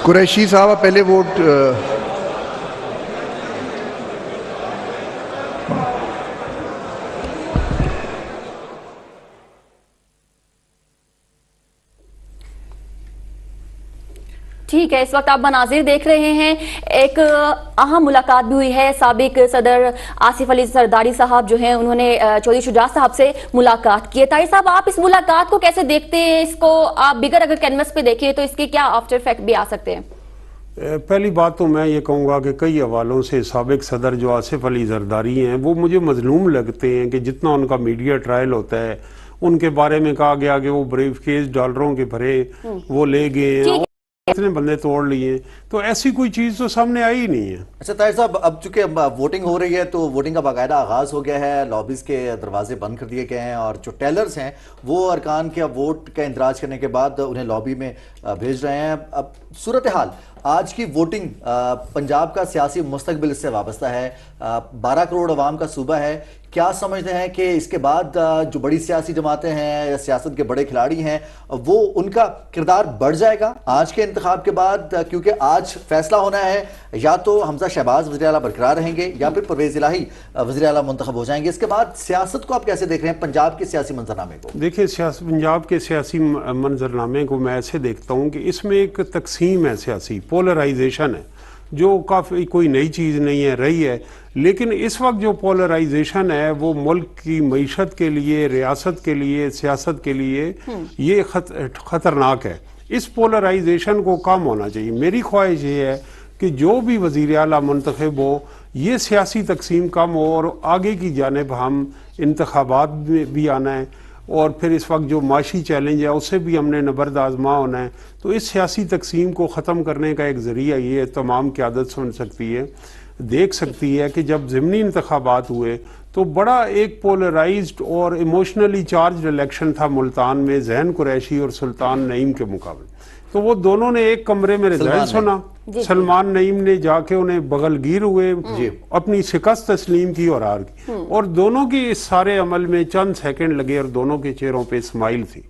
कुरैशी साहब पहले वोट ठीक है, इस वक्त आप मनाजिर देख रहे हैं। एक अहम मुलाकात भी हुई है। साबिक सदर आसिफ अली जरदारी साहब जो हैं उन्होंने चौधरी शुजात साहब से मुलाकात की है। ताहिर साहब, आप इस मुलाकात को कैसे देखते हैं? इसको आप बिगर अगर कैनवस पे देखें तो इसके क्या आफ्टर इफेक्ट भी आ सकते हैं? पहली बात तो मैं ये कहूँगा कि कई हवालों से साबिक सदर जो आसिफ अली जरदारी हैं वो मुझे मजलूम लगते हैं कि जितना उनका मीडिया ट्रायल होता है उनके बारे में कहा गया कि वो ब्रीफ केस डॉलरों के भरे वो ले गए हैं, इतने बंदे तोड़ लिए, तो ऐसी कोई चीज़ तो सामने आई ही नहीं है। अच्छा ताहिर साहब, अब चूंकि वोटिंग हो रही है तो वोटिंग का बाकायदा आगाज हो गया है, लॉबीज के दरवाजे बंद कर दिए गए हैं और जो टेलर्स हैं वो अरकान के अब वोट का इंतराज करने के बाद उन्हें लॉबी में भेज रहे हैं। अब सूरत हाल आज की वोटिंग, पंजाब का सियासी मुस्तकबिल इससे वाबस्ता है। 12 करोड़ अवाम का सूबा है। क्या समझते हैं कि इसके बाद जो बड़ी सियासी जमातें हैं या सियासत के बड़े खिलाड़ी हैं वो उनका किरदार बढ़ जाएगा आज के इंतखाब के बाद? क्योंकि आज फैसला होना है, या तो हमजा शहबाज वज़ीर आला बरकरार रहेंगे या फिर परवेज इलाही वज़ीर आला मुंतखब हो जाएंगे। इसके बाद सियासत को आप कैसे देख रहे हैं, पंजाब के सियासी मंजरनामे को? देखिए, पंजाब के सियासी मंजरनामे को मैं ऐसे देखता हूँ कि इसमें एक तकसीम है, सियासी पोलराइजेशन है, जो काफ़ी कोई नई चीज़ नहीं है, रही है। लेकिन इस वक्त जो पोलराइजेशन है वो मुल्क की मईशत के लिए, रियासत के लिए, सियासत के लिए ये ख़तरनाक है। इस पोलराइजेशन को कम होना चाहिए। मेरी ख्वाहिश ये है कि जो भी वज़ीर आला मुंतखब हो ये सियासी तकसीम कम हो और आगे की जानिब हम इंतखाबात में भी आना है और फिर इस वक्त जो माशी चैलेंज है उससे भी हमने नबर्द आजमा होना है। तो इस सियासी तकसीम को ख़त्म करने का एक ज़रिया ये तमाम क़यादत सुन सकती है, देख सकती है कि जब ज़िमनी इंतखाबात हुए तो बड़ा एक पोलराइज्ड और इमोशनली चार्ज इलेक्शन था मुल्तान में जहन कुरैशी और सुल्तान नईम के मुकाबले। तो वो दोनों ने एक कमरे में रिजल्ट सुना, सलमान नईम ने जाके उन्हें बगलगीर हुए, अपनी शिकस्त तस्लीम की और हार की, और दोनों की इस सारे अमल में चंद सेकंड लगे और दोनों के चेहरों पे स्माइल थी।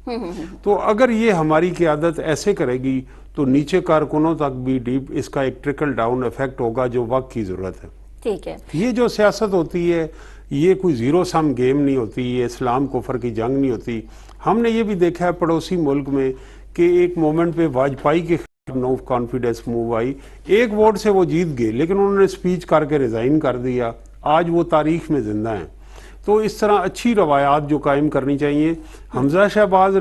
तो अगर ये हमारी क़यादत ऐसे करेगी तो नीचे कारकुनों तक भी डीप इसका एक ट्रिकल डाउन इफेक्ट होगा जो वक्त की जरूरत है। ठीक है, ये जो सियासत होती है ये कोई जीरो सम गेम नहीं होती, ये इस्लाम कुफर की जंग नहीं होती। हमने ये भी देखा है पड़ोसी मुल्क में कि एक मोमेंट पे वाजपेयी के नो कॉन्फिडेंस मूव आई, एक वोट से वो जीत गए लेकिन उन्होंने स्पीच करके रिजाइन कर दिया, आज वो तारीख में जिंदा हैं। तो इस तरह अच्छी रवायात जो कायम करनी चाहिए। हमजा शहबाज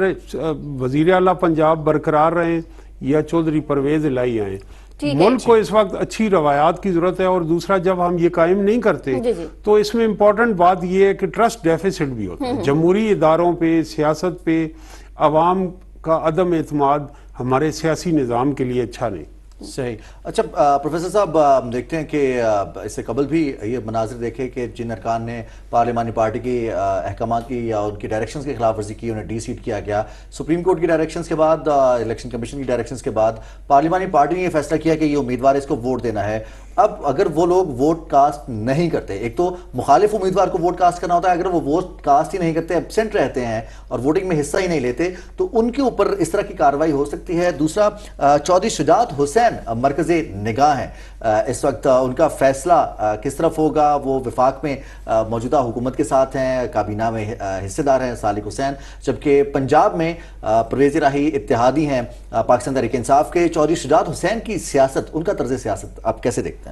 वज़ीर आला पंजाब बरकरार रहें या चौधरी परवेज इलाही आए, मुल्क को इस वक्त अच्छी रवायात की जरूरत है। और दूसरा, जब हम ये कायम नहीं करते तो इसमें इम्पोर्टेंट बात यह है कि ट्रस्ट डेफिसिट भी होता है। जमहूरी इदारों पे, सियासत पे अवाम का अदम एतमाद हमारे सियासी निज़ाम के लिए अच्छा नहीं। सही। अच्छा प्रोफेसर साहब, हम देखते हैं कि इससे कबल भी ये मनाजिर देखे कि जिन अरकान ने पार्लिमानी पार्टी की अहकामात की या उनकी डायरेक्शंस की खिलाफ वर्जी की उन्हें डी-सीट किया गया। सुप्रीम कोर्ट की डायरेक्शंस के बाद, इलेक्शन कमीशन की डायरेक्शंस के बाद पार्लिमानी पार्टी ने यह फैसला किया कि ये उम्मीदवार इसको वोट देना है। अब अगर वो लोग वोट कास्ट नहीं करते, एक तो मुखालिफ उम्मीदवार को वोट कास्ट करना होता है, अगर वो वोट कास्ट ही नहीं करते, एब्सेंट रहते हैं और वोटिंग में हिस्सा ही नहीं लेते तो उनके ऊपर इस तरह की कार्रवाई हो सकती है। दूसरा, चौधरी शुजात हुसैन मरकज़े निगाह हैं इस वक्त, उनका फैसला किस तरफ होगा? वो विफाक में मौजूदा हुकूमत के साथ हैं, काबीना में हिस्सेदार हैं सालिक हुसैन, जबकि पंजाब में परवेज इलाही इत्तेहादी हैं पाकिस्तान तहरीक इंसाफ के। चौधरी शुजात हुसैन की सियासत, उनका तर्ज सियासत आप कैसे देखते हैं?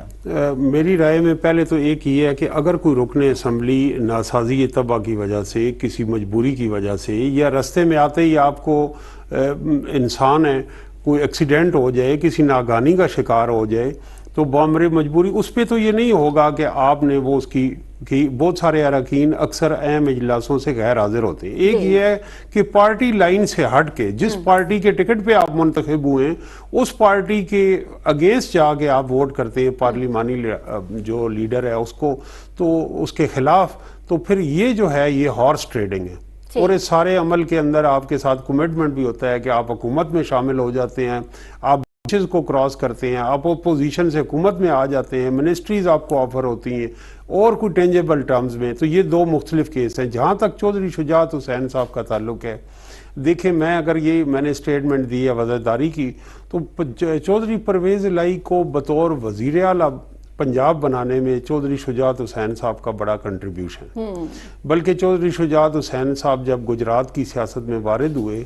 मेरी राय में पहले तो एक ही है कि अगर कोई रुकने असम्बली नासाजी तबा की वजह से, किसी मजबूरी की वजह से, या रास्ते में आते ही आपको इंसान है कोई एक्सीडेंट हो जाए, किसी नागानी का शिकार हो जाए, तो बामरे मजबूरी उस पर तो ये नहीं होगा कि आपने वो उसकी कि बहुत सारे अरकान अक्सर अहम इजलासों से गैर हाजिर होते हैं। एक ये है कि पार्टी लाइन से हट के जिस पार्टी के टिकट पे आप मुंतखब हुए हैं उस पार्टी के अगेंस्ट जाके आप वोट करते हैं पार्लिमानी जो लीडर है उसको, तो उसके खिलाफ, तो फिर ये जो है ये हॉर्स ट्रेडिंग है। और इस सारे अमल के अंदर आपके साथ कमिटमेंट भी होता है कि आप हुकूमत में शामिल हो जाते हैं, आप को क्रॉस करते हैं, आप अपोजिशन से हुकूमत में आ जाते हैं, मिनिस्ट्रीज आपको ऑफर होती हैं और कोई टेंजेबल टर्म्स में। तो ये दो मुख्तलिफ केस हैं। जहाँ तक चौधरी शुजात हुसैन साहब का ताल्लुक है, देखिए, मैं अगर ये मैंने स्टेटमेंट दी है वज़ादारी की, तो चौधरी परवेज़ इलाही को बतौर वज़ीर आला पंजाब बनाने में चौधरी शुजात हुसैन साहब का बड़ा कंट्रीब्यूशन, बल्कि चौधरी शुजात हुसैन साहब जब गुजरात की सियासत में वारिद हुए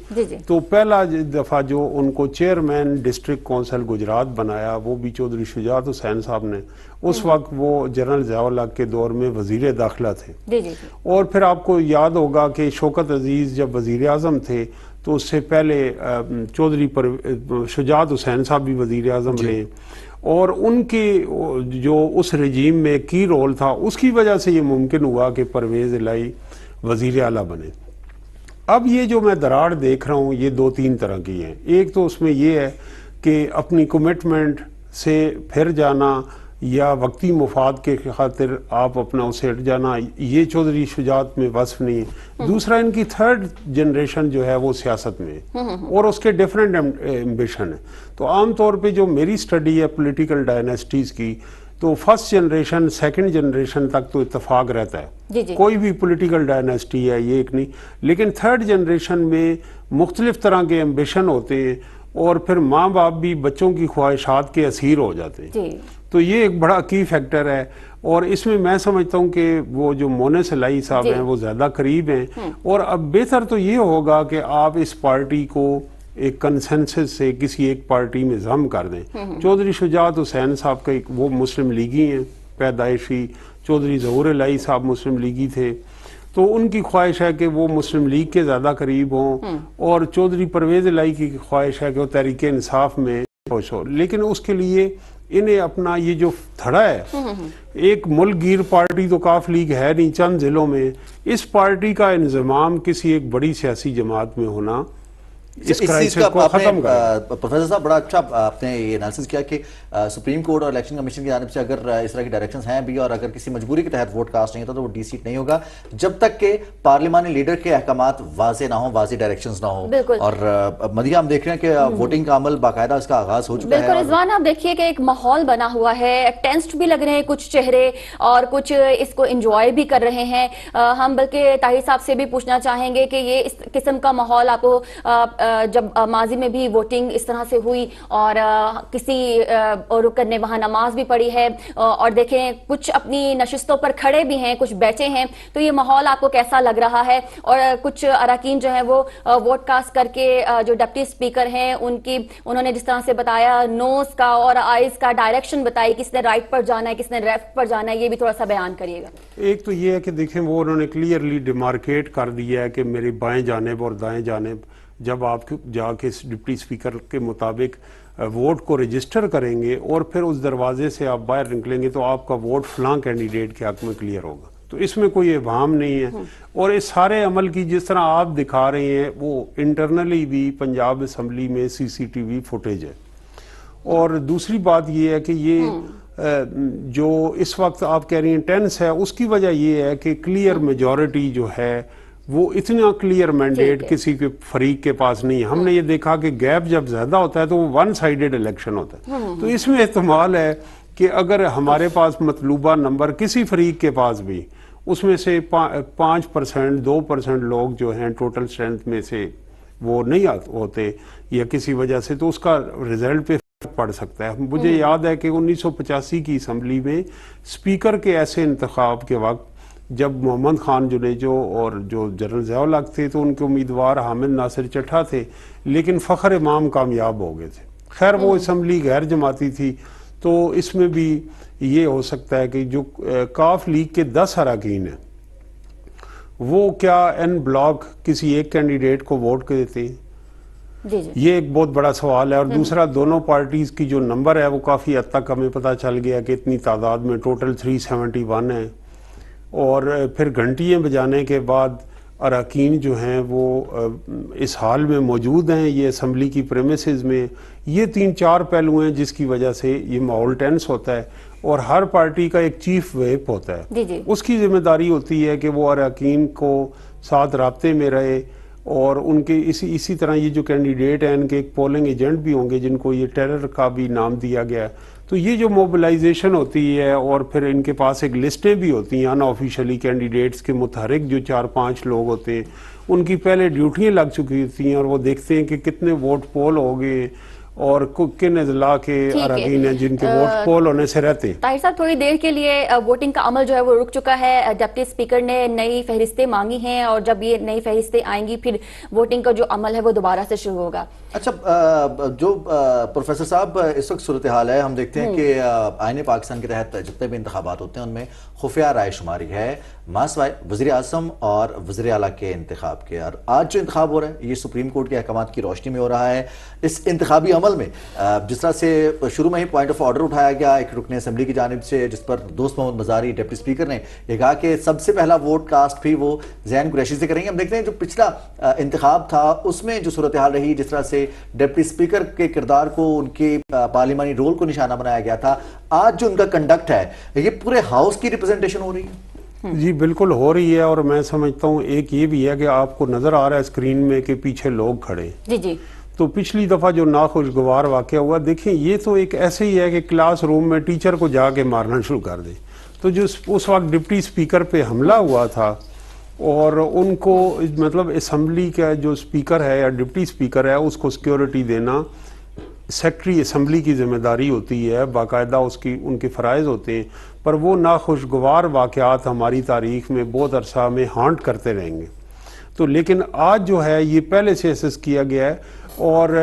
तो पहला दफ़ा जो उनको चेयरमैन डिस्ट्रिक्ट कौंसिल गुजरात बनाया वो भी चौधरी शुजात हुसैन साहब ने। उस वक्त वो जनरल ज़िया-उल हक के दौर में वज़ीर दाखिला थे। और फिर आपको याद होगा कि शौकत अजीज़ जब वज़ीर आज़म थे तो उससे पहले चौधरी शुजात हुसैन साहब भी वज़ीर आज़म रहे, और उनके जो उस रजीम में की रोल था उसकी वजह से ये मुमकिन हुआ कि परवेज़ इलाही वज़ीर आला बने। अब ये जो मैं दरार देख रहा हूँ ये 2-3 तरह की हैं। एक तो उसमें ये है कि अपनी कमिटमेंट से फिर जाना या वक्ती मुफाद के खातिर आप अपना उसे हट जाना, ये चौधरी शुजात में वस्फ नहीं है। दूसरा, इनकी थर्ड जनरेशन जो है वो सियासत में और उसके डिफरेंट एम्बिशन है। तो आम तौर पे जो मेरी स्टडी है पॉलिटिकल डायनेस्टीज़ की, तो फर्स्ट जनरेशन सेकंड जनरेशन तक तो इत्तेफाक रहता है, कोई भी पॉलिटिकल डायनेस्टी है ये एक नहीं, लेकिन थर्ड जनरेशन में मुख्तलिफ तरह के एम्बिशन होते हैं और फिर माँ बाप भी बच्चों की ख्वाहिशात के असीर हो जाते हैं। तो ये एक बड़ा की फैक्टर है, और इसमें मैं समझता हूँ कि वो जो मोनेस इलाही साहब हैं वो ज़्यादा करीब हैं। और अब बेहतर तो ये होगा कि आप इस पार्टी को एक कंसेंसस से किसी एक पार्टी में जम कर दें। चौधरी शुजात हुसैन साहब का वो मुस्लिम लीगी हैं पैदाइशी, चौधरी ज़हूर इलाही साहब मुस्लिम लीगी थे, तो उनकी ख्वाहिश है कि वो मुस्लिम लीग के ज़्यादा करीब हों, और चौधरी परवेज़ इलाही की ख्वाहिश है कि वो तहरीक इंसाफ में खुश हो। लेकिन उसके लिए इन्हें अपना ये जो थड़ा है, एक मुल्क गिर पार्टी तो काफ लीग है नहीं चंद जिलों में, इस पार्टी का इंजमाम किसी एक बड़ी सियासी जमात में होना इस क्राइसिस को खत्म कर। प्रोफेसर साहब, बड़ा अच्छा आपने ये एनालिसिस किया कि सुप्रीम कोर्ट और इलेक्शन कमीशन की जानिब से अगर इस तरह की डायरेक्शंस हैं भी और अगर किसी मजबूरी के तहत वोट कास्ट नहीं होता तो वो डी सीट नहीं होगा जब तक के पार्लिमानी लीडर के अहकामात वाजे ना हो, वाजे डायरेक्शंस ना हो। और मदिया हम देख रहे हैं कि वोटिंग का अमल बाकायदा इसका आगाज हो चुका है। बिल्कुल रिजवान, आप देखिए कि एक माहौल बना हुआ है, टेंस्ड भी लग रहे हैं कुछ चेहरे और कुछ इसको एंजॉय भी कर रहे हैं। हम बल्कि ताहिर साहब से भी पूछना चाहेंगे कि ये इस किस्म का माहौल आपको जब माजी में भी वोटिंग इस तरह से हुई और किसी रुकन ने वहां नमाज भी पढ़ी है और देखें कुछ अपनी नशिस्तों पर खड़े भी हैं, कुछ बैठे हैं, तो ये माहौल आपको कैसा लग रहा है? और कुछ अरकान जो है वो वोट कास्ट करके जो डिप्टी स्पीकर हैं उन्होंने जिस तरह से बताया नोज का और आइज का डायरेक्शन बताई, किसने राइट पर जाना है किसने लेफ्ट पर जाना है, ये भी थोड़ा सा बयान करिएगा। एक तो ये है कि देखें वो उन्होंने क्लियरली डिमार्केट कर दिया है कि मेरी बाएं जानिब और दाएं जानिब जब आप जाके डिप्टी स्पीकर के मुताबिक वोट को रजिस्टर करेंगे और फिर उस दरवाजे से आप बाहर निकलेंगे तो आपका वोट फलां कैंडिडेट के हक में क्लियर होगा। तो इसमें कोई इबाम नहीं है। और इस सारे अमल की जिस तरह आप दिखा रहे हैं वो इंटरनली भी पंजाब असम्बली में CCTV फुटेज है। और दूसरी बात ये है कि ये जो इस वक्त आप कह रही हैं टेंस है, उसकी वजह ये है कि क्लियर मेजॉरिटी जो है वो इतना क्लियर मैंडेट किसी के फरीक के पास नहीं है। हमने ये देखा कि गैप जब ज्यादा होता है तो वो वन साइडेड इलेक्शन होता है। तो इसमें इस्तेमाल है कि अगर हमारे पास मतलूबा नंबर किसी फरीक के पास भी उसमें से 5% 2% लोग जो हैं टोटल स्ट्रेंथ में से वो नहीं होते या किसी वजह से, तो उसका रिजल्ट पे फर्क पड़ सकता है। मुझे याद है कि 1985 की असम्बली में स्पीकर के ऐसे इंतखाब के वक्त जब मोहम्मद खान जुनेजो और जो जनरल ज़िया-उल हक थे तो उनके उम्मीदवार हामिद नासिर चट्टा थे, लेकिन फ़खर इमाम कामयाब हो गए थे। खैर वो असम्बली गैर जमाती थी, तो इसमें भी ये हो सकता है कि जो काफ लीग के 10 अरकान हैं वो क्या एन ब्लॉक किसी एक कैंडिडेट को वोट कर देते हैं? ये एक बहुत बड़ा सवाल है। और दूसरा, दोनों पार्टीज की जो नंबर है वो काफ़ी हद तक हमें पता चल गया कि इतनी तादाद में टोटल 371 है। और फिर घंटियाँ बजाने के बाद अरकान जो हैं वो इस हाल में मौजूद हैं ये असम्बली की प्रेमिसेस में। ये 3-4 पहलू हैं जिसकी वजह से ये माहौल टेंस होता है। और हर पार्टी का एक चीफ व्हिप होता है, उसकी जिम्मेदारी होती है कि वो अरकान को साथ राब्ते में रहे और उनके इसी तरह ये जो कैंडिडेट हैं इनके एक पोलिंग एजेंट भी होंगे जिनको ये टेरर का भी नाम दिया गया है। तो ये जो मोबिलाइजेशन होती है और फिर इनके पास एक लिस्टें भी होती हैं अनऑफिशियली कैंडिडेट्स के मुतहरिक जो 4-5 लोग होते हैं, उनकी पहले ड्यूटियाँ लग चुकी होती हैं और वो देखते हैं कि कितने वोट पोल हो गए और किन अजला के अरकान हैं जिनके वोट पोल होने से रहते हैं। ताहिर साहब, थोड़ी देर के लिए वोटिंग का अमल जो है वो रुक चुका है। डिप्टी स्पीकर ने नई फहरिस्तें मांगी हैं और जब ये नई फहरिस्तें आएंगी फिर वोटिंग का जो अमल है वो दोबारा से शुरू होगा। अच्छा, जो प्रोफेसर साहब इस वक्त सूरत हाल है, हम देखते हैं कि आईने पाकिस्तान के तहत जितने भी इंतखाबात होते हैं उनमें खुफिया राय शुमारी है मासवाए वज़ीर आज़म और वज़ीर आला के इंतखाब के। और आज जो इंतखाब हो रहा है ये सुप्रीम कोर्ट के अहकामात की रोशनी में हो रहा है। इस इंतखाबी अमल में जिस तरह से शुरू में ही पॉइंट ऑफ ऑर्डर उठाया गया एक रुकने असम्बली की जानिब से, जिस पर दोस्त मोहम्मद मज़ारी डिप्टी स्पीकर ने यह कहा कि सबसे पहला वोट कास्ट भी वो ज़ैन कुरैशी से करेंगे। हम देखते हैं जो पिछला इंतखाब था उसमें जो सूरत हाल रही, जिस तरह से डिप्टी स्पीकर के किरदार को, उनके पार्लिमानी रोल को निशाना बनाया गया था, आज जो उनका कंडक्ट है ये पूरे हाउस की रिप्रेजेंटेशन हो रही है। जी बिल्कुल हो रही है। और मैं समझता हूँ एक ये भी है कि आपको नजर आ रहा है स्क्रीन में कि पीछे लोग खड़े। जी जी। तो पिछली दफा जो नाखुशगवार वाकया हुआ, देखिए ये तो एक ऐसे ही है कि क्लासरूम में टीचर को जाके मारना शुरू कर दे। तो जो उस वक्त डिप्टी स्पीकर पे हमला हुआ था और उनको मतलब असम्बली का जो स्पीकर है या डिप्टी स्पीकर है उसको सिक्योरिटी देना सेक्रेटरी असम्बली की जिम्मेदारी होती है, बाकायदा उसकी उनके फ़राइज़ होते हैं। पर वो नाखुशगवार वाक़यात हमारी तारीख़ में बहुत अरसा में हांट करते रहेंगे। तो लेकिन आज जो है ये पहले से असेस किया गया है और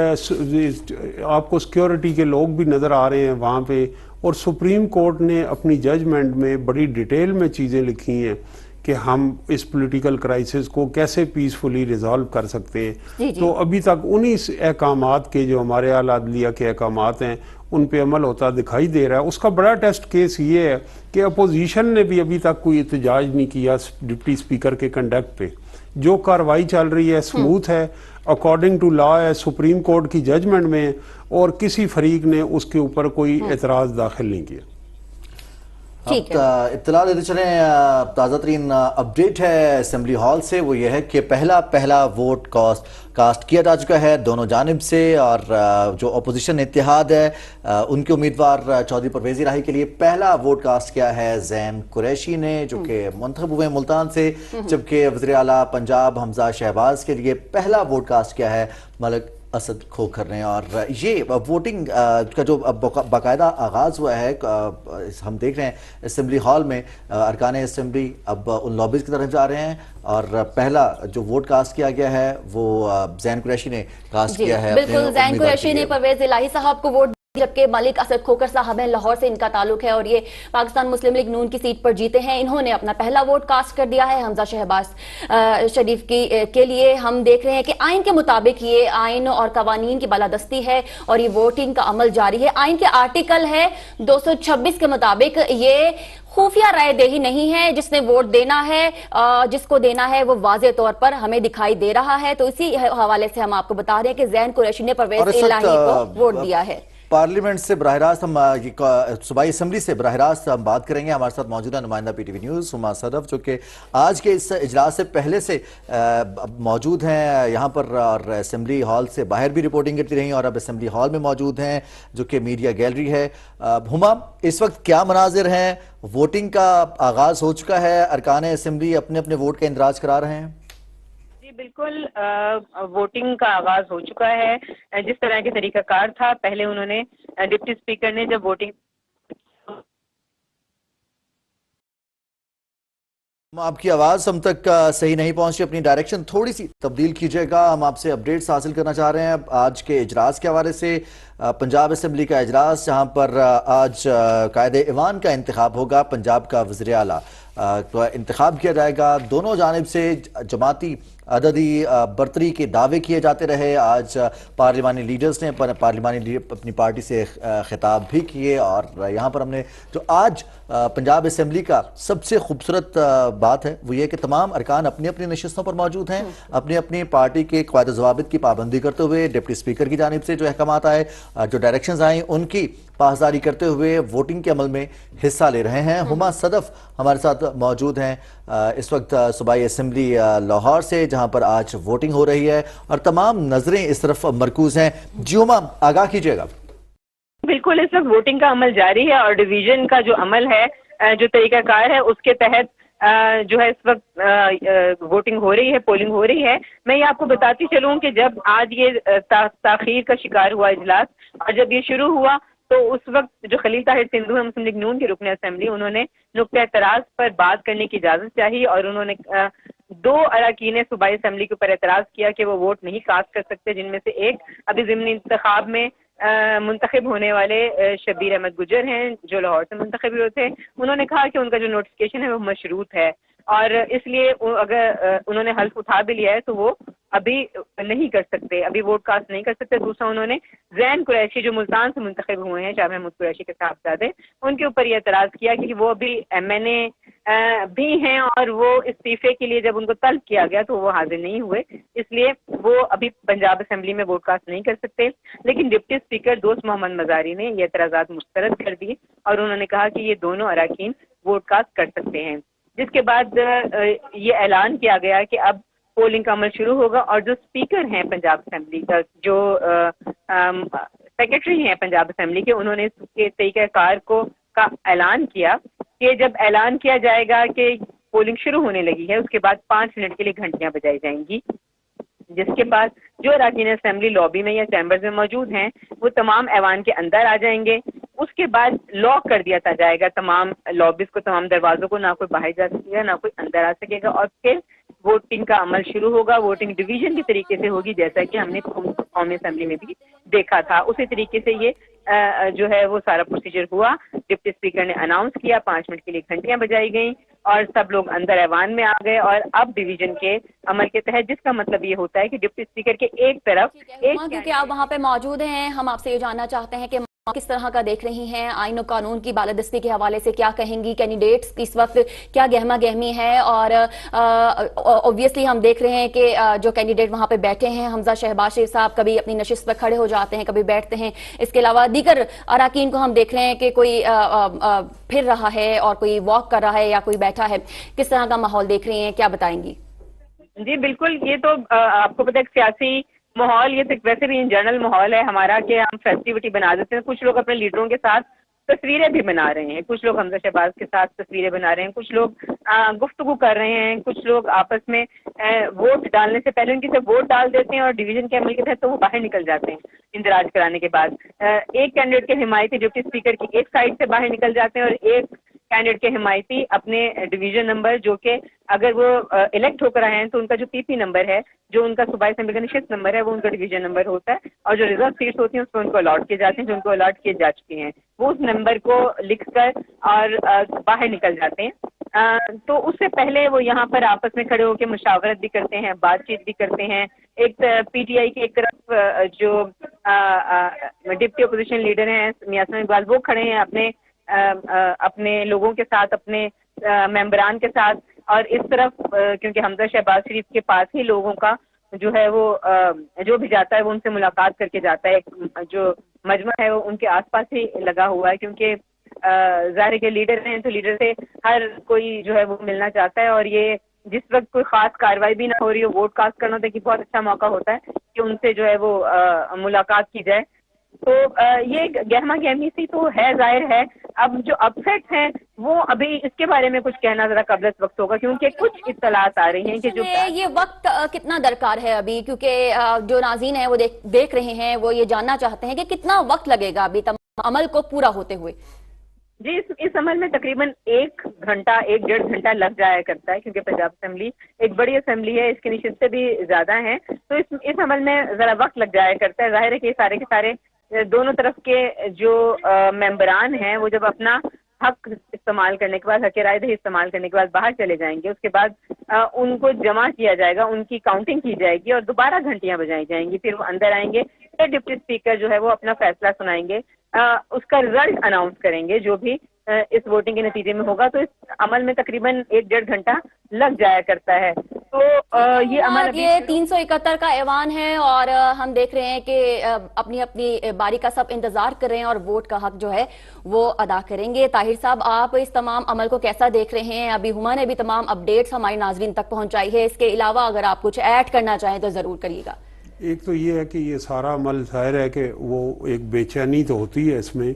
आपको सिक्योरिटी के लोग भी नज़र आ रहे हैं वहाँ पे। और सुप्रीम कोर्ट ने अपनी जजमेंट में बड़ी डिटेल में चीज़ें लिखी हैं कि हम इस पॉलिटिकल क्राइसिस को कैसे पीसफुली रिजॉल्व कर सकते हैं। तो अभी तक उन्हीं अहकामात के जो हमारे आला अदलिया के अहकामात हैं उन पे अमल होता दिखाई दे रहा है। उसका बड़ा टेस्ट केस ये है कि अपोजिशन ने भी अभी तक कोई एहतजाज नहीं किया डिप्टी स्पीकर के कंडक्ट पे। जो कार्रवाई चल रही है स्मूथ है, अकॉर्डिंग टू लॉ है, सुप्रीम कोर्ट की जजमेंट में, और किसी फरीक ने उसके ऊपर कोई एतराज़ दाखिल नहीं किया। इत्तला देते चले, ताज़ा तरीन अपडेट है असेंबली हॉल से, वो ये है कि पहला वोट कास्ट किया जा चुका है दोनों जानिब से। और जो अपोजिशन इत्तेहाद है उनके उम्मीदवार चौधरी परवेज़ इलाही के लिए पहला वोट कास्ट किया है ज़ैन कुरैशी ने, जो कि मुंतखब हुए मुल्तान से, जबकि वज़ीर आला पंजाब हमजा शहबाज के लिए पहला वोट कास्ट किया है मलिक असद खोखर ने। और ये वोटिंग का जो बाकायदा आगाज़ हुआ है, हम देख रहे हैं असेंबली हॉल में अरकान असेंबली अब उन लॉबीज़ की तरफ जा रहे हैं और पहला जो वोट कास्ट किया गया है वो ज़ैन कुरैशी ने कास्ट किया है। बिल्कुल, ज़ैन कुरैशी ने परवेज़ इलाही साहब को वोट, जबकि मलिक असद खोखर साहब हैं, लाहौर से इनका ताल्लुक है और ये पाकिस्तान मुस्लिम लीग नून की सीट पर जीते हैं। इन्होंने अपना पहला वोट कास्ट कर दिया है हमजा शहबाज शरीफ के लिए। हम देख रहे हैं कि आइन के मुताबिक ये आइन और कवानीन की बालादस्ती है और ये वोटिंग का अमल जारी है। आइन के आर्टिकल है 226 के मुताबिक ये खुफिया राय दही नहीं है। जिसने वोट देना है, जिसको देना है वो वाज़े तौर पर हमें दिखाई दे रहा है। तो इसी हवाले से हम आपको बता रहे हैं कि ज़ैन कुरैशी ने परवेज़ इलाही को वोट दिया है। पार्लियामेंट से बराह रास्त हम सूबाई असम्बली से बराह रास्त हम बात करेंगे। हमारे साथ मौजूद है नुमाइंदा PTV न्यूज़ हुमा सदफ, जो कि आज के इस इजलास से पहले से मौजूद हैं यहाँ पर और असम्बली हॉल से बाहर भी रिपोर्टिंग करती रही और अब असम्बली हॉल में मौजूद हैं, जो कि मीडिया गैलरी है। हुमा, इस वक्त क्या मनाजिर हैं? वोटिंग का आगाज़ हो चुका है, अरकान असम्बली अपने अपने वोट का इंदराज करा रहे हैं? बिल्कुल, वोटिंग का आगाज हो चुका है। जिस तरह के तरीकाकार था, पहले उन्होंने डिप्टी स्पीकर ने जब वोटिंग, आपकी आवाज़ हम तक सही नहीं पहुंची, अपनी डायरेक्शन थोड़ी सी तब्दील कीजिएगा। हम आपसे अपडेट्स हासिल करना चाह रहे हैं आज के इजलास के हवाले से। पंजाब असम्बली का इजलास जहां पर आज कायदे ईवान का इंतखाब होगा, पंजाब का वज़ीर आला तो इंतखाब किया जाएगा। दोनों जानिब से जमाती अददी बरतरी के दावे किए जाते रहे। आज पार्लिमानी लीडर्स ने अपनी पार्टी से खिताब भी किए और यहाँ पर हमने जो आज पंजाब असम्बली का सबसे खूबसूरत बात है वो ये कि तमाम अरकान अपनी अपनी नशिस्तों पर मौजूद हैं, अपनी अपनी पार्टी के क़वायद ज़वाबित की पाबंदी करते हुए। डिप्टी स्पीकर की जानिब से जो अहकामात आए जो डायरेक्शंस आई उनकी पासदारी करते हुए वोटिंग के अमल में हिस्सा ले रहे हैं। हुमा सदफ हमारे साथ मौजूद हैं इस वक्त सूबाई असेंबली लाहौर से, जहां पर आज वोटिंग हो रही है और तमाम नजरें इस तरफ मरकूज हैं। जी हुमा, आगाह कीजिएगा। बिल्कुल, इस वक्त वोटिंग का अमल जारी है और डिवीजन का जो अमल है, जो तरीकाकार है, उसके तहत जो है इस वक्त वोटिंग हो रही है, पोलिंग हो रही है। मैं ये आपको बताती चलूं कि जब आज ये ताखीर का शिकार हुआ इजलास और जब ये शुरू हुआ तो उस वक्त जो खलील ताहिर सिंधु है मुस्लिम लीग नून के रुकन असेंबली, उन्होंने नुक्ता एतराज पर बात करने की इजाजत चाही और उन्होंने 2 अरकान सूबाई असेंबली के ऊपर एतराज किया कि वो वोट नहीं कास्ट कर सकते, जिनमें से एक अभी ज़िमनी इंतखाब में मुंतखब होने वाले शब्बीर अहमद गुजर हैं, जो लाहौर से मुंतखब हुए थे। उन्होंने कहा कि उनका जो नोटिफिकेशन है वो मशरूत है और इसलिए अगर उन्होंने हल्फ उठा भी लिया है तो वो अभी नहीं कर सकते, अभी वोट कास्ट नहीं कर सकते। दूसरा, उन्होंने जैन कुरैशी जो मुल्तान से मुंतखब हुए हैं, शाह महमूद कुरैशी के साहबजादे, उनके ऊपर यह एतराज़ किया कि वो अभी MNA भी हैं और वो इस्तीफे के लिए जब उनको तलब किया गया तो वो हाजिर नहीं हुए, इसलिए वो अभी पंजाब असेंबली में वोट कास्ट नहीं कर सकते। लेकिन डिप्टी स्पीकर दोस्त मोहम्मद मजारी ने ये एतराज़ात मुस्तरद कर दिए और उन्होंने कहा कि ये दोनों अरकान वोट कास्ट कर सकते हैं, जिसके बाद ये ऐलान किया गया कि अब पोलिंग का अमल शुरू होगा और जो स्पीकर हैं पंजाब असेंबली का, जो सेक्रेटरी हैं पंजाब असेंबली के, उन्होंने इसके तरीक़ाकार का ऐलान किया कि जब ऐलान किया जाएगा कि पोलिंग शुरू होने लगी है, उसके बाद 5 मिनट के लिए घंटियां बजाई जाएंगी, जिसके बाद जो अरकान असेंबली लॉबी में या चैम्बर्स में मौजूद हैं वो तमाम ऐवान के अंदर आ जाएंगे। उसके बाद लॉक कर दिया जाएगा तमाम लॉबीज को, तमाम दरवाजों को, ना कोई बाहर जा सकेगा ना कोई अंदर आ सकेगा और फिर वोटिंग का अमल शुरू होगा। वोटिंग डिवीजन की तरीके से होगी, जैसा कि हमने कौमी असेंबली में भी देखा था। उसी तरीके से ये जो है वो सारा प्रोसीजर हुआ। डिप्टी स्पीकर ने अनाउंस किया, 5 मिनट के लिए घंटियां बजाई गई और सब लोग अंदर ऐवान में आ गए और अब डिवीजन के अमल के तहत, जिसका मतलब ये होता है कि डिप्टी स्पीकर के एक तरफ क्योंकि आप वहां पे मौजूद हैं, हम आपसे ये जानना चाहते हैं कि किस तरह का देख रही हैं आईन और कानून की बालादस्ती के हवाले से, क्या कहेंगी? कैंडिडेट्स की इस वक्त क्या गहमा गहमी है? और ऑब्वियसली हम देख रहे हैं कि जो कैंडिडेट वहां पे बैठे हैं, हमजा शहबाज शरीफ साहब कभी अपनी नशिस्त पर खड़े हो जाते हैं, कभी बैठते हैं। इसके अलावा दीगर अरकान को हम देख रहे हैं कि कोई फिर रहा है और कोई वॉक कर रहा है या कोई बैठा है। किस तरह का माहौल देख रही हैं, क्या बताएंगी? जी बिल्कुल, ये तो आपको पता है सियासी माहौल, ये तो वैसे भी इन जनरल माहौल है हमारा कि हम फेस्टिविटी बना देते हैं। कुछ लोग अपने लीडरों के साथ तस्वीरें भी बना रहे हैं, कुछ लोग हमजा शहबाज के साथ तस्वीरें बना रहे हैं, कुछ लोग गुफ्तगू कर रहे हैं, कुछ लोग आपस में वोट डालने से पहले उनकी सब वोट डाल देते हैं और डिवीजन के अमल के तहत तो वो बाहर निकल जाते हैं इंदराज कराने के बाद। एक कैंडिडेट के हिमायती डिप्टी स्पीकर की एक साइड से बाहर निकल जाते हैं और एक कैंडिडेट के हिमायती अपने डिवीजन नंबर, जो कि अगर वो इलेक्ट होकर आए हैं तो उनका जो PP नंबर है, जो उनका सूबाई असेंबली का निश्चित नंबर है, वो उनका डिवीजन नंबर होता है और जो रिजर्व सीट्स होती हैं उस पर उनको अलॉट किए जाते हैं, जो उनको अलॉट किए जा चुके हैं, वो उस नंबर को लिखकर और बाहर निकल जाते हैं। तो उससे पहले वो यहाँ पर आपस में खड़े होकर मुशावरत भी करते हैं, बातचीत भी करते हैं। एक PTI की एक तरफ जो डिप्टी अपोजिशन लीडर हैं मियां असलम इकबाल, वो खड़े हैं अपने लोगों के साथ, अपने मेंबरान के साथ, और इस तरफ क्योंकि हमजा शहबाज शरीफ के पास ही लोगों का जो है वो जो भी जाता है वो उनसे मुलाकात करके जाता है। जो मजमा है वो उनके आसपास ही लगा हुआ है, क्योंकि ज़ाहिर के लीडर हैं तो लीडर से हर कोई जो है वो मिलना चाहता है और ये जिस वक्त कोई खास कार्रवाई भी ना हो रही हो, वोट कास्ट करना तो बहुत अच्छा मौका होता है कि उनसे जो है वो मुलाकात की जाए। तो ये गहमा गहमी सी तो है, जाहिर है। अब जो अपसेट्स हैं वो अभी इसके बारे में कुछ कहना जरा कबल वक्त होगा, क्योंकि कुछ इत्तलात आ रही हैं कि जो ये वक्त कितना दरकार है अभी, क्योंकि जो नाज़रीन है वो देख रहे हैं, वो ये जानना चाहते हैं कि कितना वक्त लगेगा अभी अमल को पूरा होते हुए। जी, इस अमल में तकरीबन 1 घंटा 1-1.5 घंटा लग जाया करता है, क्योंकि पंजाब असेंबली एक बड़ी असेंबली है, इसकी निश्चितें भी ज्यादा हैं, तो इस अमल में जरा वक्त लग जाया करता है। जाहिर है कि सारे के सारे दोनों तरफ के जो मेंबरान हैं वो जब अपना हक इस्तेमाल करने के बाद, हक राय दही इस्तेमाल करने के बाद बाहर चले जाएंगे, उसके बाद उनको जमा किया जाएगा, उनकी काउंटिंग की जाएगी और दोबारा घंटियां बजाई जाएंगी। फिर वो अंदर आएंगे, फिर डिप्टी स्पीकर जो है वो अपना फैसला सुनाएंगे, उसका रिजल्ट अनाउंस करेंगे जो भी इस वोटिंग के नतीजे में होगा। तो इस अमल में तकरीबन 1-1.5 घंटा लग जाया करता है। तो ये अमन अभी ये 371 का ऐवान है और हम देख रहे हैं कि अपनी अपनी बारी का सब इंतजार कर रहे हैं और वोट का हक जो है वो अदा करेंगे। ताहिर साहब, आप इस तमाम अमल को कैसा देख रहे हैं? अभी हुमा ने भी तमाम अपडेट्स हमारी नाजरीन तक पहुंचाई है, इसके अलावा अगर आप कुछ ऐड करना चाहें तो जरूर करिएगा। एक तो ये है कि ये सारा अमल जाहिर है कि वो एक बेचैनी तो होती है इसमें,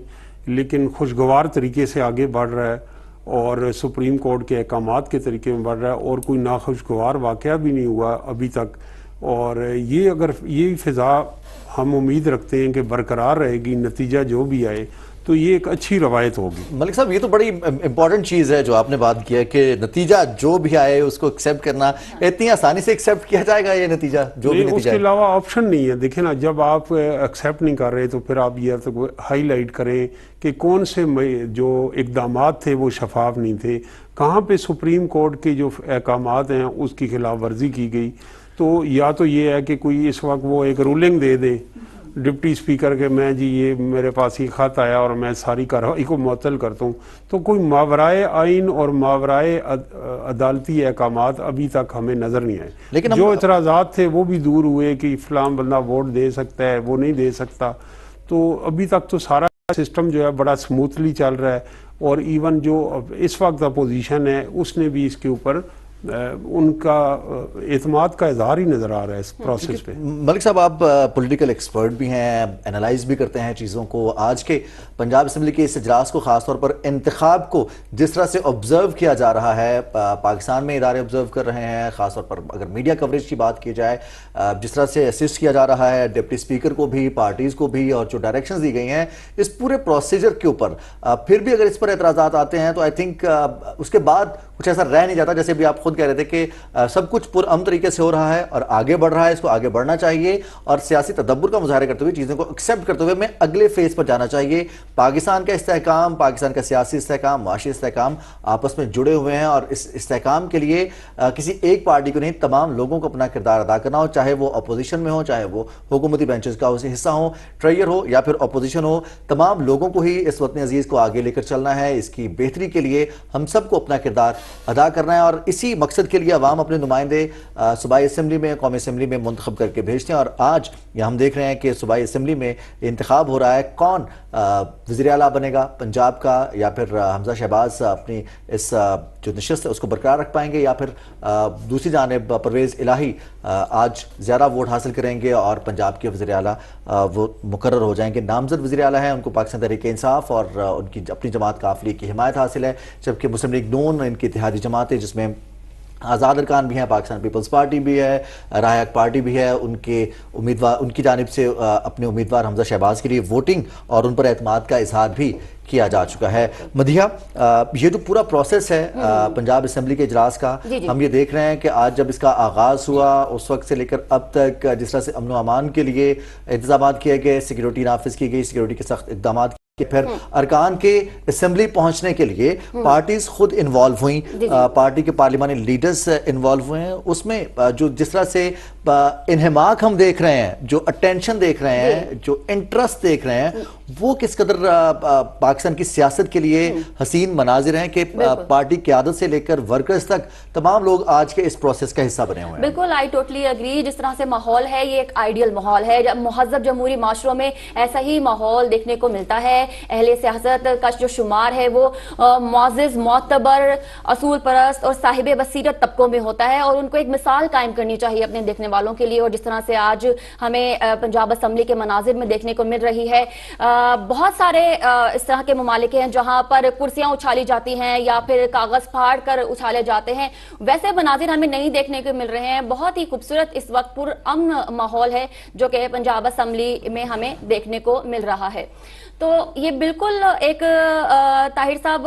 लेकिन खुशगवार तरीके से आगे बढ़ रहा है और सुप्रीम कोर्ट के अहकामात के तरीके में बढ़ रहा है और कोई नाखुशगवार वाक़या भी नहीं हुआ अभी तक। और ये अगर ये फ़िज़ा हम उम्मीद रखते हैं कि बरकरार रहेगी, नतीजा जो भी आए तो ये एक अच्छी रवायत होगी। मलिक साहब, ये तो बड़ी इंपॉर्टेंट चीज़ है जो आपने बात किया कि नतीजा जो भी आए उसको एक्सेप्ट करना। इतनी आसानी से एक्सेप्ट किया जाएगा ये नतीजा? जो भी नतीजा उसके अलावा ऑप्शन नहीं है। देखिए ना, जब आप एक्सेप्ट नहीं कर रहे तो फिर आप ये तो हाईलाइट करें कि कौन से जो इकदामात थे वो शफाफ नहीं थे, कहाँ पे सुप्रीम कोर्ट के जो अहकामात हैं उसकी खिलाफ वर्जी की गई। तो या तो ये है कि कोई इस वक्त वो एक रूलिंग दे दे डिप्टी स्पीकर के, मैं जी ये मेरे पास ये खत आया और मैं सारी कार्रवाई को मुअत्तल करता हूँ। तो कोई मावराए आइन और मावराए अदालती अहकामात अभी तक हमें नज़र नहीं आए। लेकिन जो एतराज़ात थे वो भी दूर हुए कि फलां बंदा वोट दे सकता है, वो नहीं दे सकता। तो अभी तक तो सारा सिस्टम जो है बड़ा स्मूथली चल रहा है और इवन जो इस वक्त अपोजिशन है उसने भी इसके ऊपर उनका एतमाद का इजहार ही नजर आ रहा है इस प्रोसेस पे। मलिक साहब, आप पॉलिटिकल एक्सपर्ट भी हैं, एनालाइज भी करते हैं चीज़ों को। आज के पंजाब असम्बली के इस इजलास को खासतौर पर इंतखाब को जिस तरह से ऑब्जर्व किया जा रहा है, पाकिस्तान में इदारे ऑब्जर्व कर रहे हैं, खासतौर पर अगर मीडिया कवरेज की बात की जाए, जिस तरह से असिस्ट किया जा रहा है डिप्टी स्पीकर को भी, पार्टीज़ को भी, और जो डायरेक्शंस दी गई हैं इस पूरे प्रोसीजर के ऊपर, फिर भी अगर इस पर एतराज़ात आते हैं तो आई थिंक उसके बाद कुछ ऐसा रह नहीं जाता। जैसे भी आप खुद कह रहे थे कि सब कुछ पुरअमन तरीके से हो रहा है और आगे बढ़ रहा है, इसको आगे बढ़ना चाहिए और सियासी तदब्बुर का मुजाहरा करते हुए, चीज़ों को एक्सेप्ट करते हुए हमें अगले फेज पर जाना चाहिए। पाकिस्तान का इस्तेहकाम, पाकिस्तान का सियासी इस्तेहकाम, माशी इस्तेहकाम आपस में जुड़े हुए हैं और इस इस्तेहकाम के लिए किसी एक पार्टी को नहीं, तमाम लोगों को अपना किरदार अदा करना हो, चाहे वो अपोजिशन में हो, चाहे वो हुकूमती बेंचेस का हिस्सा हो, ट्रेयर हो या फिर अपोजिशन हो। तमाम लोगों को ही इस वतन अजीज़ को आगे लेकर चलना है। इसकी बेहतरी के लिए हम सबको अपना किरदार अदा करना है और इसी मकसद के लिए अवाम अपने नुमाइंदे सूबाई असम्बली में, कौमी असम्बली में मुंतखब करके भेजते हैं। और आज यह हम देख रहे हैं कि सूबाई असम्बली में इंतखाब हो रहा है। कौन वज़ीर आला बनेगा पंजाब का, या फिर हमजा शहबाज अपनी इस जो नशस्त है उसको बरकरार रख पाएंगे, या फिर दूसरी जानिब परवेज़ इलाही आज ज़्यादा वोट हासिल करेंगे और पंजाब के वज़ीर आला वो मुकर्रर हो जाएंगे। नामजद वज़ीर आला हैं, उनको पाकिस्तान तहरीक इंसाफ और उनकी अपनी जमात काफिले की हिमायत हासिल है, जबकि मुस्लिम लीग नून इनकी इत्तेहादी जमात है जिसमें आज़ाद अरकान भी हैं, पाकिस्तान पीपल्स पार्टी भी है, रायक पार्टी भी है। उनके उम्मीदवार, उनकी जानिब से अपने उम्मीदवार हमजा शहबाज के लिए वोटिंग और उन पर एतमाद का इजहार भी किया जा चुका है। मदिहा, ये जो पूरा प्रोसेस है पंजाब असम्बली के इजलास का, हम ये देख रहे हैं कि आज जब इसका आगाज हुआ उस वक्त से लेकर अब तक जिस तरह से अमन व अमान के लिए इंतजाम किए गए, सिक्योरिटी नाफिज की गई, सिक्योरिटी के सख्त इकदाम, फिर अरकान के असेंबली पहुंचने के लिए पार्टीज खुद इन्वॉल्व हुई, पार्टी के पार्लिमानी लीडर्स इन्वॉल्व हुए हैं। उसमें जो जिस तरह से इन्हमाक हम देख रहे हैं, जो अटेंशन देख रहे हैं, जो इंटरेस्ट देख रहे हैं, वो किस कदर पाकिस्तान की सियासत के लिए हसीन मनाजिर हैं कि पार्टी क़यादत से लेकर वर्कर्स तक तमाम लोग आज के इस प्रोसेस का हिस्सा बने हुए हैं। बिल्कुल, आई टोटली एग्री। जिस तरह से माहौल है ये एक आइडियल माहौल है। जब मुहज़्ज़ब जमहूरी माशरों में ऐसा ही माहौल देखने को मिलता है। अहले सियासत का जो शुमार है वो मुअज़्ज़ज़, मोतबर, असूल परस्त और साहिब बसीरत तबकों में होता है और उनको एक मिसाल कायम करनी चाहिए अपने देखने वालों के लिए। और जिस तरह से आज हमें पंजाब असम्बली के मनाजिर में देखने को मिल रही है, बहुत सारे इस तरह के ममालिक हैं जहां पर कुर्सियां उछाली जाती हैं या फिर कागज फाड़ कर उछाले जाते हैं। वैसे मनाजिर हमें नहीं देखने को मिल रहे हैं। बहुत ही खूबसूरत इस वक्त पुरअमन माहौल है जो कि पंजाब असम्बली में हमें देखने को मिल रहा है। तो ये बिल्कुल एक ताहिर साहब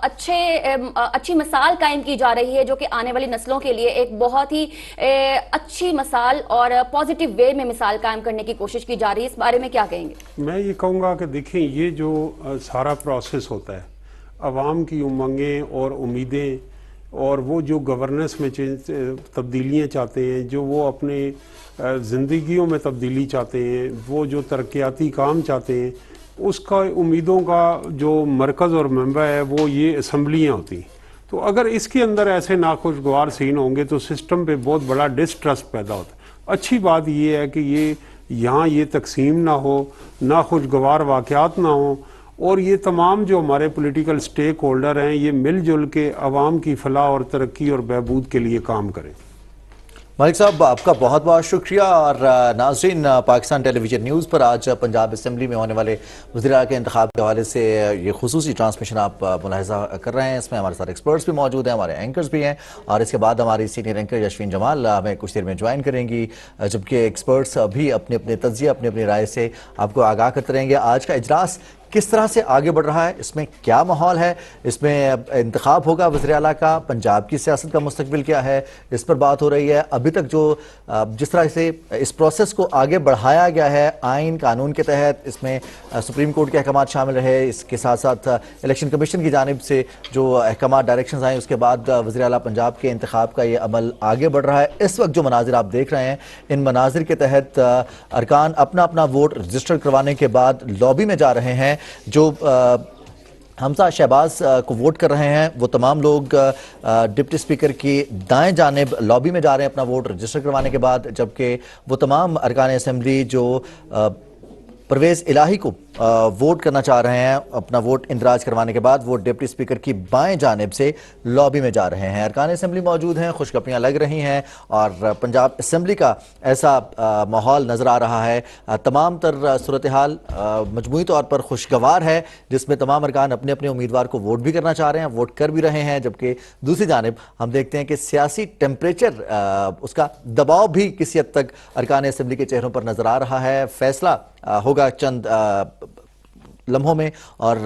अच्छी मिसाल कायम की जा रही है जो कि आने वाली नस्लों के लिए एक बहुत ही अच्छी मिसाल और पॉजिटिव वे में मिसाल कायम करने की कोशिश की जा रही है। इस बारे में क्या कहेंगे? मैं ये कहूँगा कि देखें, ये जो सारा प्रोसेस होता है, अवाम की उमंगें और उम्मीदें और वो जो गवर्नेंस में तब्दीलियाँ चाहते हैं, जो वो अपने ज़िंदगियों में तब्दीली चाहते हैं, वो जो तरक्याती काम चाहते हैं, उसका उम्मीदों का जो मरकज़ और मंबा है वो ये असम्बलियाँ होती। तो अगर इसके अंदर ऐसे नाखुशगवार सीन होंगे तो सिस्टम पे बहुत बड़ा डिस्ट्रस्ट पैदा होता है। अच्छी बात ये है कि यहाँ ये तकसीम ना हो, नाखुशगवार वाक़यात ना हो, और ये तमाम जो हमारे पॉलिटिकल स्टेक होल्डर हैं ये मिलजुल के अवाम की फलाह और तरक्की और बहबूद के लिए काम करें। मलिक साहब, आपका बहुत बहुत शुक्रिया। और नाज़रीन, पाकिस्तान टेलीविजन न्यूज़ पर आज पंजाब असम्बली में होने वाले वज़ीर-ए-आला के इंतखाब के हवाले से ये खुसूसी ट्रांसमिशन आप मुलाहिज़ा कर रहे हैं। इसमें हमारे साथ एक्सपर्ट्स भी मौजूद हैं, हमारे एंकर्स भी हैं, और इसके बाद हमारी सीनियर एंकर यशवीन जमाल हमें कुछ देर में ज्वाइन करेंगी, जबकि एक्सपर्ट्स भी अपने अपने तज्ज़िया, अपनी अपनी राय से आपको आगाह करते रहेंगे। आज का इजलास किस तरह से आगे बढ़ रहा है, इसमें क्या माहौल है, इसमें इंतखाब होगा वज़ीर-ए-आला का, पंजाब की सियासत का मुस्तकबिल क्या है, इस पर बात हो रही है। अभी तक जो जिस तरह से इस प्रोसेस को आगे बढ़ाया गया है आइन कानून के तहत, इसमें सुप्रीम कोर्ट के अहकाम शामिल रहे, इसके साथ साथ इलेक्शन कमीशन की जानिब से जो अहकाम डायरेक्शंस आए, उसके बाद वज़ीर-ए-आला पंजाब के इंतखाब का ये अमल आगे बढ़ रहा है। इस वक्त जो मनाजिर आप देख रहे हैं, इन मनाजिर के तहत अरकान अपना अपना वोट रजिस्टर करवाने के बाद लॉबी में जा रहे हैं। जो हमजा शहबाज को वोट कर रहे हैं वो तमाम लोग डिप्टी स्पीकर की दाएं जानिब लॉबी में जा रहे हैं अपना वोट रजिस्टर करवाने के बाद, जबकि वो तमाम अरकान असम्बली जो परवेज़ इलाही को वोट करना चाह रहे हैं, अपना वोट इंदराज करवाने के बाद वो डिप्टी स्पीकर की बाएं जानिब से लॉबी में जा रहे हैं। अरकान असम्बली मौजूद हैं, खुशखबरियाँ लग रही हैं, और पंजाब असम्बली का ऐसा माहौल नज़र आ रहा है। तमाम तर सूरत हाल मजमूई तौर पर खुशगवार है, जिसमें तमाम अरकान अपने अपने उम्मीदवार को वोट भी करना चाह रहे हैं, वोट कर भी रहे हैं, जबकि दूसरी जानिब हम देखते हैं कि सियासी टेम्परेचर, उसका दबाव भी किसी हद तक अरकान असम्बली के चेहरों पर नज़र आ रहा है। फैसला होगा चंद लम्हों में, और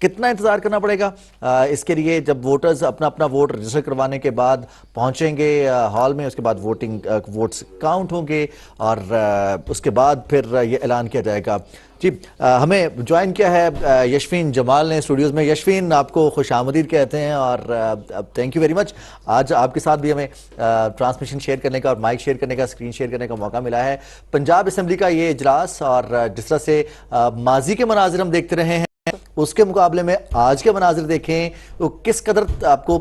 कितना इंतज़ार करना पड़ेगा इसके लिए, जब वोटर्स अपना अपना वोट रजिस्टर करवाने के बाद पहुंचेंगे हॉल में, उसके बाद वोट्स काउंट होंगे, और उसके बाद फिर ये ऐलान किया जाएगा। जी, हमें ज्वाइन किया है यशवीन जमाल ने स्टूडियोज़ में। यशवीन, आपको खुशामदीद कहते हैं और थैंक यू वेरी मच। आज आपके साथ भी हमें ट्रांसमिशन शेयर करने का और माइक शेयर करने का, स्क्रीन शेयर करने का मौका मिला है। पंजाब असम्बली का ये इजलास, और जिस तरह से माजी के मनाजिर हम देखते रहे हैं, उसके मुकाबले में आज के मनाजिर देखें तो किस कदर आपको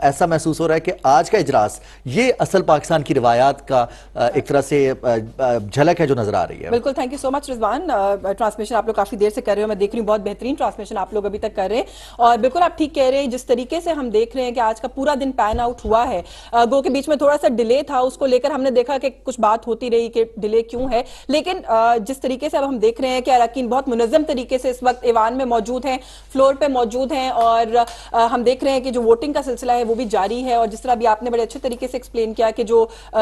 ऐसा महसूस हो रहा है कि आज का इजलास ये असल पाकिस्तान की रिवायात का एक तरह से झलक है जो नजर आ रही है? बिल्कुल, thank you so much Rizwan. Transmission आप लोग काफी देर से कर रहे हो, मैं देख रही हूँ बहुत बेहतरीन ट्रांसमिशन आप लोग अभी तक कर रहे हैं, और बिल्कुल आप ठीक कह रहे हैं। जिस तरीके से हम देख रहे हैं कि आज का पूरा दिन पैन आउट हुआ है, गो के बीच में थोड़ा सा डिले था, उसको लेकर हमने देखा कि कुछ बात होती रही कि डिले क्यों है, लेकिन जिस तरीके से अब हम देख रहे हैं कि अरकान बहुत मुनज़्ज़म तरीके से इस वक्त ऐवान में मौजूद हैं, फ्लोर पे मौजूद हैं, और हम देख रहे हैं कि जो वोटिंग का सिलसिला है वो भी जारी है। और जिस तरह भी आपने बड़े अच्छे तरीके से एक्सप्लेन किया कि जो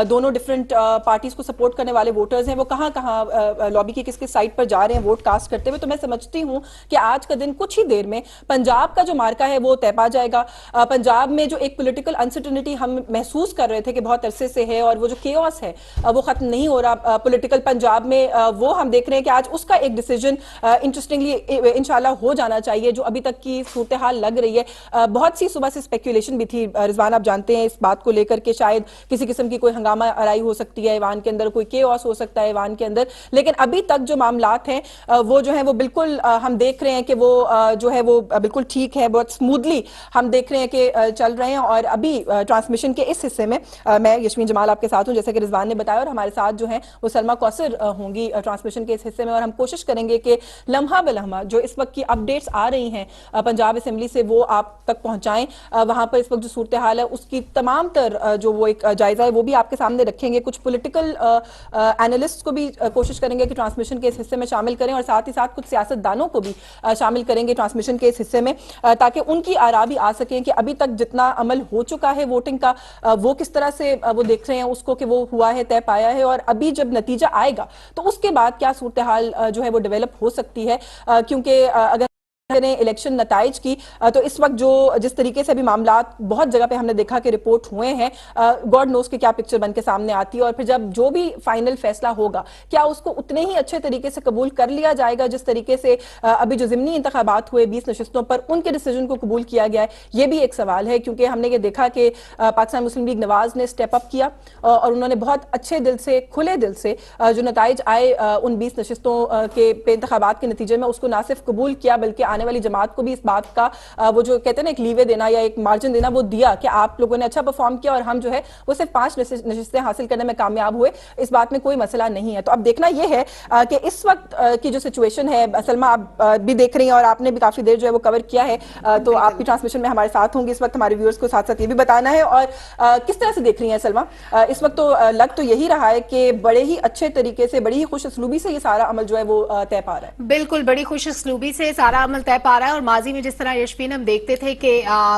दोनों डिफरेंट पार्टीज को सपोर्ट करने वाले वोटर्स हैं वो कहां कहां लॉबी की किस किस साइड पर जा रहे हैं वोट कास्ट करते हुए, तो मैं समझती हूं कि आज का दिन कुछ ही देर में पंजाब का जो मार्का है वो तय पा जाएगा। पंजाब में जो एक पॉलिटिकल अनसर्टेनिटी हम महसूस कर रहे थे कि बहुत अरसे से है, और वो जो केओस है वो खत्म नहीं हो रहा पॉलिटिकल पंजाब में, वो हम देख रहे हैं कि आज उसका एक डिसीजन इंटरेस्टिंगली इंशाल्लाह हो जाना चाहिए। जो अभी तक की सूरत हाल लग रही है, बहुत सी सुबह से स्पेकुलेशन भी थी रिजवान, आप जानते हैं इस बात को लेकर के शायद किसी किस्म की कोई हंगामा आराई हो सकती है ईवान के अंदर, कोई केओस हो सकता है ईवान के अंदर, लेकिन अभी तक जो मामलात हैं वो जो है वो बिल्कुल हम देख रहे हैं कि वो जो है वो बिल्कुल ठीक है, बहुत स्मूथली हम देख रहे हैं कि चल रहे हैं। और अभी ट्रांसमिशन के इस हिस्से में मैं यशवीन जमाल आपके साथ हूं, जैसे कि रिजवान ने बताया, और हमारे साथ जो है वो सलमा कौसर होंगी ट्रांसमिशन के इस हिस्से में, और हम कोशिश करेंगे कि लम्हा बलम्हा जो इस वक्त की अपडेट्स आ रही हैं पंजाब असेंबली से वो आप तक पहुंचाएं। वहां पर इस वक्त जो सूरत हाल है उसकी तमाम तर जो वो एक जायजा है वो भी आपके सामने रखेंगे। कुछ पॉलिटिकल एनालिस्ट को भी कोशिश करेंगे कि ट्रांसमिशन के इस हिस्से में शामिल करें, और साथ ही साथ कुछ सियासतदानों को भी शामिल करेंगे ट्रांसमिशन के इस हिस्से में, ताकि उनकी आरा भी आ सकें कि अभी तक जितना अमल हो चुका है वोटिंग का वो किस तरह से वो देख रहे हैं उसको कि वो हुआ है, तय पाया है, और अभी जब नतीजा आएगा तो उसके बाद क्या सूरत हाल जो है वो डेवलप हो सकती है। क्योंकि अगर इलेक्शन नताइज की तो इस वक्त जो जिस तरीके से अभी मामलात बहुत जगह पे हमने देखा कि रिपोर्ट हुए हैं, गॉड नोस के क्या पिक्चर बन के सामने आती है, और फिर जब जो भी फाइनल फैसला होगा क्या उसको उतने ही अच्छे तरीके से कबूल कर लिया जाएगा जिस तरीके से अभी जो ज़िमनी इंतखाबात हुए 20 नशिस्तों पर उनके डिसीजन को कबूल किया गया है, ये भी एक सवाल है। क्योंकि हमने ये देखा कि पाकिस्तान मुस्लिम लीग नवाज ने स्टेप अप किया और उन्होंने बहुत अच्छे दिल से, खुले दिल से जो नताइज आए उन 20 नशिस्तों के इंतखाबात के नतीजे में उसको ना सिर्फ कबूल किया बल्कि आने वाली जमात को भी इस बात का वो जो कहते हैं ना एक लीवे देना या एक मार्जिन देना वो दिया कि आप लोगों ने अच्छा परफॉर्म किया और हम जो है वो सिर्फ 5 नशिस्तें हासिल करने में कामयाब हुए, इस बात में कोई मसला नहीं है। तो अब देखना यह है कि इस वक्त की जो सिचुएशन है, सलमा आप भी देख रही हैं और आपने भी काफी देर जो है वो कवर किया है, तो आप भी ट्रांसमिशन में हमारे साथ होंगे इस वक्त, हमारे व्यूअर्स को साथ साथ ये भी बताना है। और किस तरह से देख रही हैं सलमा इस वक्त? तो लग तो यही रहा है कि बड़े ही अच्छे तरीके से, बड़ी ही खुश असलूबी से ये सारा अमल जो है वो तय पा रहा है। बिल्कुल, बड़ी खुश असलूबी से सारा अमल तय पा रहा है। और माजी में जिस तरह यशफीन हम देखते थे कि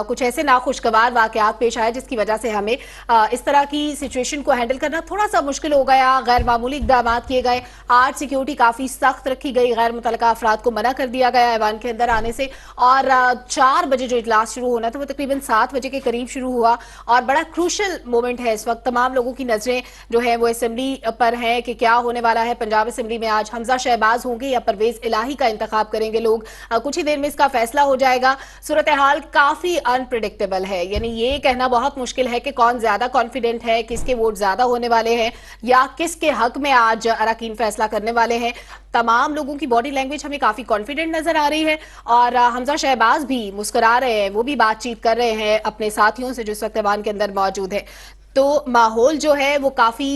कुछ ऐसे नाखुशगवार वाकयात पेश आए जिसकी वजह से हमें इस तरह की सिचुएशन को हैंडल करना थोड़ा सा मुश्किल हो गया, गैर मामूली इकदाम किए गए, आर्ट सिक्योरिटी काफी सख्त रखी गई, गैर मुतल्लका अफराद को मना कर दिया गया ऐवान के अंदर आने से। और 4 बजे जो इजलास शुरू होना था वो तकरीबन 7 बजे के करीब शुरू हुआ और बड़ा क्रूशल मोमेंट है इस वक्त। तमाम लोगों की नजरें जो है वो असेंबली पर है कि क्या होने वाला है। पंजाब असेंबली में आज हमजा शहबाज होंगे या परवेज इलाही का इंतखाब करेंगे लोग, कुछ ही देर में इसका फैसला हो जाएगा। सूरत हाल काफी अनप्रिडिक्टेबल है, यानी ये कहना बहुत मुश्किल है कि कौन ज्यादा कॉन्फिडेंट है, किसके वोट ज्यादा होने वाले हैं या किसके हक में आज अरकान फैसला करने वाले हैं। तमाम लोगों की बॉडी लैंग्वेज हमें काफी कॉन्फिडेंट नजर आ रही है और हमजा शहबाज भी मुस्कुरा रहे हैं, वो भी बातचीत कर रहे हैं अपने साथियों से जो इस वक्त ऐवान के अंदर मौजूद है। तो माहौल जो है वो काफी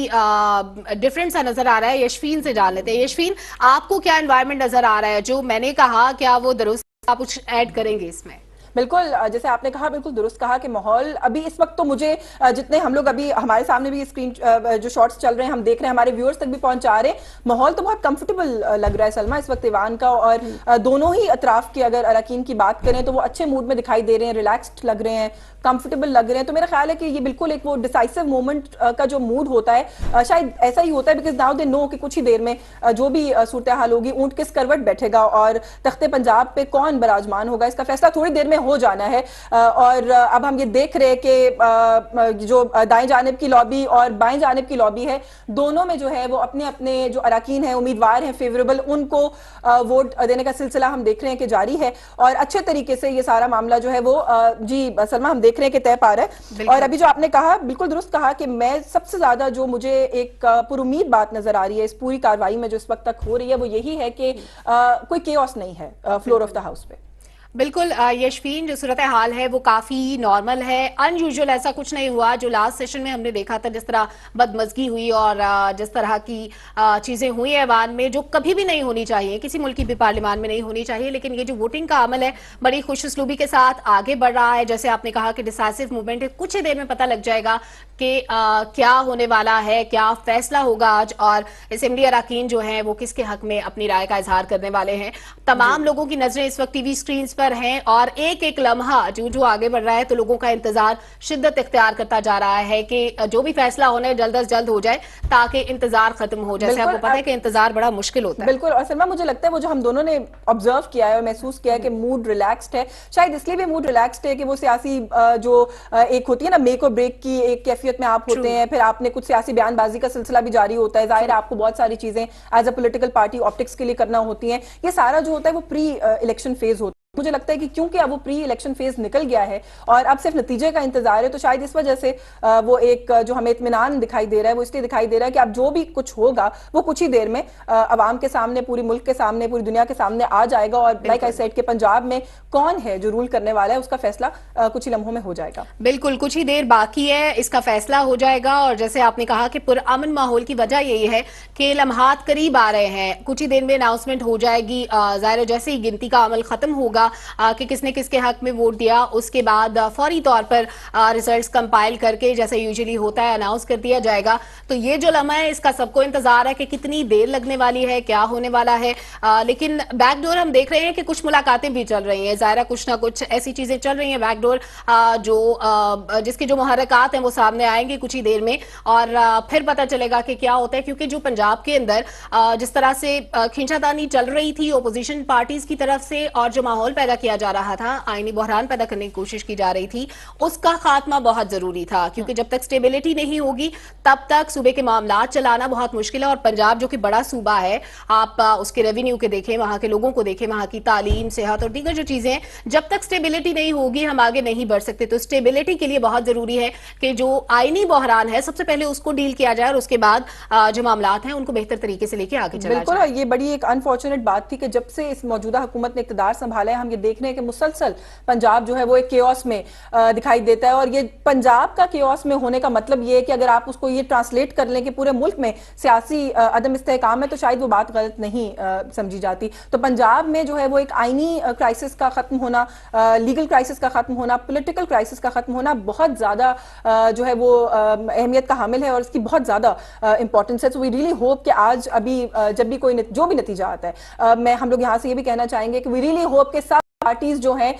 डिफरेंट सा नजर आ रहा है। यशफीन से जान लेते हैं। यशफीन, आपको क्या एनवायरनमेंट नजर आ रहा है? जो मैंने कहा क्या वो दुरुस्त, आप कुछ ऐड करेंगे इसमें? बिल्कुल, जैसे आपने कहा, बिल्कुल दुरुस्त कहा कि माहौल अभी इस वक्त तो मुझे जितने हम लोग अभी हमारे सामने भी स्क्रीन जो शॉट्स चल रहे हैं हम देख रहे हैं, हमारे व्यूअर्स तक भी पहुंचा रहे हैं, माहौल तो बहुत कंफर्टेबल लग रहा है सलमा इस वक्त ईवान का। और दोनों ही अतराफ की अगर अरकान की बात करें तो वो अच्छे मूड में दिखाई दे रहे हैं, रिलैक्स्ड लग रहे हैं, कंफर्टेबल लग रहे हैं। तो मेरा ख्याल है कि ये बिल्कुल एक वो डिसाइसिव मोमेंट का जो मूड होता है शायद ऐसा ही होता है, बिकॉज नाउ दे नो कि कुछ ही देर में जो भी सूरत हाल होगी, ऊंट किस करवट बैठेगा और तख्ते पंजाब पे कौन बराजमान होगा, इसका फैसला थोड़ी देर में हो जाना है। और अब हम ये देख रहे हैं कि जो दाएं जानिब की लॉबी और बाएं जानिब की लॉबी है, दोनों में जो है वो अपने अपने जो अरकान है, उम्मीदवार हैं फेवरेबल, उनको वोट देने का सिलसिला हम देख रहे हैं कि जारी है और अच्छे तरीके से ये सारा मामला जो है वो जी सलमा हम देख रहे हैं कि तय पा रहा है। और अभी जो आपने कहा बिल्कुल दुरुस्त कहा कि मैं सबसे ज्यादा जो मुझे एक पुरुमीद बात नजर आ रही है इस पूरी कार्रवाई में जो इस वक्त तक हो रही है वो यही है कि कोई केओस नहीं है फ्लोर ऑफ द हाउस पे। बिल्कुल यशफीन, जो सूरत हाल है वो काफ़ी नॉर्मल है, अनयूजुअल ऐसा कुछ नहीं हुआ जो लास्ट सेशन में हमने देखा था, जिस तरह बदमज़गी हुई और जिस तरह की चीज़ें हुई ऐवान में जो कभी भी नहीं होनी चाहिए, किसी मुल्क की भी पार्लियामान में नहीं होनी चाहिए। लेकिन ये जो वोटिंग का अमल है बड़ी खुशउस्लूबी के साथ आगे बढ़ रहा है। जैसे आपने कहा कि डिसाइसिव मूवमेंट है, कुछ ही देर में पता लग जाएगा कि क्या होने वाला है, क्या फैसला होगा आज और असेंबली अरकान जो हैं वो किसके हक में अपनी राय का इजहार करने वाले हैं। तमाम लोगों की नजरें इस वक्त टीवी स्क्रीन पर हैं और एक एक लम्हा जो आगे बढ़ रहा है तो लोगों का इंतजार शिद्दत इख्तियार करता जा रहा है कि जो भी फैसला होना है जल्द से जल्द हो जाए ताकि इंतजार खत्म हो जाए। आपको पता है कि इंतजार बड़ा मुश्किल होता है। बिल्कुल, और सलमा मुझे लगता है वो जो हम दोनों ने ऑब्जर्व किया है और महसूस किया है कि मूड रिलैक्स्ड है, शायद इसलिए भी मूड रिलैक्स्ड है कि वो सियासी जो एक होती है ना मेक और ब्रेक की एक कैफियत में आप होते हैं, फिर आपने कुछ सियासी बयानबाजी का सिलसिला भी जारी होता है, जाहिर है आपको बहुत सारी चीजें as a political party optics के लिए करना होती हैं। ये सारा जो होता है वो प्री इलेक्शन फेज होता है। मुझे लगता है कि क्योंकि अब वो प्री इलेक्शन फेज निकल गया है और अब सिर्फ नतीजे का इंतजार है, तो शायद इस वजह से वो एक जो हमें इत्मीनान दिखाई दे रहा है वो इसलिए दिखाई दे रहा है कि अब जो भी कुछ होगा वो कुछ ही देर में अवाम के सामने, पूरी मुल्क के सामने, पूरी दुनिया के सामने आ जाएगा। और लाइक आई सेड कि पंजाब में कौन है जो रूल करने वाला है उसका फैसला कुछ ही लम्हों में हो जाएगा। बिल्कुल, कुछ ही देर बाकी है, इसका फैसला हो जाएगा। और जैसे आपने कहा कि पुरअमन माहौल की वजह यही है कि लम्हात करीब आ रहे हैं, कुछ ही देर में अनाउंसमेंट हो जाएगी। जाहिर जैसे ही गिनती का अमल खत्म होगा कि किसने किसके हक में वोट दिया, उसके बाद फौरी तौर पर रिजल्ट्स कंपाइल करके जैसे यूजुअली होता है अनाउंस कर दिया जाएगा। तो ये जो लम्हा है इसका सबको इंतजार है कि कितनी देर लगने वाली है, क्या होने वाला है। लेकिन बैकडोर हम देख रहे हैं कि कुछ मुलाकातें भी चल रही हैं, ज़ाहिर कुछ ना कुछ ऐसी चीजें चल रही हैं बैकडोर जो जिसकी जो मुहर्रकात हैं वो सामने आएंगे कुछ ही देर में और फिर पता चलेगा कि क्या होता है। क्योंकि जो पंजाब के अंदर जिस तरह से खींचातानी चल रही थी ओपोजिशन पार्टीज की तरफ से और जो माहौल पैदा किया जा रहा था, आईनी बहरान पैदा करने की कोशिश की जा रही थी, उसका खात्मा बहुत जरूरी था। क्योंकि जब तक स्टेबिलिटी नहीं होगी तब तक सूबे के मामला चलाना बहुत मुश्किल है। और पंजाब जो कि बड़ा सूबा है, आप उसके रेवेन्यू के देखें, वहां के लोगों को देखें, वहां की तालीम, सेहत और दीगर जो चीजें हैं, जब तक स्टेबिलिटी नहीं होगी हम आगे नहीं बढ़ सकते। तो स्टेबिलिटी के लिए बहुत जरूरी है कि जो आईनी बहरान है सबसे पहले उसको डील किया जाए और उसके बाद जो मामला हैं उनको बेहतर तरीके से लेके आगे चला जाए। बिल्कुल, ये बड़ी एक अनफॉर्चुनेट बात थी कि जब से इस मौजूदा हुकूमत ने इक़्तिदार संभाला है हम ये देख रहे हैं कि मुसलसल पंजाब जो है वो एक केओस में दिखाई देता है। और ये पंजाब का केओस में होने का मतलब ये है कि अगर आप उसको ये ट्रांसलेट कर लें कि पूरे मुल्क में सियासी अदम इस्तेहकाम है, तो शायद वो बात गलत नहीं समझी जाती। तो पंजाब में जो है वो एक आईनी क्राइसिस का खत्म होना, लीगल क्राइसिस का खत्म होना, पॉलिटिकल क्राइसिस का खत्म होना बहुत ज्यादा जो है वो अहमियत का हामिल है और इसकी बहुत ज्यादा इंपॉर्टेंस है। सो वी रियली होप कि आज अभी जब भी कोई जो भी नतीजा आता है, मैं हम लोग यहाँ से ये भी कहना चाहेंगे कि वी रियली होप के सब पार्टीज जो हैं,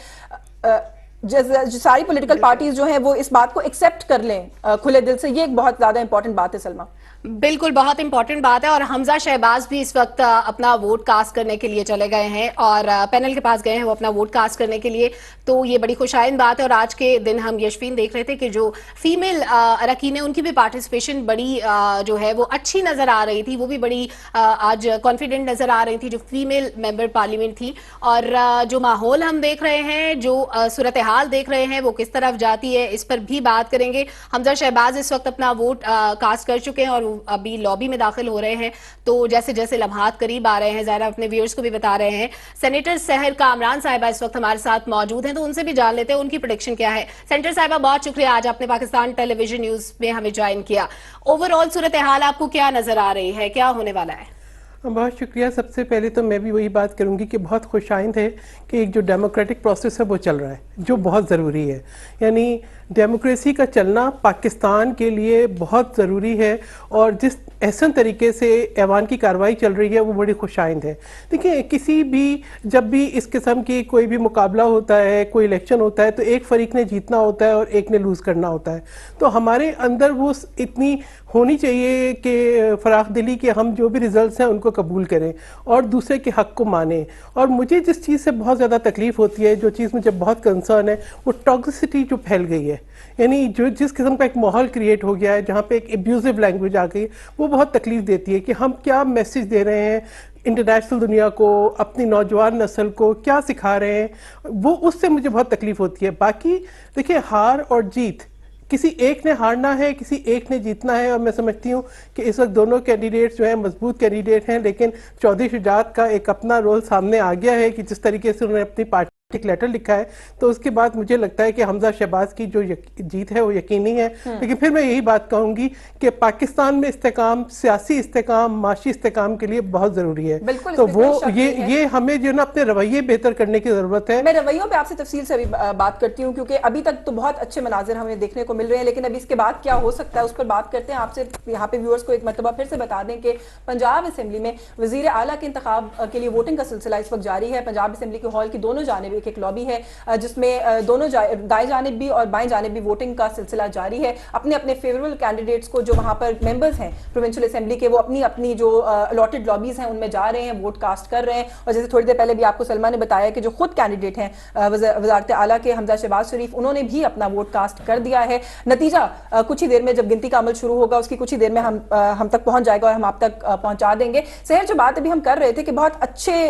सारी पॉलिटिकल पार्टीज जो हैं वो इस बात को एक्सेप्ट कर लें खुले दिल से। ये एक बहुत ज्यादा इंपॉर्टेंट बात है सलमा। बिल्कुल, बहुत इंपॉर्टेंट बात है। और हमजा शहबाज भी इस वक्त अपना वोट कास्ट करने के लिए चले गए हैं और पैनल के पास गए हैं वो अपना वोट कास्ट करने के लिए, तो ये बड़ी खुशाइन बात है। और आज के दिन हम यशफीन देख रहे थे कि जो फीमेल अरकान है उनकी भी पार्टिसिपेशन बड़ी जो है वो अच्छी नजर आ रही थी, वो भी बड़ी आज कॉन्फिडेंट नजर आ रही थी जो फीमेल मेंबर पार्लियामेंट थी। और जो माहौल हम देख रहे हैं, जो सूरत हाल देख रहे हैं वो किस तरफ जाती है, इस पर भी बात करेंगे। हमजा शहबाज इस वक्त अपना वोट कास्ट कर चुके हैं और अभी लॉबी में दाखिल हो रहे हैं। तो जैसे जैसे लम्हात करीब आ रहे हैं, ज़ाहिर अपने व्यूअर्स को भी बता रहे हैं। सेनेटर सहर कामरान साहिबा इस वक्त हमारे साथ मौजूद हैं, तो उनसे भी जान लेते हैं उनकी प्रेडिक्शन क्या है। सेनेटर साहिबा, बहुत शुक्रिया आज आपने पाकिस्तान टेलीविजन न्यूज में हमें ज्वाइन किया। ओवरऑल सूरत हाल आपको क्या नजर आ रही है, क्या होने वाला है? बहुत शुक्रिया। सबसे पहले तो मैं भी वही बात करूंगी कि बहुत खुशाइंद है कि एक जो डेमोक्रेटिक प्रोसेस है वो चल रहा है, जो बहुत ज़रूरी है। यानी डेमोक्रेसी का चलना पाकिस्तान के लिए बहुत ज़रूरी है और जिस एहसन तरीके से ऐवान की कार्रवाई चल रही है वो बड़ी खुशाइंद है। देखिए, किसी भी जब भी इस किस्म की कोई भी मुकाबला होता है, कोई इलेक्शन होता है, तो एक फरीक ने जीतना होता है और एक ने लूज़ करना होता है। तो हमारे अंदर वो इतनी होनी चाहिए कि फराख दिली कि हम जो भी रिजल्ट्स हैं उनको कबूल करें और दूसरे के हक़ को मानें। और मुझे जिस चीज़ से बहुत ज़्यादा तकलीफ़ होती है, जो चीज़ मुझे बहुत कंसर्न है, वो टॉक्सिसिटी जो फैल गई है। यानी जो जिस किस्म का एक माहौल क्रिएट हो गया है जहाँ पे एक एब्यूजिव लैंग्वेज आ गई, वो बहुत तकलीफ देती है कि हम क्या मैसेज दे रहे हैं इंटरनेशनल दुनिया को, अपनी नौजवान नस्ल को क्या सिखा रहे हैं, वो उससे मुझे बहुत तकलीफ होती है। बाकी देखिए, हार और जीत, किसी एक ने हारना है, किसी एक ने जीतना है। और मैं समझती हूँ कि इस वक्त दोनों कैंडिडेट्स जो हैं मजबूत कैंडिडेट हैं, लेकिन चौधरी शुजात का एक अपना रोल सामने आ गया है कि जिस तरीके से उन्होंने अपनी पार्टी एक लेटर लिखा है, तो उसके बाद मुझे लगता है कि हमजा शहबाज की जो जीत है वो यकीनी है। लेकिन फिर मैं यही बात कहूंगी कि पाकिस्तान में इस्तेकाम, सियासी इस्तेकाम, माशी इस्तेकाम के लिए बहुत जरूरी है। तो वो ये हमें जो ना अपने रवैये बेहतर करने की जरूरत है। मैं रवैयों पे आपसे तफसील से अभी बात करती हूँ, क्योंकि अभी तक तो बहुत अच्छे मनाजिर हमें देखने को मिल रहे हैं, लेकिन अभी इसके बाद क्या हो सकता है उस पर बात करते हैं। आपसे यहाँ पे व्यूअर्स को एक मरतबा फिर से बता दें कि पंजाब असेंबली में वजीर आला के इंतखाब के लिए वोटिंग का सिलसिला इस वक्त जारी है। पंजाब असेंबली के हॉल की दोनों जानिब एक लॉबी है जिसमें दोनों दाएं जानिब भी और बाएं जानिब भी वोटिंग का सिलसिला जारी है। अपने अपने फेवरेबल कैंडिडेट्स को जो वहां पर मेंबर्स हैं प्रोविंशियल असेंबली के, वो अपनी अपनी जो अलॉटेड लॉबीज हैं उनमें जा रहे हैं, वोट कास्ट कर रहे हैं। और जैसे थोड़ी देर पहले भी आपको सलमा ने बताया कि जो खुद कैंडिडेट हैं वजारत आला के हमजा शहबाज शरीफ, उन्होंने भी अपना वोट कास्ट कर दिया है। नतीजा कुछ ही देर में जब गिनती का अमल शुरू होगा उसकी कुछ ही देर में हम तक पहुंच जाएगा और हम आप तक पहुंचा देंगे। सहर, जो बात अभी हम कर रहे थे कि बहुत अच्छे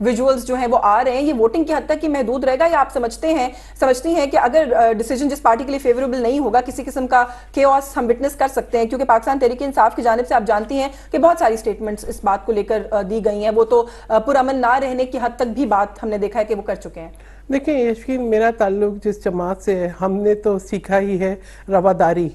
विजुअल्स जो हैं वो आ रहे हैं, ये वोटिंग की हद तक ही महदूद रहेगा या आप समझती हैं कि अगर डिसीजन जिस पार्टी के लिए फेवरेबल नहीं होगा, किसी किस्म का केओस हम विटनेस कर सकते हैं? क्योंकि पाकिस्तान तहरीक इंसाफ की जानिब से आप जानती हैं कि बहुत सारी स्टेटमेंट्स इस बात को लेकर दी गई हैं, वो तो पुरअमन ना रहने की हद तक भी बात हमने देखा है कि वो कर चुके हैं। देखिए यशफीन, मेरा ताल्लुक जिस जमात से है, हमने तो सीखा ही है रवादारी,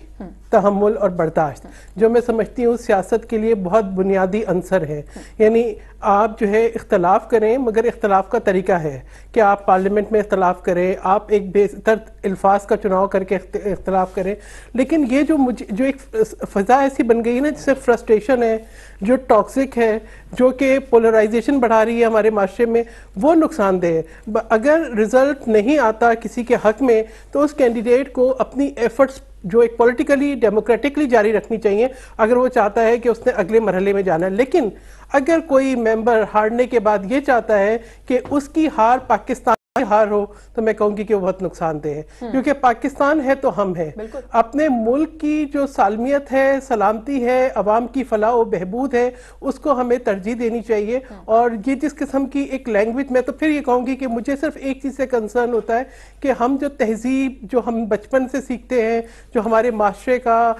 तहम्मुल और बर्दाश्त, जो मैं समझती हूँ सियासत के लिए बहुत बुनियादी अंसर है। यानी आप जो है इख्तलाफ करें, मगर इख्तलाफ का तरीका है कि आप पार्लियामेंट में इख्तलाफ करें, आप एक बेहतर अल्फाज का चुनाव करके इख्तलाफ करें। लेकिन ये जो एक फ़ज़ा ऐसी बन गई है ना, जिससे फ्रस्ट्रेशन है, जो टॉक्सिक है, जो कि पोलराइजेशन बढ़ा रही है हमारे माशरे में, वो नुकसानदेह है। अगर रिजल्ट नहीं आता किसी के हक में, तो उस कैंडिडेट को अपनी एफर्ट्स जो एक पॉलिटिकली डेमोक्रेटिकली जारी रखनी चाहिए, अगर वो चाहता है कि उसने अगले मरहले में जाना है। लेकिन अगर कोई मेंबर हारने के बाद ये चाहता है कि उसकी हार पाकिस्तान हार हो, तो मैं कहूंगी कि वो बहुत नुकसानदेह है। क्योंकि पाकिस्तान है तो हम हैं। अपने मुल्क की जो सालमियत है, सलामती है, अवाम की फलाह व बहबूद है, उसको हमें तरजीह देनी चाहिए। और ये जिस किस्म की एक लैंग्वेज, मैं तो फिर ये कहूंगी कि मुझे सिर्फ एक चीज़ से कंसर्न होता है कि हम जो तहजीब जो हम बचपन से सीखते हैं, जो हमारे माशरे का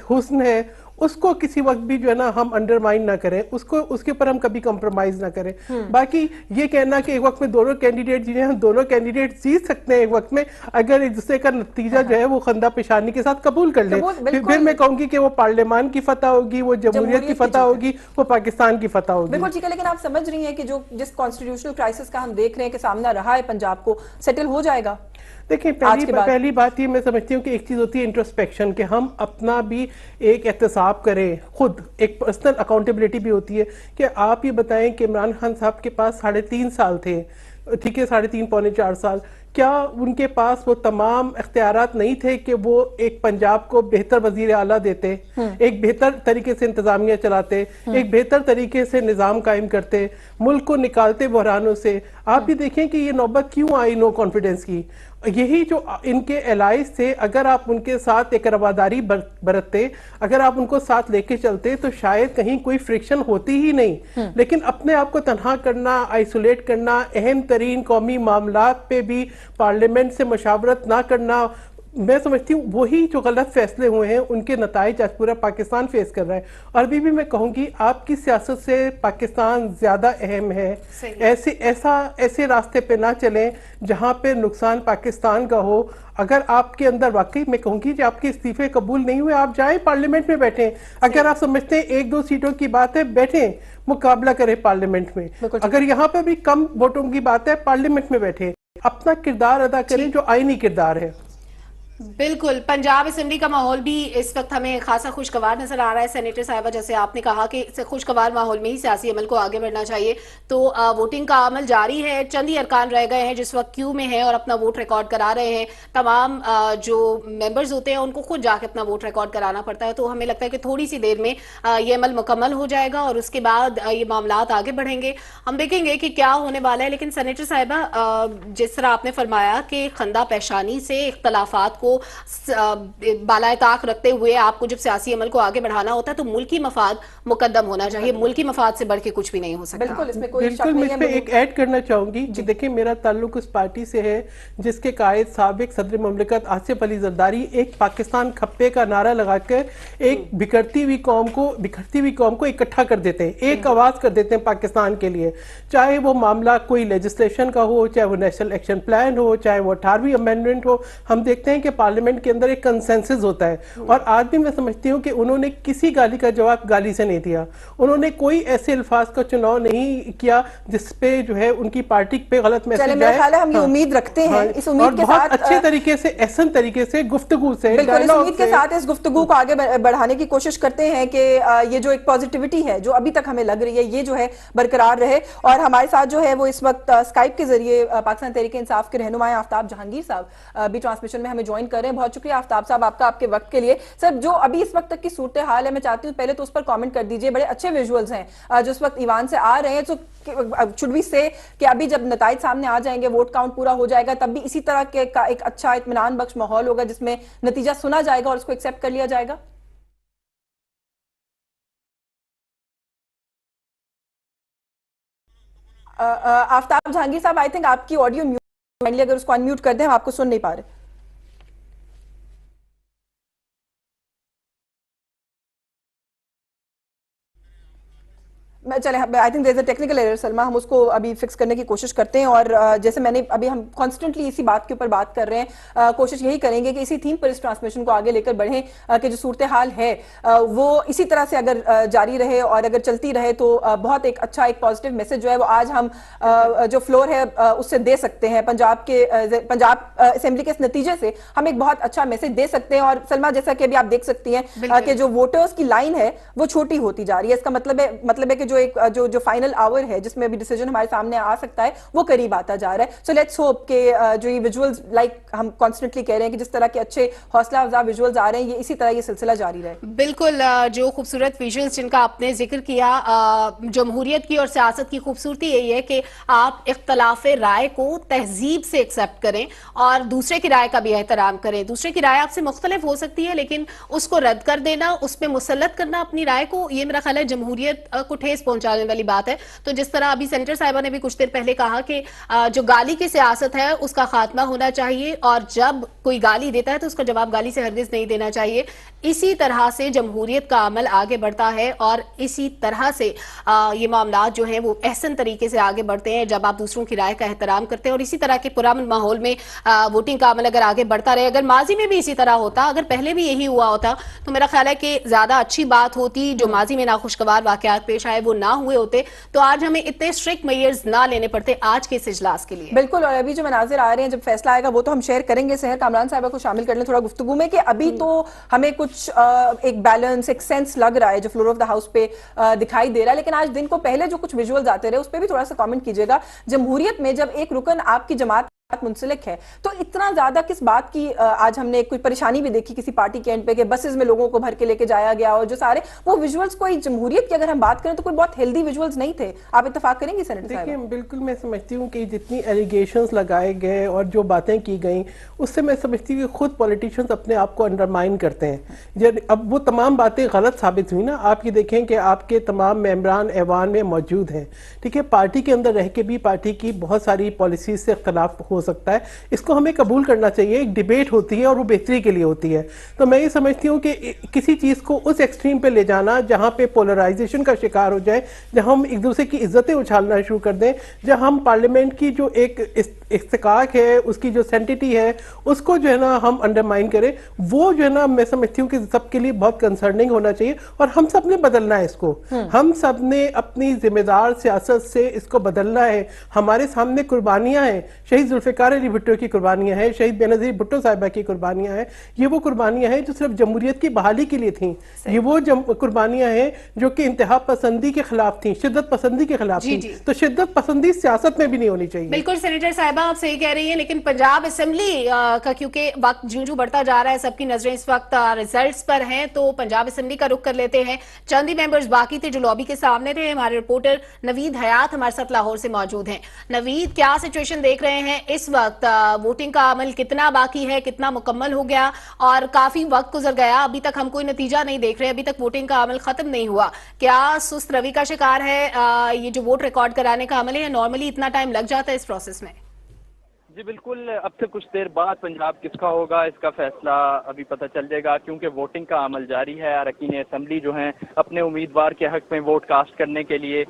हुस्न है, उसको किसी वक्त भी जो है ना हम अंडरमाइन ना करें, उसको उसके ऊपर हम कभी कॉम्प्रोमाइज ना करें। बाकी ये कहना कि एक वक्त में दोनों कैंडिडेट जिन्हें हम दोनों कैंडिडेट जीत सकते हैं एक वक्त में, अगर एक दूसरे का नतीजा जो है वो खंदा पेशानी के साथ कबूल कर ले, फिर मैं कहूंगी कि वो पार्लियामान की फतह होगी, वो जमहूरियत की फतह होगी, वो पाकिस्तान की फतह होगी। बिल्कुल ठीक है, लेकिन आप समझ रही हैं कि जो जिस कॉन्स्टिट्यूशनल क्राइसिस का हम देख रहे हैं कि सामना रहा है, पंजाब को सेटल हो जाएगा? देखिए, पहली बात ये मैं समझती हूँ कि एक चीज होती है इंट्रोस्पेक्शन, कि हम अपना भी एक एहतसाब करें, खुद एक पर्सनल अकाउंटेबिलिटी भी होती है कि आप ये बताएं कि इमरान खान साहब के पास 3.5 साल थे, ठीक है, 3.5 पौने 4 साल, क्या उनके पास वो तमाम इख्तियारात नहीं थे कि वो एक पंजाब को बेहतर वजीर आला देते, एक बेहतर तरीके से इंतजामिया चलाते, एक बेहतर तरीके से निज़ाम कायम करते, मुल्क को निकालते बहरानों से? आप भी देखें कि ये नौबत क्यों आई नो कॉन्फिडेंस की। यही जो इनके एलाइज थे, अगर आप उनके साथ एक रवादारी बरतते, अगर आप उनको साथ लेके चलते, तो शायद कहीं कोई फ्रिक्शन होती ही नहीं। लेकिन अपने आप को तनहा करना, आइसोलेट करना, अहम तरीन कौमी मामलात पे भी पार्लियामेंट से मशावरत ना करना, मैं समझती हूँ वही जो गलत फैसले हुए हैं उनके नताइज आज पूरा पाकिस्तान फेस कर रहा है। और अभी भी मैं कहूँगी आपकी सियासत से पाकिस्तान ज्यादा अहम है। ऐसे रास्ते पे ना चलें जहाँ पे नुकसान पाकिस्तान का हो। अगर आपके अंदर वाकई मैं कहूँगी कि आपके इस्तीफे कबूल नहीं हुए, आप जाएं पार्लियामेंट में बैठें। अगर आप समझते हैं 1-2 सीटों की बात है, बैठें, मुकाबला करें पार्लियामेंट में। अगर यहाँ पे भी कम वोटों की बात है, पार्लियामेंट में बैठें, अपना किरदार अदा करें जो आईनी किरदार है। बिल्कुल, पंजाब असेंबली का माहौल भी इस वक्त हमें खासा खुशगवार नजर आ रहा है। सेनेटर साहिबा, जैसे आपने कहा कि इस खुशगवार माहौल में ही सियासी अमल को आगे बढ़ना चाहिए, तो वोटिंग का अमल जारी है। चंद ही अरकान रह गए हैं जिस वक्त क्यू में है और अपना वोट रिकॉर्ड करा रहे हैं। तमाम जो मेंबर्स होते हैं उनको खुद जाके अपना वोट रिकॉर्ड कराना पड़ता है। तो हमें लगता है कि थोड़ी सी देर में ये अमल मुकम्मल हो जाएगा और उसके बाद ये मामलात आगे बढ़ेंगे। हम देखेंगे कि क्या होने वाला है। लेकिन सेनेटर साहिबा, जिस तरह आपने फरमाया कि खंदा पेशानी से इख्तलाफात को बालाए ताक रखते हुए आपको जब सियासी अमल को आगे बढ़ाना होता है तो मुल्की मफाद मुकद्दम होना चाहिए। मुल्की मफाद से बढ़ के कुछ भी नहीं हो सकता। बिल्कुल, इसमें कोई शक नहीं है। मैं इस पे एक ऐड करना चाहूंगी कि देखिए, मेरा ताल्लुक उस पार्टी से है जिसके कायद साबिक सदर मुमलिकत आसिफ अली जरदारी एक पाकिस्तान खप्पे का नारा लगाकर एक बिखरती हुई कौम को इकट्ठा कर देते हैं, एक आवाज कर देते हैं पाकिस्तान के लिए। चाहे वो मामला कोई लेजिस्लेशन का हो, चाहे वो नेशनल एक्शन प्लान हो, चाहे वो 18वीं अमेंडमेंट हो, हम देखते हैं कि पार्लियामेंट के अंदर एक कंसेंसस होता है। और आज भी मैं समझती हूँ कि उन्होंने किसी गाली का जवाब गाली से नहीं दिया। उन्होंने कोई ऐसे अल्फाज का चुनाव नहीं किया जिसपे जो है उनकी पार्टी पे गलत मैसेज जाए। हम ये उम्मीद रखते हैं, इस उम्मीद के साथ अच्छे तरीके से, एहसन तरीके से, गुफ्तगू से, बिल्कुल इस उम्मीद के साथ इस गुफ्तगू को आगे बढ़ाने की कोशिश करते हैं कि ये जो एक पॉजिटिविटी है जो अभी तक हमें लग रही है, ये जो है बरकरार रहे। और हमारे साथ जो है वो इस वक्त स्काइप के जरिए पाकिस्तान तहरीक इंसाफ के रहनुमा आफ्ताब जहांगीर साहब भी ट्रांसमिशन में हमें ज्वाइन कर रहे हैं। बहुत शुक्रिया आफ्ताब साहब आपका, आपके वक्त के लिए। सर, जो अभी इस वक्त तक की सूरत हाल है, मैं चाहती हूँ पहले तो उस पर कमेंट कर दीजिए। बड़े अच्छे विजुअल्स हैं जो इस वक्त ईवान से आ रहे हैं। तो शुड वी से कि अभी जब नताइज सामने आ जाएंगे, वोट काउंट पूरा हो जाएगा, तब भी इसी तरह के का एक अच्छा इत्मीनान बख्श माहौल होगा जिसमें नतीजा सुना जाएगा और उसको एक्सेप्ट कर लिया जाएगा? आफ्ताब जहांगीर साहब, आई थिंक आपकी ऑडियो म्यूट, अगर उसको अनम्यूट कर दें, हम आपको सुन नहीं पा रहे। चले, I think there is a technical error Salma, हम उसको अभी फिक्स करने की कोशिश करते हैं। और जैसे मैंने अभी, हम कॉन्स्टेंटली इसी बात के ऊपर बात कर रहे हैं, कोशिश यही करेंगे कि इसी थीम पर इस ट्रांसमिशन को आगे लेकर बढ़ें कि जो सूरत हाल है वो इसी तरह से अगर जारी रहे और अगर चलती रहे तो बहुत एक अच्छा एक पॉजिटिव मैसेज जो है वो आज हम जो फ्लोर है उससे दे सकते हैं। पंजाब असेंबली के इस नतीजे से हम एक बहुत अच्छा मैसेज दे सकते हैं। और सलमा, जैसा कि अभी आप देख सकती हैं कि जो वोटर्स की लाइन है वो छोटी होती जा रही है। इसका मतलब है कि जो फाइनल आवर है जिसमें अभी डिसीजन हमारे सामने आ सकता है वो करीब आता जा रहा है। सो लेट्स होप कि जो ये विजुअल्स, लाइक हम कॉन्स्टेंटली कह रहे हैं कि जिस तरह के अच्छे हौसला अफजा विजुअल्स आ रहे हैं, ये इसी तरह ये सिलसिला जारी रहे। बिल्कुल, जो खूबसूरत विजुअल्स जिनका आपने जिक्र किया, जमहूरियत की और सियासत की खूबसूरती यही है कि आप इख्तलाफ राय को तहजीब से एक्सेप्ट करें और दूसरे की राय का भी एहतराम करें। दूसरे की राय आपसे मुख्तलिफ हो सकती है, लेकिन उसको रद्द कर देना, उस पर मुसल्लत करना अपनी राय को, ये मेरा ख्याल है जमहूरियत को ठेस पहुंचाने वाली बात है। तो जिस तरह अभी सेनेटर साहिबा ने भी कुछ देर पहले कहा कि जो गाली की सियासत है उसका खात्मा होना चाहिए और जब कोई गाली देता है तो उसका जवाब गाली से हरगिज नहीं देना चाहिए। इसी तरह से जमहूरियत का अमल आगे बढ़ता है और इसी तरह से ये मामला जो है वो एहसन तरीके से आगे बढ़ते हैं जब आप दूसरों की राय का एहतराम करते हैं। और इसी तरह के पुरअमन माहौल में वोटिंग का अमल अगर आगे बढ़ता रहे, अगर माजी में भी इसी तरह होता, अगर पहले भी यही हुआ होता, तो मेरा ख्याल है कि ज्यादा अच्छी बात होती। जो माजी में नाखुशगवार वाकयात पेश आए वो ना हुए होते, तो आज हमें इतने स्ट्रिक्ट मेजर्स ना लेने पड़ते आज के इस इजलास के लिए। बिल्कुल। और अभी जो मनाजिर आ रहे हैं, जब फैसला आएगा वो तो हम शेयर करेंगे। सहर कामरान साहब को शामिल कर लें थोड़ा गुफ्तगू में, कि अभी तो हमें कुछ एक बैलेंस, एक सेंस लग रहा है जो फ्लोर ऑफ द हाउस पे दिखाई दे रहा है, लेकिन आज दिन को पहले जो कुछ विजुअल्स आते रहे उस पर भी थोड़ा सा कमेंट कीजिएगा। जमहूरियत में जब एक रुकन आपकी जमात मुंसलिक है तो इतना ज्यादा किस बात की आज हमने कोई परेशानी भी देखी किसी पार्टी के एंड पे कि बसेस में लोगों को भर के लेके जाया गया, और जो सारे वो विजुअल्स, कोई जमहूरियत की अगर हम बात करें तो कोई बहुत हेल्दी विजुअल्स नहीं थे। आप इत्तेफाक करेंगे सेनेटर साहब? देखिए, बिल्कुल मैं समझती हूँ कि जितनी एलिगेशंस लगाए गए और जो बातें की गई उससे मैं समझती हूँ कि खुद पॉलिटिशियंस अपने आप को अंडरमाइन करते हैं। जब अब वो तमाम बातें गलत साबित हुई ना, आप ये देखें कि आपके तमाम मेंबरान ऐवान में मौजूद हैं, ठीक है, पार्टी के अंदर रह के भी पार्टी की बहुत सारी पॉलिसीज से इख्तलाफ हो सकता है, इसको हमें कबूल करना चाहिए। एक डिबेट होती है और वो बेहतरी के लिए होती है। तो मैं ये समझती हूँ कि किसी चीज़ को उस एक्सट्रीम पे ले जाना जहाँ पे पोलराइजेशन का शिकार हो जाए, जहाँ हम एक दूसरे की इज्जतें उछालना शुरू कर दें, जहाँ हम पार्लियामेंट की जो एक इस्तिकाक है, उसकी जो सेंटिटी है, उसको जो है ना हम अंडरमाइन करें, वो जो है ना मैं समझती हूँ कि सबके लिए बहुत कंसर्निंग होना चाहिए। और हम सब ने बदलना है इसको, हम सब ने अपनी जिम्मेदार सियासत से इसको बदलना है। हमारे सामने कुर्बानियां हैं, शहीद जुल्फिकार अली भुट्टो की कुर्बानियां हैं, शहीद बेनजीर भुट्टो साहिबा की कुर्बानियां हैं। ये वो कुर्बानियां हैं जो सिर्फ जमहूरियत की बहाली के लिए थी। ये वो कुर्बानियां हैं जो कि इंतहा पसंदी के खिलाफ थी, शिद्दत पसंदी के खिलाफ थी। तो शिद्दत पसंदी सियासत में भी नहीं होनी चाहिए। बिल्कुल सेनेटर साहिबा, आप सही कह रही हैं, लेकिन पंजाब असेंबली का क्योंकि वक्त ज्यों बढ़ता जा रहा है, सबकी नजरें इस वक्त रिजल्ट्स पर हैं, तो पंजाब असेंबली का रुख कर लेते हैं। चंद ही मेंबर्स बाकी थे जो लॉबी के सामने थे। हमारे रिपोर्टर नवीद हयात हमारे साथ लाहौर से मौजूद हैं। नवीद, क्या सिचुएशन देख रहे हैं इस वक्त? वोटिंग का अमल कितना बाकी है, कितना मुकम्मल हो गया? और काफी वक्त गुजर गया, अभी तक हम कोई नतीजा नहीं देख रहे, अभी तक वोटिंग का अमल खत्म नहीं हुआ। क्या सुस्त रवि का शिकार है ये जो वोट रिकॉर्ड कराने का अमल है? नॉर्मली इतना टाइम लग जाता है इस प्रोसेस में? जी बिल्कुल, अब से कुछ देर बाद पंजाब किसका होगा इसका फैसला अभी पता चल जाएगा, क्योंकि वोटिंग का अमल जारी है। अरकान असेंबली जो हैं अपने उम्मीदवार के हक में वोट कास्ट करने के लिए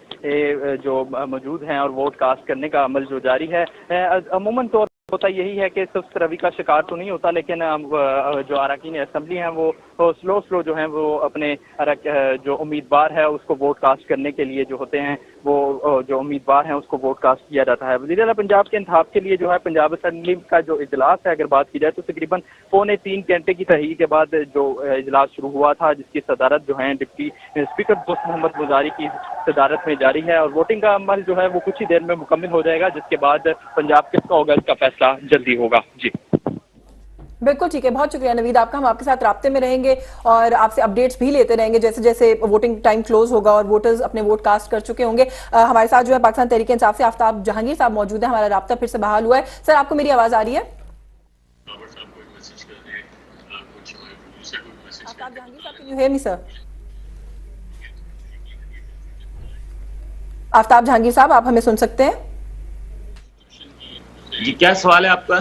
जो मौजूद हैं और वोट कास्ट करने का अमल जो जारी है। अमूमन तौर होता यही है कि सुस्त रवि का शिकार तो नहीं होता, लेकिन जो अरकान असेंबली हैं वो स्लो जो हैं वो अपने जो उम्मीदवार है उसको वोट कास्ट करने के लिए जो होते हैं वो जो उम्मीदवार हैं उसको वोट कास्ट किया जाता है। वज़ीर आला पंजाब के इंतखाब के लिए जो है पंजाब असेंबली का जो इजलास है, अगर बात की जाए तो तकरीबन 2.25 घंटे की तहरीर के बाद जो इजलास शुरू हुआ था, जिसकी सदारत जो है डिप्टी स्पीकर दोस्त मोहम्मद मुजारी की सदारत में जारी है। और वोटिंग का अमल जो है वो कुछ ही देर में मुकम्मल हो जाएगा, जिसके बाद पंजाब किसका होगा इसका फैसला जल्दी होगा। जी बिल्कुल ठीक है, बहुत शुक्रिया नवीद आपका। हम आपके साथ राब्ते में रहेंगे और आपसे अपडेट्स भी लेते रहेंगे जैसे जैसे वोटिंग टाइम क्लोज होगा और वोटर्स अपने वोट कास्ट कर चुके होंगे। हमारे साथ जो है पाकिस्तान तहरीक इंसाफ से आफ्ताब जहांगीर साहब मौजूद है। हमारा राब्ता फिर से बहाल हुआ है। सर, आपको मेरी आवाज आ रही है? आफ्ताब जहांगीर साहब, can you hear me sir? Aftab Jahangir साहब, आप हमें सुन सकते हैं? जी, क्या सवाल है आपका?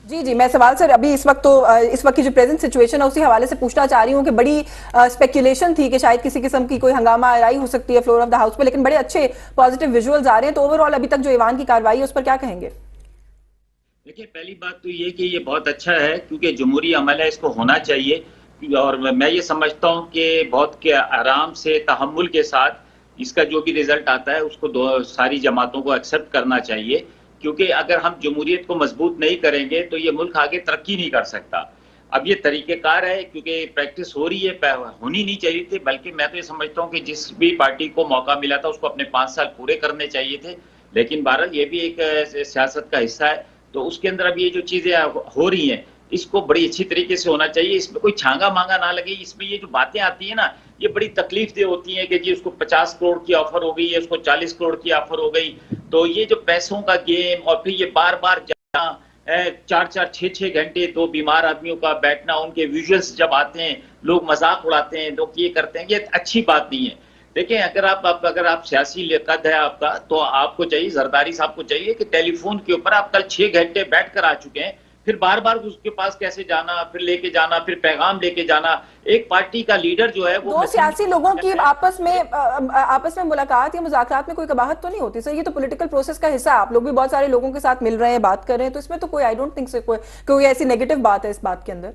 जी, मैं सवाल सर अभी इस वक्त की जो प्रेजेंट सिचुएशन है उसी हवाले से पूछना चाह रही हूँ कि बड़ी स्पेकुलेशन थी कि शायद किसी किस्म की कोई हंगामा आराई हो सकती है फ्लोर ऑफ द हाउस पे, लेकिन बड़े अच्छे पॉजिटिव विजुअल्स आ रहे हैं। तो ओवरऑल अभी तक जो ईवान की कार्रवाई है उस पर क्या कहेंगे? देखिए, पहली बात तो ये कि ये बहुत अच्छा है क्योंकि जमहूरी अमल है, इसको होना चाहिए। और मैं ये समझता हूँ कि बहुत के आराम से तहम्मुल के साथ इसका जो भी रिजल्ट आता है उसको सारी जमातों को एक्सेप्ट करना चाहिए, क्योंकि अगर हम जमहूरियत को मजबूत नहीं करेंगे तो ये मुल्क आगे तरक्की नहीं कर सकता। अब ये तरीक़ेकार है क्योंकि प्रैक्टिस हो रही है, होनी नहीं चाहिए थी, बल्कि मैं तो ये समझता हूँ कि जिस भी पार्टी को मौका मिला था उसको अपने 5 साल पूरे करने चाहिए थे। लेकिन बहरहाल ये भी एक सियासत का हिस्सा है, तो उसके अंदर अब ये जो चीज़ें हो रही हैं इसको बड़ी अच्छी तरीके से होना चाहिए। इसमें कोई छांगा मांगा ना लगे। इसमें ये जो बातें आती है ना, ये बड़ी तकलीफ दे होती हैं कि जी उसको 50 करोड़ की ऑफर हो गई है, उसको 40 करोड़ की ऑफर हो गई। तो ये जो पैसों का गेम और फिर ये बार बार जाना, 4-4, 6-6 घंटे 2 बीमार आदमियों का बैठना, उनके विजुअल्स जब आते हैं लोग मजाक उड़ाते हैं, लोग ये करते हैं, ये अच्छी बात नहीं है। देखें, अगर आप सियासी लियाकत है आपका, तो आपको चाहिए, जरदारी साहब को चाहिए कि टेलीफोन के ऊपर आप कल 6 घंटे बैठ कर आ चुके हैं, फिर बार बार उसके पास कैसे जाना, फिर लेके जाना, फिर पैगाम लेके जाना। एक पार्टी का लीडर जो है वो दो सियासी लोगों की आपस में मुलाकात या मुज़ाकरात में कोई कबाहत तो नहीं होती सर? ये तो पॉलिटिकल प्रोसेस का हिस्सा है। आप लोग भी बहुत सारे लोगों के साथ मिल रहे हैं, बात कर रहे हैं, तो इसमें तो कोई आई डोंट थिंक से कोई ऐसी नेगेटिव बात है इस बात के अंदर।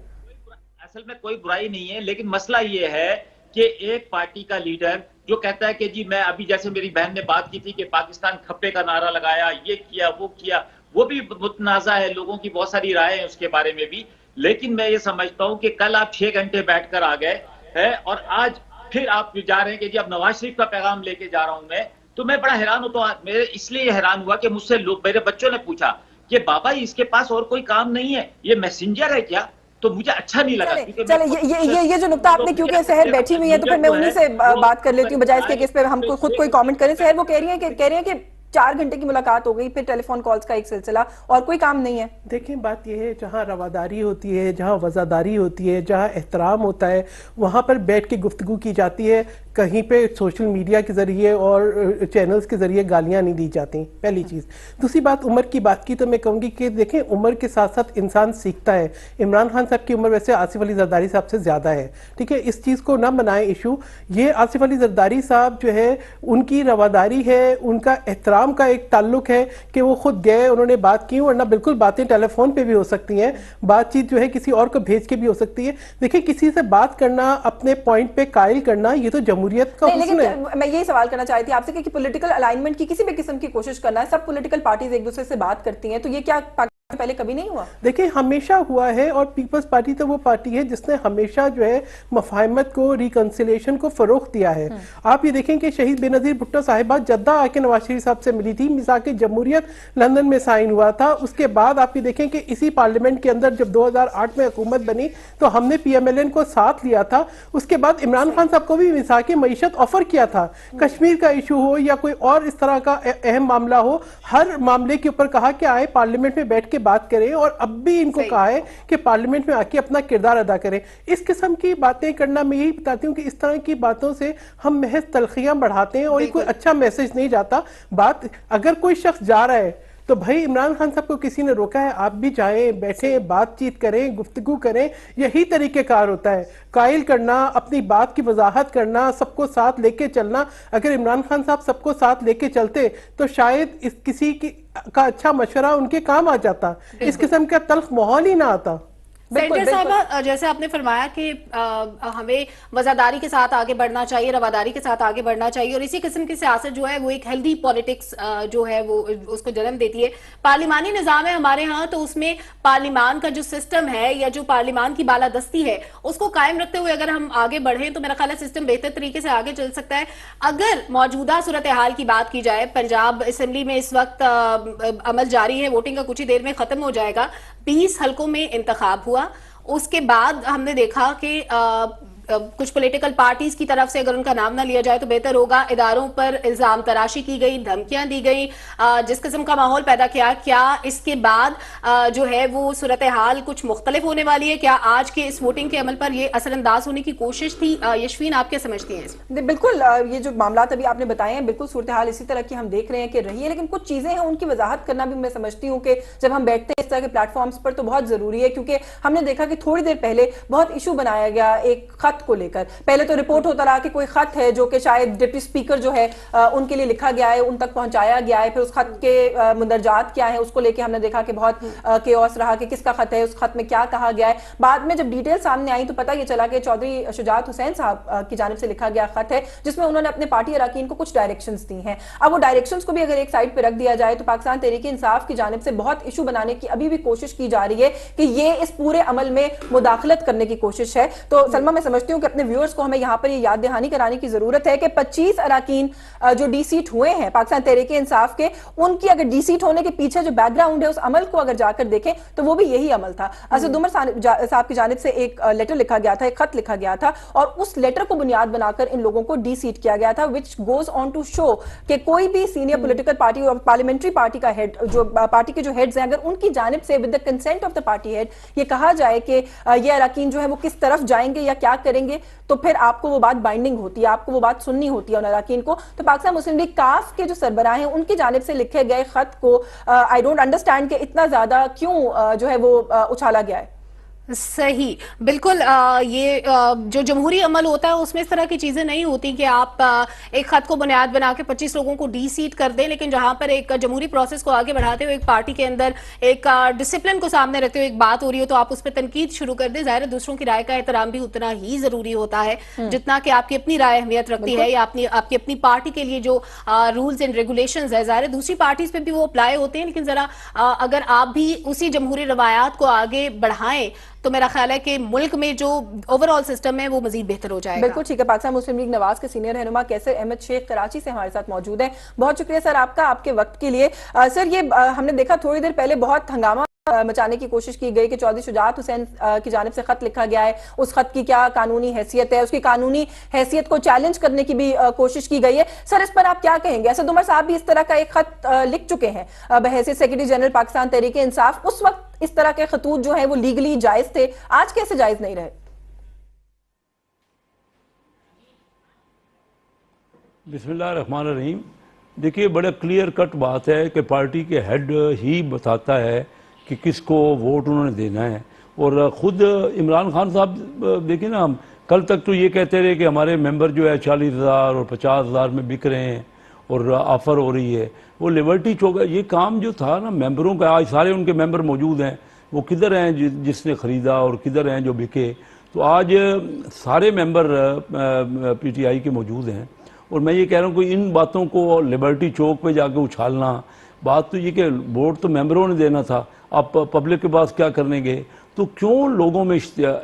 असल में कोई बुराई नहीं है, लेकिन मसला ये है कि एक पार्टी का लीडर जो कहता है कि जी मैं अभी, जैसे मेरी बहन ने बात की थी कि पाकिस्तान खप्पे का नारा लगाया, ये किया वो किया, वो भी मुतनाज़ा है, लोगों की बहुत सारी राय है उसके बारे में भी। लेकिन मैं ये समझता हूं कि कल आप 6 घंटे बैठकर आ गए हैं और आज फिर आप जा रहे हैं कि जी अब नवाज शरीफ का पैगाम लेके जा रहा हूं मैं। तो मैं बड़ा हैरान होता हूं। मेरे इसलिए हैरान हुआ कि मुझसे लोग, मेरे बच्चों ने पूछा कि बाबा इसके पास और कोई काम नहीं है, ये मैसेंजर है क्या? तो मुझे अच्छा नहीं लगा। चले ये जो नुक्ता आपने, क्योंकि सहर बैठी हुई है तो फिर मैं उन्हीं से बात कर लेती हूँ बजाय इसके कि इस पे हम खुद कोई कमेंट करें। सहर वो कह रही है कि 4 घंटे की मुलाकात हो गई, फिर टेलीफोन कॉल्स का एक सिलसिला, और कोई काम नहीं है। देखें, बात यह है, जहाँ रवादारी होती है, जहाँ वज़ादारी होती है, जहाँ एहतराम होता है, वहाँ पर बैठ के गुफ्तगू की जाती है। कहीं पे सोशल मीडिया के ज़रिए और चैनल्स के ज़रिए गालियाँ नहीं दी जाती, पहली चीज़। दूसरी बात, उम्र की बात की तो मैं कहूँगी कि देखें, उम्र के साथ साथ इंसान सीखता है। इमरान खान साहब की उम्र वैसे आसिफ अली जरदारी साहब से ज़्यादा है, ठीक है, इस चीज़ को ना बनाएं इशू। ये आसिफ अली जरदारी साहब जो है, उनकी रवादारी है, उनका एहतराम का एक ताल्लुक है कि वो खुद गए, उन्होंने बात की, वरना बिल्कुल बातें टेलीफोन पे भी हो सकती हैं, बातचीत जो है किसी और को भेज के भी हो सकती है। देखिए, किसी से बात करना, अपने पॉइंट पे कायल करना, ये तो जमहूरियत का हुस्न है। मैं यही सवाल करना चाहती थी आपसे कि पॉलिटिकल अलाइनमेंट की किसी भी किस्म की कोशिश करना है, सब पॉलिटिकल पार्टीज एक दूसरे से बात करती हैं, तो ये क्या पहले कभी नहीं हुआ? देखिए, हमेशा हुआ है, और पीपल्स पार्टी तो वो पार्टी है जिसने हमेशा जो है मफाहमत को, रिकंसिलेशन को फरोख दिया है। आप ये देखें कि शहीद बेनज़ीर भुट्टो साहिबा जद्दा आके नवाज शरीफ साहब से मिली थी, मिसाक जमहूरियत लंदन में साइन हुआ था। उसके बाद आप ये देखें कि इसी पार्लियामेंट के अंदर जब 2008 में हुकूमत बनी तो हमने PMLN को साथ लिया था। उसके बाद इमरान खान साहब को भी मिसाक मईशत ऑफर किया था। कश्मीर का इशू हो या कोई और इस तरह का अहम मामला हो, हर मामले के ऊपर कहा कि आए पार्लियामेंट में बैठ के बात करें, और अब भी इनको कहा है कि पार्लियामेंट में आके अपना किरदार अदा करें। इस किस्म की बातें करना, मैं यही बताती हूँ कि इस तरह की बातों से हम महज तलखियां बढ़ाते हैं और ये कोई अच्छा मैसेज नहीं जाता। बात, अगर कोई शख्स जा रहा है तो भाई इमरान खान साहब को किसी ने रोका है? आप भी जाएं, बैठें, बातचीत करें, गुफ्तगू करें, यही तरीक़ेकार होता है। कायल करना, अपनी बात की वजाहत करना, सबको साथ लेके चलना। अगर इमरान खान साहब सबको साथ लेके चलते तो शायद इस किसी का अच्छा मशवरा उनके काम आ जाता, इस किस्म का तल्ख माहौल ही ना आता। सेंटर साहब, जैसे आपने फरमाया कि हमें वजादारी के साथ आगे बढ़ना चाहिए, रवादारी के साथ आगे बढ़ना चाहिए, और इसी किस्म की सियासत जो है वो एक हेल्दी पॉलिटिक्स जो है वो उसको जन्म देती है। पार्लिमानी निज़ाम है हमारे यहाँ, तो उसमें पार्लिमान का जो सिस्टम है या जो पार्लिमान की बालादस्ती है उसको कायम रखते हुए अगर हम आगे बढ़ें तो मेरा ख्याल है सिस्टम बेहतर तरीके से आगे चल सकता है। अगर मौजूदा सूरत हाल की बात की जाए, पंजाब असेंबली में इस वक्त अमल जारी है, वोटिंग का कुछ ही देर में खत्म हो जाएगा, 20 हलकों में इंतखाब हुआ। उसके बाद हमने देखा कि कुछ पॉलिटिकल पार्टीज की तरफ से अगर उनका नाम ना लिया जाए तो बेहतर होगा। इदारों पर इल्जाम तराशी की गई, धमकियां दी गई, जिस किस्म का माहौल पैदा किया। क्या इसके बाद जो है वो सूरत हाल कुछ मुख्तलिफ होने वाली है? क्या आज के इस वोटिंग के अमल पर ये असरअंदाज होने की कोशिश थी? यशवीन, आप क्या समझती हैं? बिल्कुल, ये जो मामला अभी आपने बताए हैं, बिल्कुल सूरत हाल इसी तरह की हम देख रहे हैं कि रही है, लेकिन कुछ चीजें हैं उनकी वजाहत करना भी मैं समझती हूँ कि जब हम बैठते हैं इस तरह के प्लेटफॉर्म्स पर तो बहुत जरूरी है, क्योंकि हमने देखा कि थोड़ी देर पहले बहुत इशू बनाया गया एक खत को लेकर। पहले तो रिपोर्ट होता रहा कि कोई खत है जो कि शायद डिप्टी स्पीकर जो है उनके लिए लिखा गया है, उन तक पहुंचाया गया है, फिर उस खत के मुंदरजात क्या है उसको लेके हमने देखा कि बहुत केओस रहा कि किसका खत है, उस खत में क्या कहा गया है। बाद में जब डिटेल सामने आई तो पता ये चला कि चौधरी शुजात हुसैन साहब की जानिब से लिखा गया खत है जिसमें उन्होंने अपने पार्टी अरकान को कुछ डायरेक्शंस दी हैं। अब वो डायरेक्शंस को भी अगर एक साइड पर रख दिया जाए तो पाकिस्तान तहरीक इंसाफ की जानिब से बहुत इशू बनाने की अभी भी कोशिश की जा रही है कि ये इस पूरे अमल में मुदाखलत करने की कोशिश है। तो सलमा, मैं समझती हूँ कि अपने व्यूअर्स को हमें यहाँ पर ये याद दहानी कराने की जरूरत है कि 25 अरकान जो डीसीट हुए हैं पाकिस्तान तहरीक इंसाफ के, उनकी अगर डीसीट होने के पीछे जो बैकग्राउंड है उस अमल को अगर जाकर देखें तो वो भी यही अमल था। असद उमर साहब की जानिब से एक लेटर लिखा गया था, एक खत लिखा गया था, और उस लेटर को बुनियाद बनाकर इन लोगों को डीसीट किया गया था, which goes on to show कि कोई भी सीनियर पॉलिटिकल पार्टी और पार्लियामेंट्री पार्टी का हेड, जो पार्टी के जो हेड्स हैं, अगर उनकी जानिब से with the consent of the party head ये कहा जाए कि ये अरकान जो है वो किस तरफ जाएंगे या क्या करेंगे तो फिर आपको वो बात बाइंडिंग होती है, आपको वो बात सुननी होती है उन अरकान को। तो पाकिस्तान मुस्लिम लीग काफ के जो सरबराह हैं उनकी जानिब से लिखे गए खत को आई डोंट अंडरस्टैंड कि इतना ज्यादा क्यों जो है वो उछाला गया है। सही, बिल्कुल। ये जो जमहूरी अमल होता है उसमें इस तरह की चीजें नहीं होती कि आप एक खत को बुनियाद बना के 25 लोगों को डी सीट कर दें, लेकिन जहां पर एक जमहूरी प्रोसेस को आगे बढ़ाते हुए एक पार्टी के अंदर एक डिसिप्लिन को सामने रखते हुए एक बात हो रही हो तो आप उस पर तनकीद शुरू कर दें। जाहिर है दूसरों की राय का एहतराम भी उतना ही जरूरी होता है जितना कि आपकी अपनी राय अहमियत रखती है, या आपकी अपनी पार्टी के लिए जो रूल्स एंड रेगुलेशंस है, जाहिर है दूसरी पार्टीज पे भी वो अप्लाई होते हैं, लेकिन जरा अगर आप भी उसी जमहूरी रवायात को आगे बढ़ाएं तो मेरा ख्याल है कि मुल्क में जो ओवरऑल सिस्टम है वो मजीद बेहतर हो जाएगा। बिल्कुल ठीक है। पाकिस्तान मुस्लिम लीग नवाज के सीनियर रहनुमा कैसर अहमद शेख कराची से हमारे साथ मौजूद है। बहुत शुक्रिया सर आपका, आपके वक्त के लिए। सर ये हमने देखा थोड़ी देर पहले बहुत हंगामा मचाने की कोशिश की गई कि चौधरी शुजात हुसैन की जानिब से खत लिखा गया है, उस खत की क्या कानूनी हैसियत है, उसकी कानूनी हैसियत को चैलेंज करने की भी कोशिश की गई है। सर इस पर आप क्या कहेंगे? असद उमर साहब भी इस तरह का एक खत लिख चुके हैं बहैसियत सेक्रेटरी जनरल पाकिस्तान तहरीक इंसाफ। उस वक्त इस तरह के खतूत जो है वो लीगली जायज थे, आज कैसे जायज नहीं रहे? बिस्मिल्लाहिर्रहमानिर्रहीम। देखिए, बड़ा क्लियर कट बात है कि पार्टी के हेड ही बताता है कि किसको वोट उन्होंने देना है। और ख़ुद इमरान खान साहब देखिए ना, हम कल तक तो ये कहते रहे कि हमारे मेंबर जो है 40,000 और 50,000 में बिक रहे हैं और ऑफ़र हो रही है। वो लिबर्टी चौक, ये काम जो था ना मेंबरों का, आज सारे उनके मेंबर मौजूद हैं, वो किधर हैं जिसने ख़रीदा और किधर हैं जो बिके। तो आज सारे मेंबर PTI के मौजूद हैं। और मैं ये कह रहा हूँ कि इन बातों को लिबर्टी चौक पे जाके उछालना, बात तो ये कि वोट तो मेंबरों ने देना था, आप पब्लिक के पास क्या करने गए? तो क्यों लोगों में इश्तियाल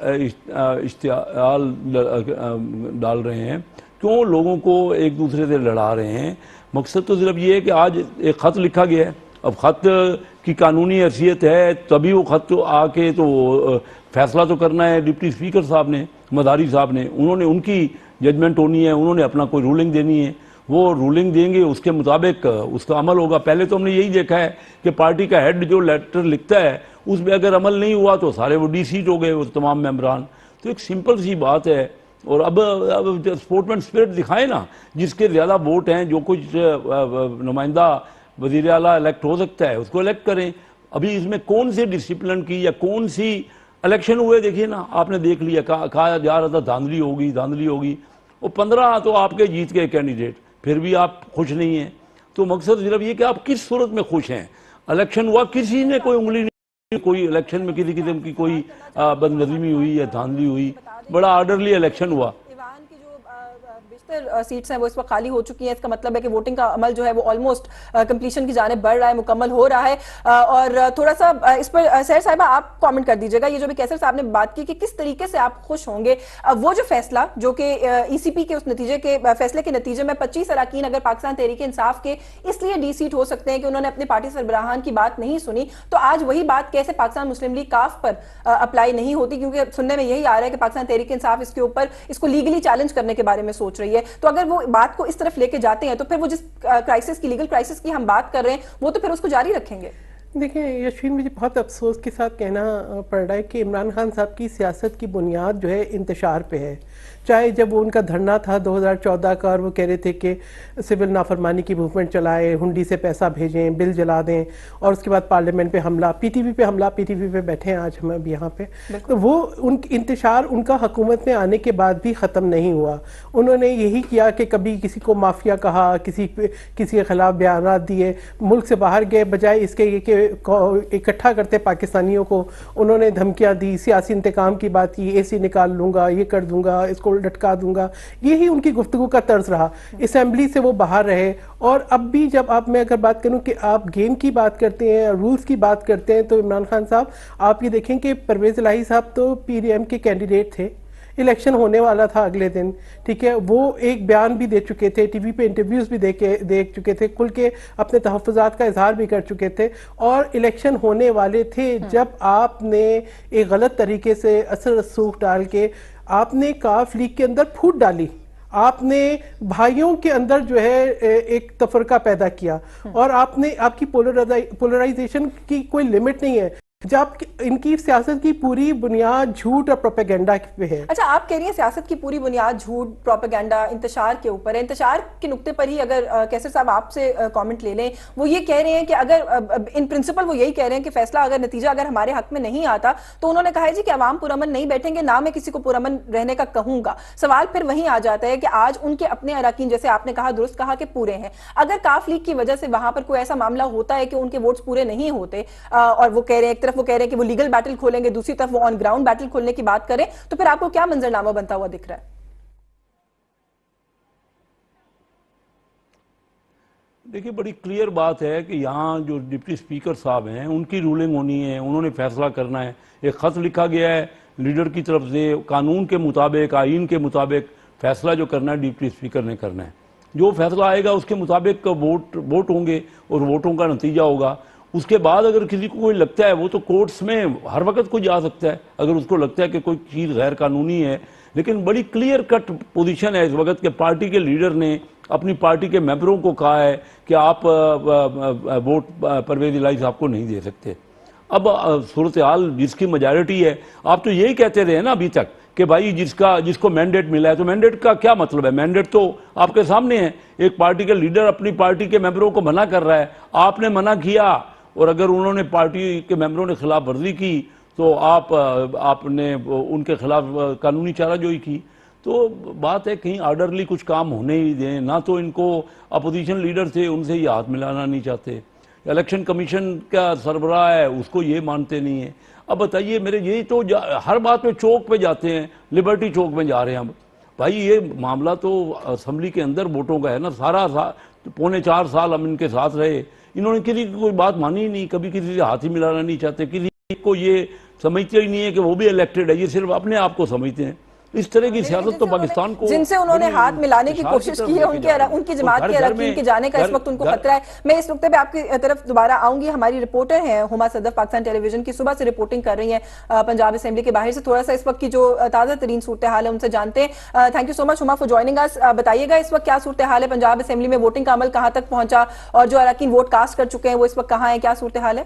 डाल रहे हैं, क्यों लोगों को एक दूसरे से लड़ा रहे हैं? मकसद तो सिर्फ ये है कि आज एक ख़त लिखा गया है, अब ख़त की कानूनी हैसियत है तभी वो ख़त तो आके तो फैसला तो करना है डिप्टी स्पीकर साहब ने, मदारी साहब ने, उन्होंने उनकी जजमेंट होनी है, उन्होंने अपना कोई रूलिंग देनी है, वो रूलिंग देंगे, उसके मुताबिक उसका अमल होगा। पहले तो हमने यही देखा है कि पार्टी का हेड जो लेटर लिखता है उस पर अगर अमल नहीं हुआ तो सारे वो डी सीट हो गए, वो तमाम मेंबरान। तो एक सिंपल सी बात है। और अब स्पोर्टमैन स्पिरिट दिखाए ना, जिसके ज़्यादा वोट हैं, जो कुछ नुमाइंदा वज़ीर आला इलेक्ट हो सकता है उसको इलेक्ट करें। अभी इसमें कौन सी डिसिप्लिन की या कौन सी इलेक्शन हुए देखिए ना, आपने देख लिया, कहा जा रहा था धांधली होगी धांधली होगी, वो 15 तो आपके जीत गए कैंडिडेट, फिर भी आप खुश नहीं हैं। तो मकसद सिर्फ ये कि आप किस सूरत में खुश हैं। इलेक्शन हुआ, किसी ने कोई उंगली नहीं, कोई इलेक्शन में किसी किस्म की कोई बदनज़मी हुई या धांधली हुई, बड़ा ऑर्डरली इलेक्शन हुआ। सीट्स हैं वो इस वक्त खाली हो चुकी हैं, इसका मतलब है कि वोटिंग का अमल जो है वो ऑलमोस्ट कंप्लीशन की जानिब बढ़ रहा है, मुकम्मल हो रहा है। और थोड़ा सा इस पर सैर साहिबा आप कमेंट कर दीजिएगा, ये जो भी कैसर साहब ने बात की कि किस तरीके से आप खुश होंगे वो जो फैसला जो कि ECP के उस नतीजे के फैसले के नतीजे में 25 अरकान अगर पाकिस्तान तहरीक इंसाफ के इसलिए डी सीट हो सकते हैं कि उन्होंने अपने पार्टी सरबराहान की बात नहीं सुनी, तो आज वही बात कैसे पाकिस्तान मुस्लिम लीग काफ पर अप्लाई नहीं होती? क्योंकि सुनने में यही आ रहा है कि पाकिस्तान तहरीक इंसाफ इसके ऊपर इसको लीगली चैलेंज करने के बारे में सोच रही है। तो अगर वो बात को इस तरफ लेके जाते हैं तो फिर वो जिस क्राइसिस की, लीगल क्राइसिस की हम बात कर रहे हैं, वो तो फिर उसको जारी रखेंगे। देखिए यशीन, मुझे बहुत अफसोस के साथ कहना पड़ रहा है कि इमरान खान साहब की सियासत की बुनियाद जो है इंतशार पे है। चाहे जब वो उनका धरना था 2014 का और वो कह रहे थे कि सिविल नाफरमानी की मूवमेंट चलाएं, हुंडी से पैसा भेजें, बिल जला दें, और उसके बाद पार्लियामेंट पे हमला, PTV पे हमला, PTV पे बैठे हैं आज हम अभी यहाँ पे, तो वो उन इंतशार उनका हुकूमत में आने के बाद भी ख़त्म नहीं हुआ। उन्होंने यही किया कि कभी किसी को माफिया कहा, किसी के ख़िलाफ़ बयान दिए, मुल्क से बाहर गए, बजाय इसके कि इकट्ठा करते पाकिस्तानियों को उन्होंने धमकियाँ दी, सियासी इंतकाम की बात की, AC निकाल लूँगा, ये कर दूँगा, इसको लटका दूंगा, यही उनकी गुफ्तगू का तर्ज रहा। असेंबली से वो बाहर रहे। और अब भी जब मैं अगर बात करूं कि आप गेम की बात करते हैं, रूल्स की बात करते हैं, तो इमरान खान साहब आप ये देखें कि परवेज इलाही साहब तो PDM के कैंडिडेट थे, इलेक्शन होने वाला था अगले दिन, ठीक है, वो एक बयान भी दे चुके थे, TV पे इंटरव्यूज़ भी देख चुके थे, खुल के अपने तहफ़्फ़ुज़ात का इजहार भी कर चुके थे, और इलेक्शन होने वाले थे। जब आपने एक गलत तरीके से असर रसूख डाल के आपने काफ लीग के अंदर फूट डाली, आपने भाइयों के अंदर जो है एक तफरका पैदा किया, और आपने आपकी पोलराइजेशन की कोई लिमिट नहीं है। जब इनकी सियासत की पूरी बुनियाद झूठ और प्रोपेगेंडा पे है। अच्छा, आप कह रही हैं सियासत की पूरी बुनियाद झूठ, प्रोपेगेंडा, इंतशार के ऊपर है। इंतशार के नुक्ते पर ही अगर कैसर साहब आपसे कमेंट ले लें, वो ये कह रहे हैं कि अगर इन प्रिंसिपल वो यही कह रहे हैं कि फैसला अगर नतीजा अगर हमारे हक में नहीं आता तो उन्होंने कहा है जी कि अवाम पुरअमन नहीं बैठेंगे, ना मैं किसी को पुरअमन रहने का कहूंगा। सवाल फिर वहीं आ जाता है कि आज उनके अपने अरकान, जैसे आपने कहा, दुरुस्त कहा कि पूरे हैं, अगर काफ लीग की वजह से वहां पर कोई ऐसा मामला होता है कि उनके वोट्स पूरे नहीं होते और वो कह रहे हैं, एक तरफ वो कह रहे हैं कि वो लीगल बैटल खोलेंगे, दूसरी तरफ वो ऑन ग्राउंड बैटल खोलने की बात करें, तो फिर आपको क्या मंजरनामा बनता हुआ दिख रहा है? देखिए, बड़ी क्लियर बात है कि यहाँ जो डिप्टी स्पीकर साहब हैं उनकी रूलिंग होनी है, उन्होंने फैसला करना है। एक खत लिखा गया है लीडर की तरफ से, कानून के मुताबिक, आइन के मुताबिक फैसला जो करना है डिप्टी स्पीकर ने करना है। जो फैसला आएगा उसके मुताबिक वोट होंगे और वोटों का नतीजा होगा। उसके बाद अगर किसी को कोई लगता है, वो तो कोर्ट्स में हर वक्त कोई जा सकता है अगर उसको लगता है कि कोई चीज़ गैर कानूनी है, लेकिन बड़ी क्लियर कट पोजीशन है इस वक्त के पार्टी के लीडर ने अपनी पार्टी के मेंबरों को कहा है कि आप वोट परवेज इलाही साहब को नहीं दे सकते। अब सूरत हाल जिसकी मेजॉरिटी है, आप तो यही कहते रहे ना अभी तक कि भाई जिसको मैंडेट मिला है, तो मैंडेट का क्या मतलब है? मैंडेट तो आपके सामने है। एक पार्टी के लीडर अपनी पार्टी के मेंबरों को मना कर रहा है, आपने मना किया, और अगर उन्होंने पार्टी के मेंबरों ने खिलाफ वर्जी की तो आपने उनके खिलाफ कानूनी चाराजोई की। तो बात है कहीं ऑर्डरली कुछ काम होने ही दें ना, तो इनको अपोजिशन लीडर थे उनसे ही हाथ मिलाना नहीं चाहते। इलेक्शन कमीशन का सरबराह है उसको ये मानते नहीं है। अब बताइए मेरे, यही तो हर बात पे चौक पे जाते हैं, लिबर्टी चौक में जा रहे हैं। अब भाई ये मामला तो असम्बली के अंदर वोटों का है ना, सारा पौने 4 साल हम इनके साथ रहे, इन्होंने किसी की कोई बात मानी ही नहीं, कभी किसी से हाथ ही मिलाना नहीं चाहते, किसी को ये समझते ही नहीं है कि वो भी इलेक्टेड है, ये सिर्फ अपने आप को समझते हैं। इस तरह की सियासत तो पाकिस्तान को, जिनसे उन्होंने हाथ मिलाने की कोशिश की है, उनकी जमात के अरकान के जाने का इस वक्त उनको खतरा है। मैं इस नुक्ते पे आपकी तरफ दोबारा आऊंगी। हमारी रिपोर्टर हैं हुमा सदफ, पाकिस्तान टेलीविजन की, सुबह से रिपोर्टिंग कर रही हैं पंजाब असेंबली के बाहर से। थोड़ा सा इस वक्त की जो ताज़ा तरीन सूरत हाल है उनसे जानते हैं। Thank you so much Huma for joining us. बताइएगा इस वक्त क्या सूरत हाल है पंजाब असेंबली में, वोटिंग का अमल कहां तक पहुंचा और जो अरकान वोट कास्ट कर चुके हैं वो इस वक्त कहां है, क्या सूरत हाल है?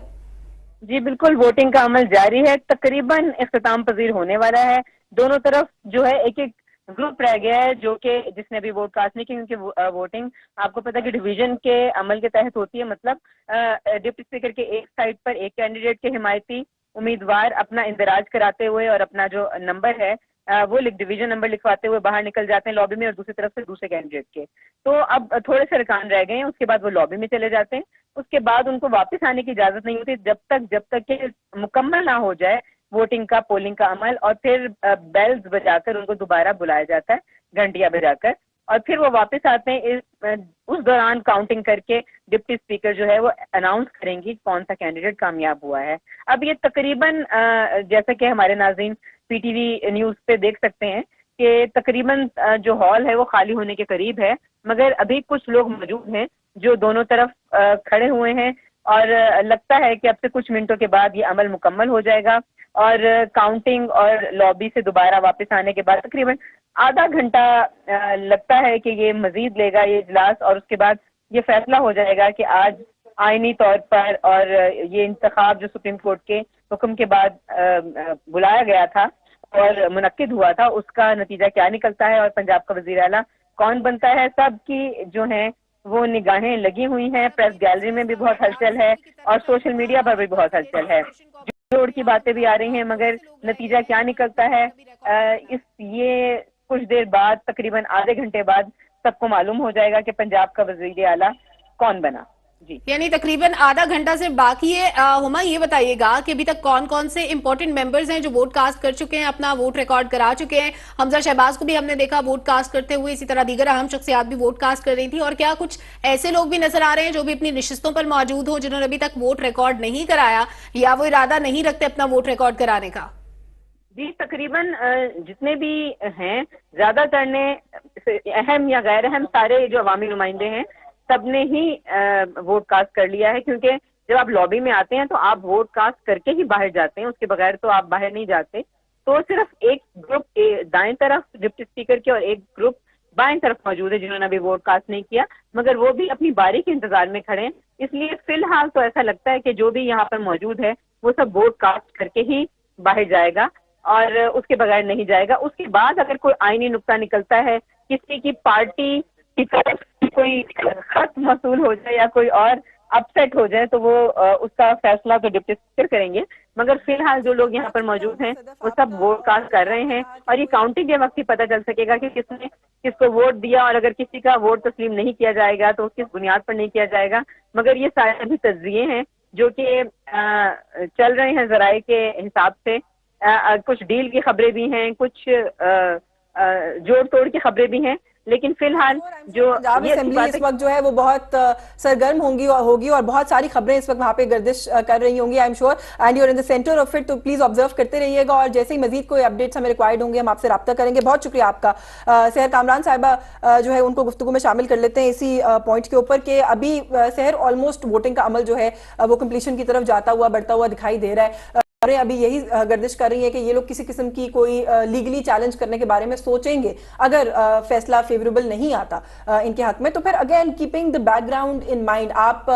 जी बिल्कुल, वोटिंग का अमल जारी है, तकरीबन इख्तिताम पजीर होने वाला है। दोनों तरफ जो है एक एक ग्रुप रह गया है जो कि जिसने अभी वोट कास्ट नहीं की, क्योंकि वोटिंग आपको पता है कि डिवीजन के अमल के तहत होती है। मतलब डिप्टी स्पीकर के एक साइड पर एक कैंडिडेट के हिमायती उम्मीदवार अपना इंदराज कराते हुए और अपना जो नंबर है वो डिवीजन नंबर लिखवाते हुए बाहर निकल जाते हैं लॉबी में, और दूसरी तरफ से दूसरे कैंडिडेट के। तो अब थोड़े से अरकान रह गए हैं, उसके बाद वो लॉबी में चले जाते हैं। उसके बाद उनको वापस आने की इजाजत नहीं होती जब तक कि मुकम्मल ना हो जाए वोटिंग का, पोलिंग का अमल, और फिर बेल्स बजाकर उनको दोबारा बुलाया जाता है, घंटियां बजाकर, और फिर वो वापस आते हैं। उस दौरान काउंटिंग करके डिप्टी स्पीकर जो है वो अनाउंस करेंगी कौन सा कैंडिडेट कामयाब हुआ है। अब ये तकरीबन जैसा कि हमारे नाज़रीन पीटीवी न्यूज पे देख सकते हैं कि तकरीबन जो हॉल है वो खाली होने के करीब है, मगर अभी कुछ लोग मौजूद हैं जो दोनों तरफ खड़े हुए हैं, और लगता है कि अब से कुछ मिनटों के बाद ये अमल मुकम्मल हो जाएगा। और काउंटिंग और लॉबी से दोबारा वापस आने के बाद तकरीबन आधा घंटा लगता है कि ये मजीद लेगा ये इजलास, और उसके बाद ये फैसला हो जाएगा कि आज आईनी तौर पर और ये इंतखाब जो सुप्रीम कोर्ट के हुक्म के बाद बुलाया गया था और मुनक्किद हुआ था, उसका नतीजा क्या निकलता है और पंजाब का वजीर आला कौन बनता है। सबकी जो है वो निगाहें लगी हुई हैं, प्रेस गैलरी में भी बहुत हलचल है और सोशल मीडिया पर भी बहुत हलचल है, जोड़ की बातें भी आ रही हैं, मगर नतीजा क्या निकलता है ये कुछ देर बाद, तकरीबन आधे घंटे बाद सबको मालूम हो जाएगा कि पंजाब का वजीर आला कौन बना। जी, यानी तकरीबन आधा घंटा से बाकी है। हुमा, ये बताइएगा कि अभी तक कौन कौन से इंपॉर्टेंट मेंबर्स हैं जो वोट कास्ट कर चुके हैं, अपना वोट रिकॉर्ड करा चुके हैं? हमजा शहबाज को भी हमने देखा वोट कास्ट करते हुए, इसी तरह दीगर अहम शख्सियात भी वोट कास्ट कर रही थी। और क्या कुछ ऐसे लोग भी नजर आ रहे हैं जो भी अपनी नशिस्तों पर मौजूद हो, जिन्होंने अभी तक वोट रिकॉर्ड नहीं कराया या वो इरादा नहीं रखते अपना वोट रिकॉर्ड कराने का? जी, तकरीबन जितने भी हैं, ज्यादातर ने, अहम या गैर अहम, सारे जो अवामी नुमाइंदे हैं सबने ही वोट कास्ट कर लिया है, क्योंकि जब आप लॉबी में आते हैं तो आप वोट कास्ट करके ही बाहर जाते हैं, उसके बगैर तो आप बाहर नहीं जाते। तो सिर्फ एक ग्रुप दाएं तरफ डिप्टी स्पीकर के और एक ग्रुप बाएं तरफ मौजूद है जिन्होंने अभी वोट कास्ट नहीं किया, मगर वो भी अपनी बारी के इंतजार में खड़े हैं। इसलिए फिलहाल तो ऐसा लगता है कि जो भी यहाँ पर मौजूद है वो सब वोट कास्ट करके ही बाहर जाएगा और उसके बगैर नहीं जाएगा। उसके बाद अगर कोई आईनी नुक्ता निकलता है, किसी की पार्टी की तरफ से कोई खर्च मसूल हो जाए या कोई और अपसेट हो जाए, तो वो उसका फैसला तो डिप्टी स्पीकर करेंगे। मगर फिलहाल जो लोग यहाँ पर मौजूद हैं वो सब वोट कास्ट कर रहे हैं और ये काउंटिंग के वक्त ही पता चल सकेगा कि किसने किसको वोट दिया, और अगर किसी का वोट तस्लीम नहीं किया जाएगा तो किस बुनियाद पर नहीं किया जाएगा। मगर ये सारे अभी तज्जिये हैं जो कि चल रहे हैं जराए के हिसाब से। कुछ डील की खबरें भी हैं, कुछ जोड़ तोड़ की खबरें भी हैं, लेकिन फिलहाल जो पंजाब असेंबली इस वक्त जो है वो बहुत सरगर्म होगी और बहुत सारी खबरें इस वक्त वहां पे गर्दिश कर रही होंगी, I am sure, and you are in the centre of it. तो प्लीज ऑब्जर्व करते रहिएगा और जैसे ही मजीद कोई अपडेट्स हमें रिक्वायर्ड होंगे हम आपसे रब्ता करेंगे। बहुत शुक्रिया आपका। सहर कामरान साहिबा जो है उनको गुफ्तगू में शामिल कर लेते हैं इसी पॉइंट के ऊपर कि अभी सहर ऑलमोस्ट वोटिंग का अमल जो है वो कंप्लीशन की तरफ जाता हुआ बढ़ता हुआ दिखाई दे रहा है। अभी यही गर्दिश कर रही है कि ये लोग किसी किस्म की कोई लीगली चैलेंज करने के बारे में सोचेंगे अगर फैसला फेवरेबल नहीं आता इनके हक में। तो फिर again keeping the background in mind, आप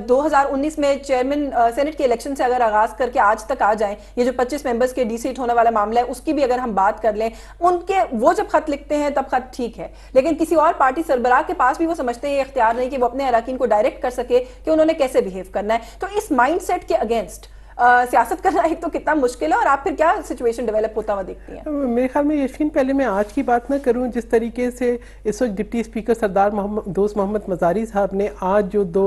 2019 में चेयरमैन सेनेट के इलेक्शन से अगर आगाज करके आज तक आ जाएं, ये जो 25 मेंबर्स के डी-सीट होने वाला मामला है उसकी भी अगर हम बात कर लें, उनके वो जब खत लिखते हैं तब खत ठीक है, लेकिन किसी और पार्टी सरबराह के पास भी वो समझते हैं इख्तियार नहीं कि वो अपने अराकीन को डायरेक्ट कर सके कि उन्होंने कैसे बिहेव करना है। तो इस माइंड सेट के अगेंस्ट सियासत करना एक तो कितना मुश्किल है, और आप फिर क्या सिचुएशन डेवलप होता हुआ देखती हैं? मेरे ख्याल में यशीन, पहले मैं आज की बात ना करूं, जिस तरीके से इस वक्त डिप्टी स्पीकर सरदार दोस्त मोहम्मद मजारी साहब ने आज जो 2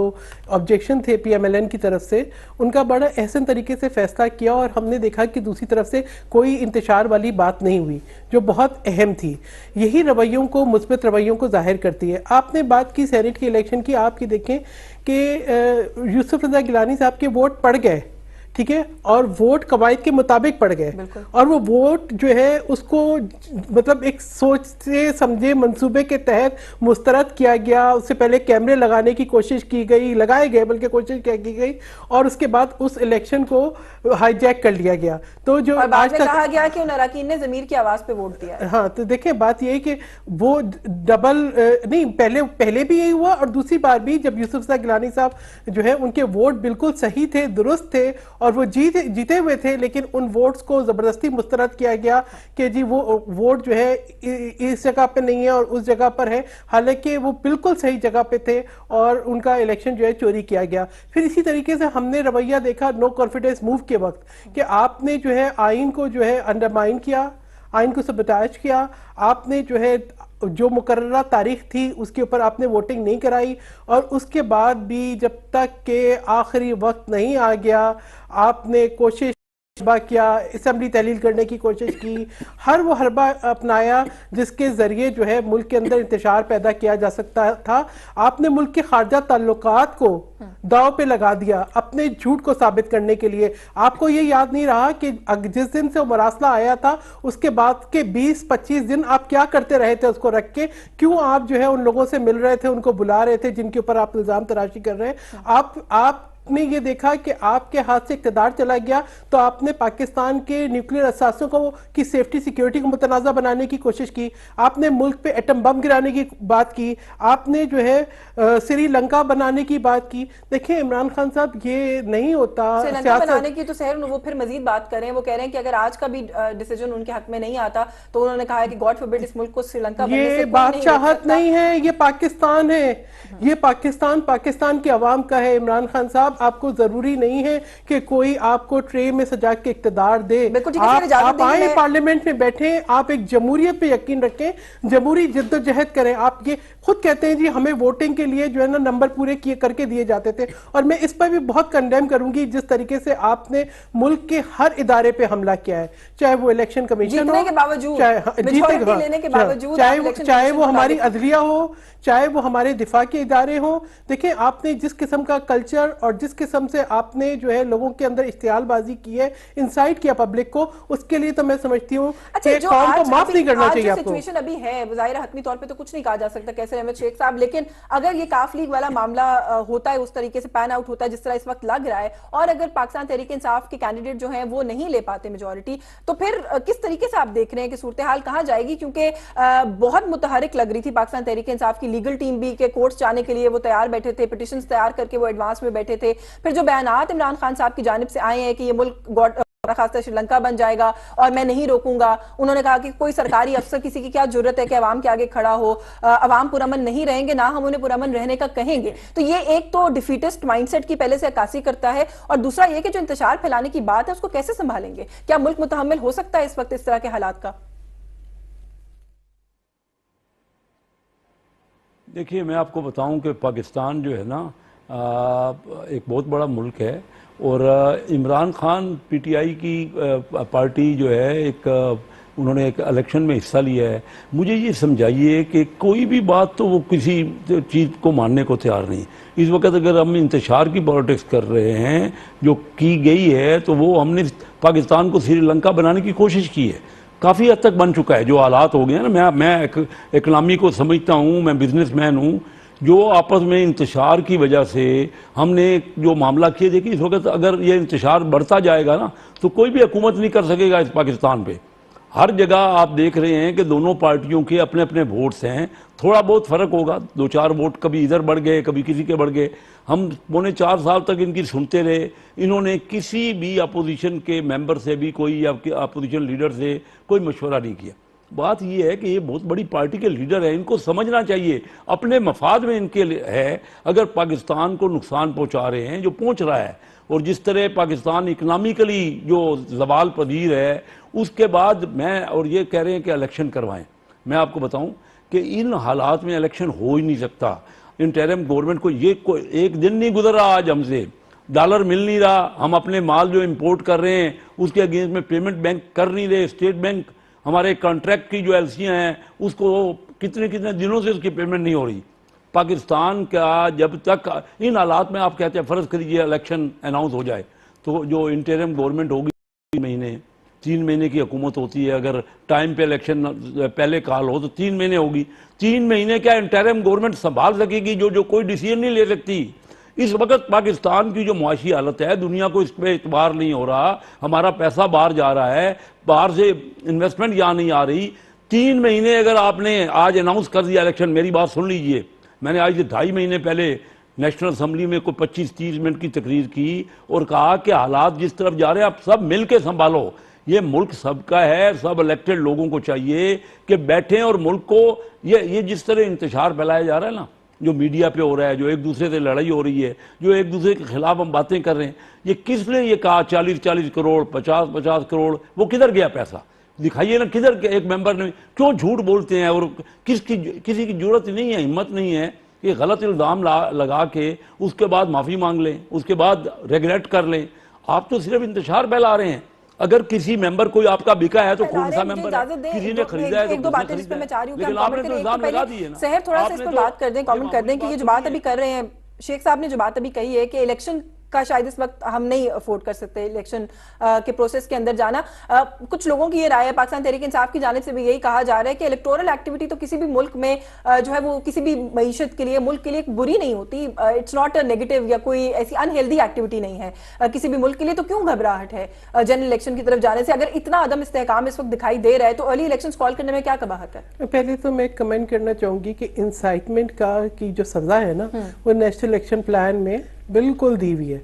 ऑब्जेक्शन थे PMLN की तरफ से, उनका बड़ा एहसन तरीके से फैसला किया और हमने देखा कि दूसरी तरफ से कोई इंतशार वाली बात नहीं हुई जो बहुत अहम थी। यही रवैयों को, मुस्बत रवैयों को जाहिर करती है। आपने बात की सेनेट के इलेक्शन की, आपकी देखें कि यूसुफ रजा गिलानी साहब के वोट पड़ गए, ठीक है, और वोट कवायद के मुताबिक पड़ गए, और वो वोट जो है उसको मतलब एक सोच से समझे मंसूबे के तहत मुस्तरद किया गया। उससे पहले कैमरे लगाने की कोशिश की गई, लगाए गए बल्कि कोशिश की गई, और उसके बाद उस इलेक्शन को हाईजैक कर लिया गया। तो जो आज तक कहा गया कि उन अराकीन ने ज़मीर की आवाज पे वोट दिया। हाँ, तो देखिए बात यही कि वो डबल नहीं, पहले भी यही हुआ, और दूसरी बार भी जब यूसुफ गिलानी साहब जो है उनके वोट बिल्कुल सही थे, दुरुस्त थे, और वो जीते हुए थे, लेकिन उन वोट्स को जबरदस्ती मुस्तरद किया गया कि जी वो वोट जो है इस जगह पे नहीं है और उस जगह पर है, हालांकि वो बिल्कुल सही जगह पे थे, और उनका इलेक्शन जो है चोरी किया गया। फिर इसी तरीके से हमने रवैया देखा नो कॉन्फिडेंस मूव के वक्त कि आपने जो है आइन को जो है अंडरमाइन किया, आइन को सबटाज किया, आपने जो है जो मुकर्ररा तारीख थी उसके ऊपर आपने वोटिंग नहीं कराई, और उसके बाद भी जब तक के आखिरी वक्त नहीं आ गया आपने कोशिश किया, असेंबली तहलील करने की कोशिश की, हर वो हरबा अपनाया जिसके जरिए जो है मुल्क के अंदर इंतशार पैदा किया जा सकता था। आपने मुल्क के खारजा ताल्लुकात को दाव पे लगा दिया अपने झूठ को साबित करने के लिए। आपको ये याद नहीं रहा कि जिस दिन से वो मरासला आया था उसके बाद के 20-25 दिन आप क्या करते रहे थे उसको रख के, क्यों आप जो है उन लोगों से मिल रहे थे, उनको बुला रहे थे जिनके ऊपर आप इल्जाम तराशी कर रहे हैं। आपने ये देखा कि आपके हाथ से इक़्तिदार चला गया तो आपने पाकिस्तान के न्यूक्लियर असासों को की सेफ्टी सिक्योरिटी को मुतनाज़ा बनाने की कोशिश की, आपने मुल्क पे एटम बम गिराने की बात की, आपने जो है श्रीलंका बनाने की बात की। देखिए इमरान खान साहब ये नहीं होता श्रीलंका बनाने की, तो सहर वो फिर मजीद बात करें, वो कह रहे हैं कि अगर आज का भी डिसीजन उनके हक में नहीं आता तो उन्होंने कहा है कि गॉड फॉरबिड इस मुल्क को श्रीलंका बनने से ये बादशाहत नहीं है, ये पाकिस्तान है, ये पाकिस्तान की आवाम का है। इमरान खान साहब आपको जरूरी नहीं है कि कोई आपको ट्रे में सजा के इक़्तिदार दे, आप आए पार्लियामेंट में बैठे, आप एक जमहूरियत पे यकीन रखें, जमहूरी जिद्दोजहद करें। आप ये खुद कहते हैं जी हमें वोटिंग के लिए जो है ना नंबर पूरे किए करके दिए जाते थे, और मैं इस पर भी बहुत कंडेम करूंगी जिस तरीके से आपने मुल्क के हर इदारे पे हमला किया है, चाहे वो इलेक्शन कमीशन हो, चाहे वो हमारी अदलिया हो, चाहे वो हमारे दिफा के इदारे हो। देखिए आपने जिस किस्म का कल्चर और जिस किस्म से आपने जो है लोगों के अंदर इश्तियालबाजी की है, इंसाइट किया पब्लिक को, उसके लिए तो मैं समझती हूँ कि कौम को माफ नहीं करना चाहिए आपको। सिचुएशन अभी है ज़ाहिर हतमी तौर पे तो कुछ नहीं कहा जा सकता कैसे अहमद शेख साहब, लेकिन अगर ये काफ लीग वाला मामला होता है, उस तरीके से पैन आउट होता है जिस तरह इस वक्त लग रहा है, और अगर पाकिस्तान तहरीक इंसाफ के कैंडिडेट जो है वो नहीं ले पाते मेजोरिटी, तो फिर किस तरीके से आप देख रहे हैं कि सूरत हाल कहाँ जाएगी? क्योंकि बहुत मुतहरिक लग रही थी पाकिस्तान तहरीक इंसाफ की लीगल टीम भी, के कोर्ट्स जाने के लिए वो तैयार बैठे थे, पिटिशंस तैयार करके वो एडवांस में बैठे थे, फिर जो बयानात इमरान खान साहब की जानिब से आए हैं कि ये मुल्क खासतौर श्रीलंका बन जाएगा और मैं नहीं रोकूंगा, उन्होंने कहा कि कोई सरकारी अफसर किसी की क्या जरूरत है कि अवाम के आगे खड़ा हो, अवाम पुरअमन नहीं रहेंगे, ना हम उन्हें पुरअमन रहने का कहेंगे। तो ये एक तो डिफीटिस्ट माइंडसेट की पहले से अक्कासी करता है, और दूसरा ये कि जो इंतशार फैलाने की बात है उसको कैसे संभालेंगे? क्या मुल्क मुतहम्मिल हो सकता है इस वक्त इस तरह के हालात का? देखिए, मैं आपको बताऊं कि पाकिस्तान जो है ना एक बहुत बड़ा मुल्क है, और इमरान खान पीटीआई की पार्टी जो है उन्होंने एक इलेक्शन में हिस्सा लिया है। मुझे ये समझाइए कि कोई भी बात तो वो किसी चीज़ को मानने को तैयार नहीं। इस वक्त अगर हम इंतशार की पॉलिटिक्स कर रहे हैं जो की गई है, तो वो हमने पाकिस्तान को श्रीलंका बनाने की कोशिश की है, काफ़ी हद तक बन चुका है। जो हालात हो गए हैं ना, मैं इकनॉमी को समझता हूँ, मैं बिजनेसमैन हूँ, जो आपस में इंतशार की वजह से हमने जो मामला किए, देखिए इस वक्त अगर ये इंतशार बढ़ता जाएगा ना तो कोई भी हुकूमत नहीं कर सकेगा इस पाकिस्तान पे। हर जगह आप देख रहे हैं कि दोनों पार्टियों के अपने अपने वोट्स हैं, थोड़ा बहुत फ़र्क होगा, 2-4 वोट कभी इधर बढ़ गए, कभी किसी के बढ़ गए। हम 4.25 साल तक इनकी सुनते रहे, इन्होंने किसी भी अपोजिशन के मेंबर से भी कोई अपोजिशन लीडर से कोई मशवरा नहीं किया। बात यह है कि ये बहुत बड़ी पार्टी के लीडर है, इनको समझना चाहिए, अपने मफाद में इनके है। अगर पाकिस्तान को नुकसान पहुंचा रहे हैं, जो पहुंच रहा है, और जिस तरह पाकिस्तान इकनॉमिकली जो जवाल पजीर है, उसके बाद और ये कह रहे हैं कि इलेक्शन करवाएं। मैं आपको बताऊं कि इन हालात में इलेक्शन हो ही नहीं सकता। इंटरिम गवर्नमेंट को एक दिन नहीं गुजर रहा आज हमसे, डॉलर मिल नहीं रहा, हम अपने माल जो इंपोर्ट कर रहे हैं उसके अगेंस्ट में पेमेंट बैंक कर नहीं रहे। स्टेट बैंक हमारे कॉन्ट्रैक्ट की जो एलसियाँ हैं उसको कितने कितने दिनों से उसकी पेमेंट नहीं हो रही। पाकिस्तान का जब तक इन हालात में आप कहते हैं फ़र्ज़ करिए इलेक्शन अनाउंस हो जाए, तो जो इंटरिम गवर्नमेंट होगी 3 महीने की हुकूमत होती है, अगर टाइम पे इलेक्शन पहले कॉल हो तो 3 महीने होगी। 3 महीने क्या इंटरिम गवर्नमेंट संभाल सकेगी जो कोई डिसीजन नहीं ले सकती। इस वक्त पाकिस्तान की जो मुआशी हालत है, दुनिया को इस पर एतबार नहीं हो रहा, हमारा पैसा बाहर जा रहा है, बाहर से इन्वेस्टमेंट यहाँ नहीं आ रही। 3 महीने अगर आपने आज अनाउंस कर दिया इलेक्शन, मेरी बात सुन लीजिए, मैंने आज 2.5 महीने पहले नेशनल असम्बली में कोई 25-30 मिनट की तकरीर की और कहा कि हालात जिस तरफ जा रहे हैं आप सब मिल के संभालो, ये मुल्क सबका है, सब इलेक्टेड लोगों को चाहिए कि बैठें और मुल्क को ये जिस तरह इंतशार फैलाया जा रहा है ना, जो मीडिया पे हो रहा है, जो एक दूसरे से लड़ाई हो रही है, जो एक दूसरे के खिलाफ हम बातें कर रहे हैं, ये किसने ये कहा 40-40 करोड़ 50-50 करोड़, वो किधर गया पैसा? दिखाइए ना, किधर एक मेंबर ने क्यों झूठ बोलते हैं, और किसी की जरूरत नहीं है, हिम्मत नहीं है कि गलत इल्ज़ाम लगा के उसके बाद माफ़ी मांग लें, उसके बाद रेगुलेट कर लें। आप तो सिर्फ इंतशार फैला रहे हैं। अगर किसी मेंबर कोई आपका बिका है तो कौन सा मेंबर है, किसी ने खरीदा है तो दो बातें जिस पे मैं चाह रही हूँ कि लेकिन आपने तो इल्जाम लगा दिए ना। शहर थोड़ा सा इस पर बात कर दें, कमेंट कर दें कि ये जो बात अभी कर रहे हैं शेख साहब ने, जो बात अभी कही है कि इलेक्शन का शायद इस वक्त हम नहीं अफोर्ड कर सकते इलेक्शन के प्रोसेस के अंदर जाना। कुछ लोगों की ये राय है, पाकिस्तान तहरीक इंसाफ की जानिब से भी यही कहा जा रहा है कि इलेक्टोरल एक्टिविटी तो किसी भी मुल्क में जो है वो किसी भी मईशत के लिए, मुल्क के लिए बुरी नहीं होती। इट्स नॉट अ नेगेटिव या कोई ऐसी अनहेल्दी एक्टिविटी नहीं है किसी भी मुल्क के लिए। तो क्यों घबराहट है जनरल इलेक्शन की तरफ जाने से? अगर इतना अदम इस्तेहकाम इस वक्त दिखाई दे रहा है तो अर्ली इलेक्शन कॉल करने में क्या कबाहत है? पहले तो मैं कमेंट करना चाहूंगी कि इंसाइटमेंट की जो सजा है ना, वो नेशनल इलेक्शन प्लान में बिल्कुल दी हुई है।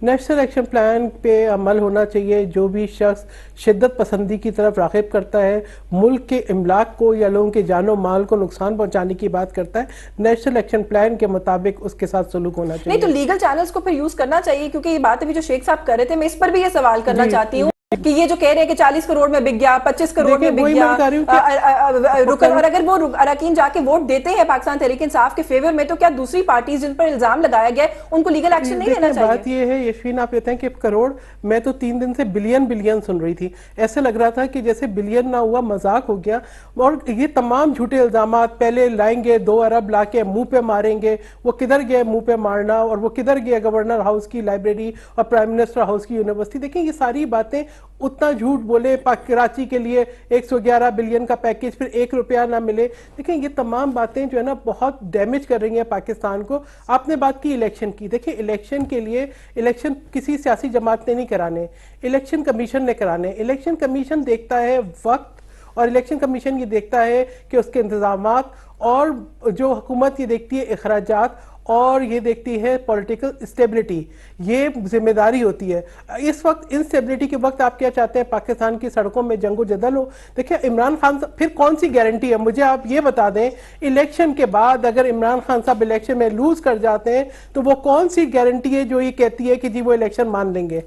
नेशनल एक्शन प्लान पे अमल होना चाहिए। जो भी शख्स शिद्दत पसंदी की तरफ राग़िब करता है, मुल्क के इमलाक को या लोगों के जानो माल को नुकसान पहुंचाने की बात करता है, नेशनल एक्शन प्लान के मुताबिक उसके साथ सलूक होना चाहिए। नहीं तो लीगल चैनल्स को फिर यूज करना चाहिए, क्योंकि ये बात अभी जो शेख साहब कर रहे थे, मैं इस पर भी ये सवाल करना चाहती हूँ कि ये जो कह रहे हैं कि 40 करोड़ में बिक गया, 25 करोड़ में बिक गया, और अगर वो अरकान जाके वोट देते हैं पाकिस्तान तहरीक इंसाफ के फेवर में, तो क्या दूसरी पार्टीज जिन पर इल्जाम लगाया गया उनको लीगल एक्शन नहीं लेना चाहिए? बात ये है यशवीन, आप कहते हैं कि करोड़, मैं तो 3 दिन से बिलियन सुन रही थी। ऐसे लग रहा था कि जैसे बिलियन ना हुआ, मजाक हो गया। और ये तमाम झूठे इल्जाम, पहले लाएंगे 2 अरब ला के मुंह पे मारेंगे, वो किधर गए मुंह पे मारना, और वो किधर गया गवर्नर हाउस की लाइब्रेरी और प्राइम मिनिस्टर हाउस की यूनिवर्सिटी। देखिए ये सारी बातें, उतना झूठ बोले, कराची के लिए 111 बिलियन का पैकेज, फिर 1 रुपया ना मिले। देखिए ये तमाम बातें जो है ना बहुत डैमेज कर रही हैं पाकिस्तान को। आपने बात की इलेक्शन की, देखिए इलेक्शन के लिए, इलेक्शन किसी सियासी जमात ने नहीं कराने, इलेक्शन कमीशन ने कराने। इलेक्शन कमीशन देखता है वक्त, और इलेक्शन कमीशन ये देखता है कि उसके इंतजामात, और जो हुकूमत ये देखती है अखराजात, और ये देखती है पॉलिटिकल स्टेबिलिटी। ये जिम्मेदारी होती है। इस वक्त इंस्टेबिलिटी के वक्त आप क्या चाहते हैं? पाकिस्तान की सड़कों में जंगो जदल हो। देखिए इमरान खान फिर कौन सी गारंटी है? मुझे आप ये बता दें, इलेक्शन के बाद अगर इमरान खान साहब इलेक्शन में लूज कर जाते हैं तो वो कौन सी गारंटी है जो ये कहती है कि जी वो इलेक्शन मान लेंगे?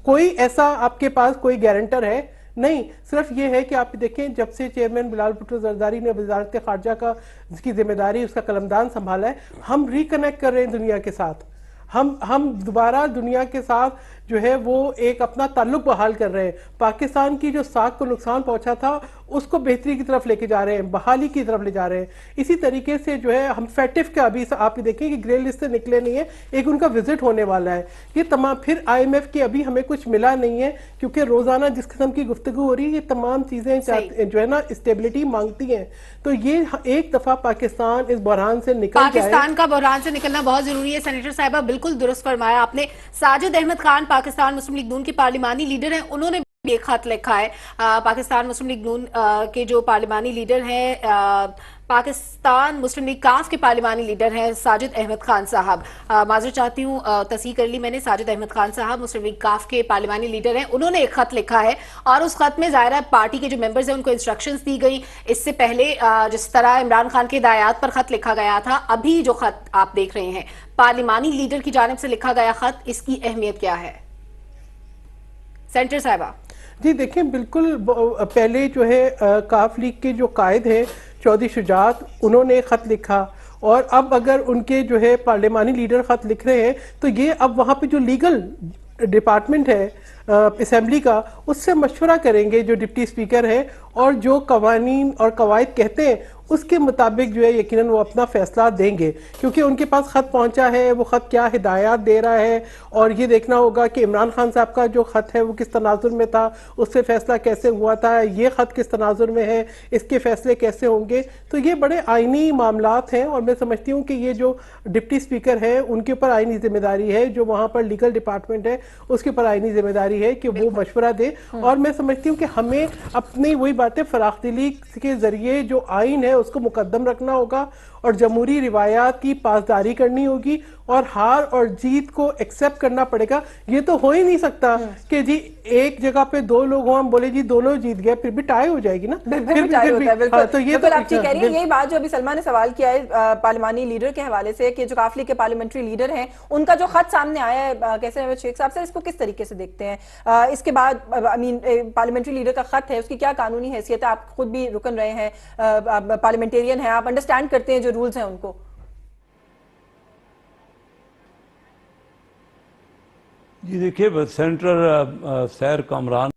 कोई ऐसा आपके पास कोई गारंटर है? नहीं। सिर्फ ये है कि आप देखें, जब से चेयरमैन बिलावल भुट्टो जरदारी ने वजारत खारजा का की जिम्मेदारी, उसका कलमदान संभाला है, हम रिकनेक्ट कर रहे हैं दुनिया के साथ। हम दोबारा दुनिया के साथ जो है वो एक अपना ताल्लुक बहाल कर रहे हैं। पाकिस्तान की जो साख को नुकसान पहुंचा था उसको बेहतरी की तरफ लेके जा रहे हैं, बहाली की तरफ ले जा रहे हैं। इसी तरीके से जो है हम फैटिफ का अभी आप देखें कि ग्रे लिस्ट से निकले नहीं है, एक उनका विजिट होने वाला है। ये तमाम फिर IMF की अभी हमें कुछ मिला नहीं है, क्योंकि रोजाना जिस किस्म की गुफ्तगू हो रही है, ये तमाम चीजें जो है ना स्टेबिलिटी मांगती हैं। तो ये एक दफा पाकिस्तान इस बहरान से निकल जाए। पाकिस्तान का बहरान से निकलना बहुत जरूरी है। सेनेटर साहिबा बिल्कुल दुरुस्त फरमाया आपने। साजिद अहमद खान पाकिस्तान मुस्लिम लीग नून के पार्लिमानी लीडर हैं, उन्होंने एक खत लिखा है। पाकिस्तान मुस्लिम लीग नून के जो पार्लिमानी लीडर हैं, पाकिस्तान मुस्लिम लीग काफ के पार्लिमानी लीडर हैं साजिद अहमद खान साहब। माजूर चाहती हूँ, तस्दीक कर ली मैंने, साजिद अहमद खान साहब मुस्लिम लीग काफ के पार्लिमानी लीडर हैं। उन्होंने एक खत लिखा है और उस खत में ज़ाहिर है पार्टी के जो मेंबर्स हैं उनको इंस्ट्रक्शंस दी गई। इससे पहले जिस तरह इमरान खान के हिदायत पर खत लिखा गया था, अभी जो खत आप देख रहे हैं पार्लिमानी लीडर की जानिब से लिखा गया खत, इसकी अहमियत क्या है? सेंटर साहिबा जी देखिए, बिल्कुल पहले जो है काफ लीग के जो कायद हैं चौधरी शुजात, उन्होंने खत लिखा, और अब अगर उनके जो है पार्लिमानी लीडर खत लिख रहे हैं तो ये अब वहाँ पे जो लीगल डिपार्टमेंट है असेंबली का, उससे मशवरा करेंगे जो डिप्टी स्पीकर है, और जो कवानीन और कवायद कहते हैं उसके मुताबिक जो है यकीनन वो अपना फैसला देंगे। क्योंकि उनके पास खत पहुंचा है, वो खत क्या हिदायत दे रहा है, और ये देखना होगा कि इमरान खान साहब का जो खत है वो किस तनाजुर में था, उससे फैसला कैसे हुआ था, ये खत किस तनाजुर में है, इसके फैसले कैसे होंगे। तो ये बड़े आइनी मामलात हैं, और मैं समझती हूँ कि ये जो डिप्टी स्पीकर है उनके ऊपर आइनी जिम्मेदारी है, जो वहाँ पर लीगल डिपार्टमेंट है उसके ऊपर आइनी जिम्मेदारी है कि वो मशवरा दे। और मैं समझती हूँ कि हमें अपनी वही बातें फराख्दिली के जरिए जो आइन है उसको मुकद्दम रखना होगा, और जमहूरी रिवायात की पासदारी करनी होगी, और हार और जीत को एक्सेप्ट करना पड़ेगा। ये तो हो ही नहीं सकता कि जी एक जगह पे दो लोग हों, हम बोले जी दोनों जीत गए, फिर भी टाई हो जाएगी ना। फिर भी टाई होता है, बिल्कुल। तो ये तो आप ठीक कह रही हैं। यही बात जो अभी सलमा ने सवाल किया है पार्लिमानी लीडर के हवाले से, कि जो काफ लीग के पार्लियामेंट्री लीडर हैं उनका जो खत सामने आया है कैसर अहमद शेख साहब से, इसको किस तरीके से देखते हैं? इसके बाद पार्लियामेंट्री लीडर का खत है, उसकी क्या कानूनी हैसियत है? आप खुद भी रुकन रहे हैं, पार्लियामेंटेरियन हैं, आप अंडरस्टैंड करते हैं जो रूल्स हैं उनको। जी देखिए, सेनेटर सैर कामरान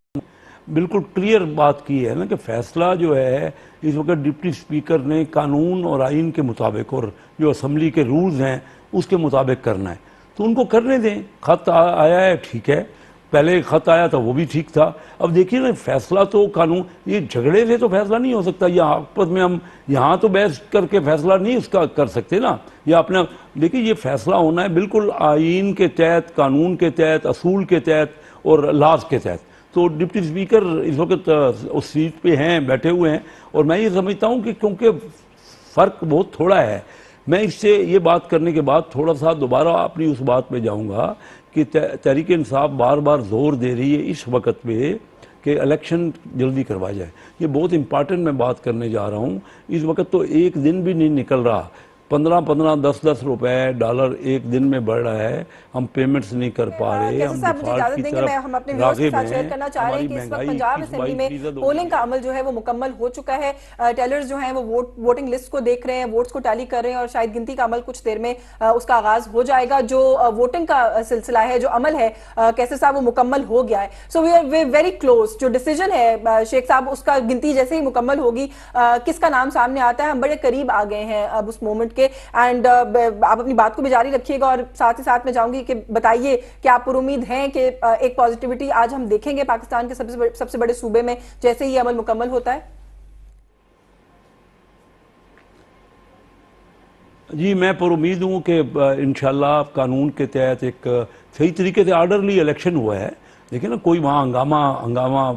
बिल्कुल क्लियर बात की है ना कि फैसला जो है इस वक्त डिप्टी स्पीकर ने कानून और आइन के मुताबिक और जो असेंबली के रूल्स हैं उसके मुताबिक करना है, तो उनको करने दें। खत आया है, ठीक है, पहले खत आया था वो भी ठीक था। अब देखिए ना, फैसला तो कानून, ये झगड़े से तो फैसला नहीं हो सकता, या आपस में हम यहाँ तो बहस करके फैसला नहीं उसका कर सकते ना, या अपना। देखिए ये फैसला होना है बिल्कुल आइन के तहत, कानून के तहत, असूल के तहत और लाज के तहत। तो डिप्टी स्पीकर इस वक्त उस सीट पे हैं, बैठे हुए हैं, और मैं ये समझता हूँ कि क्योंकि फ़र्क बहुत थोड़ा है, मैं इससे ये बात करने के बाद थोड़ा सा दोबारा अपनी उस बात पे जाऊँगा कि तहरीक इंसाफ बार बार जोर दे रही है इस वक्त पे कि इलेक्शन जल्दी करवाया जाए। ये बहुत इंपॉर्टेंट मैं बात करने जा रहा हूँ। इस वक्त तो एक दिन भी नहीं निकल रहा, 15-15, 10-10 रुपए डॉलर एक दिन में बढ़ रहा है, हम पेमेंट्स नहीं कर पा रहे। हम इजाजत देंगे, हम अपने व्यूअर्स के साथ शेयर करना चाह रहे हैं कि इस वक्त पंजाब असेंबली में पोलिंग का अमल जो है वो मुकम्मल हो चुका है। टेलर्स जो हैं वो वोटिंग लिस्ट को देख रहे हैं, वोट्स को टैली कर रहे हैं, और शायद गिनती का अमल कुछ देर में उसका आगाज हो जाएगा। जो वोटिंग का सिलसिला है, जो अमल है कैसे साहब, वो मुकम्मल हो गया है। So we are very close. जो डिसीजन है शेख साहब, उसका गिनती जैसे ही मुकम्मल होगी, किसका नाम सामने आता है, हम बड़े करीब आ गए हैं अब उस मोमेंट के। एंड आप अपनी बात को भी जारी रखिएगा, और साथ ही साथ मैं चाहूंगी कि बताइए कि आप पुरुमीद हैं कि एक पॉजिटिविटी आज हम देखेंगे पाकिस्तान के सबसे बड़े सूबे में जैसे ही अमल मुकम्मल होता है। जी मैं पुरुमीद हूँ कि इंशाल्लाह कानून के तहत एक सही तरीके से ऑर्डरली इलेक्शन हुआ है, देखिए ना, कोई वहाँ हंगामा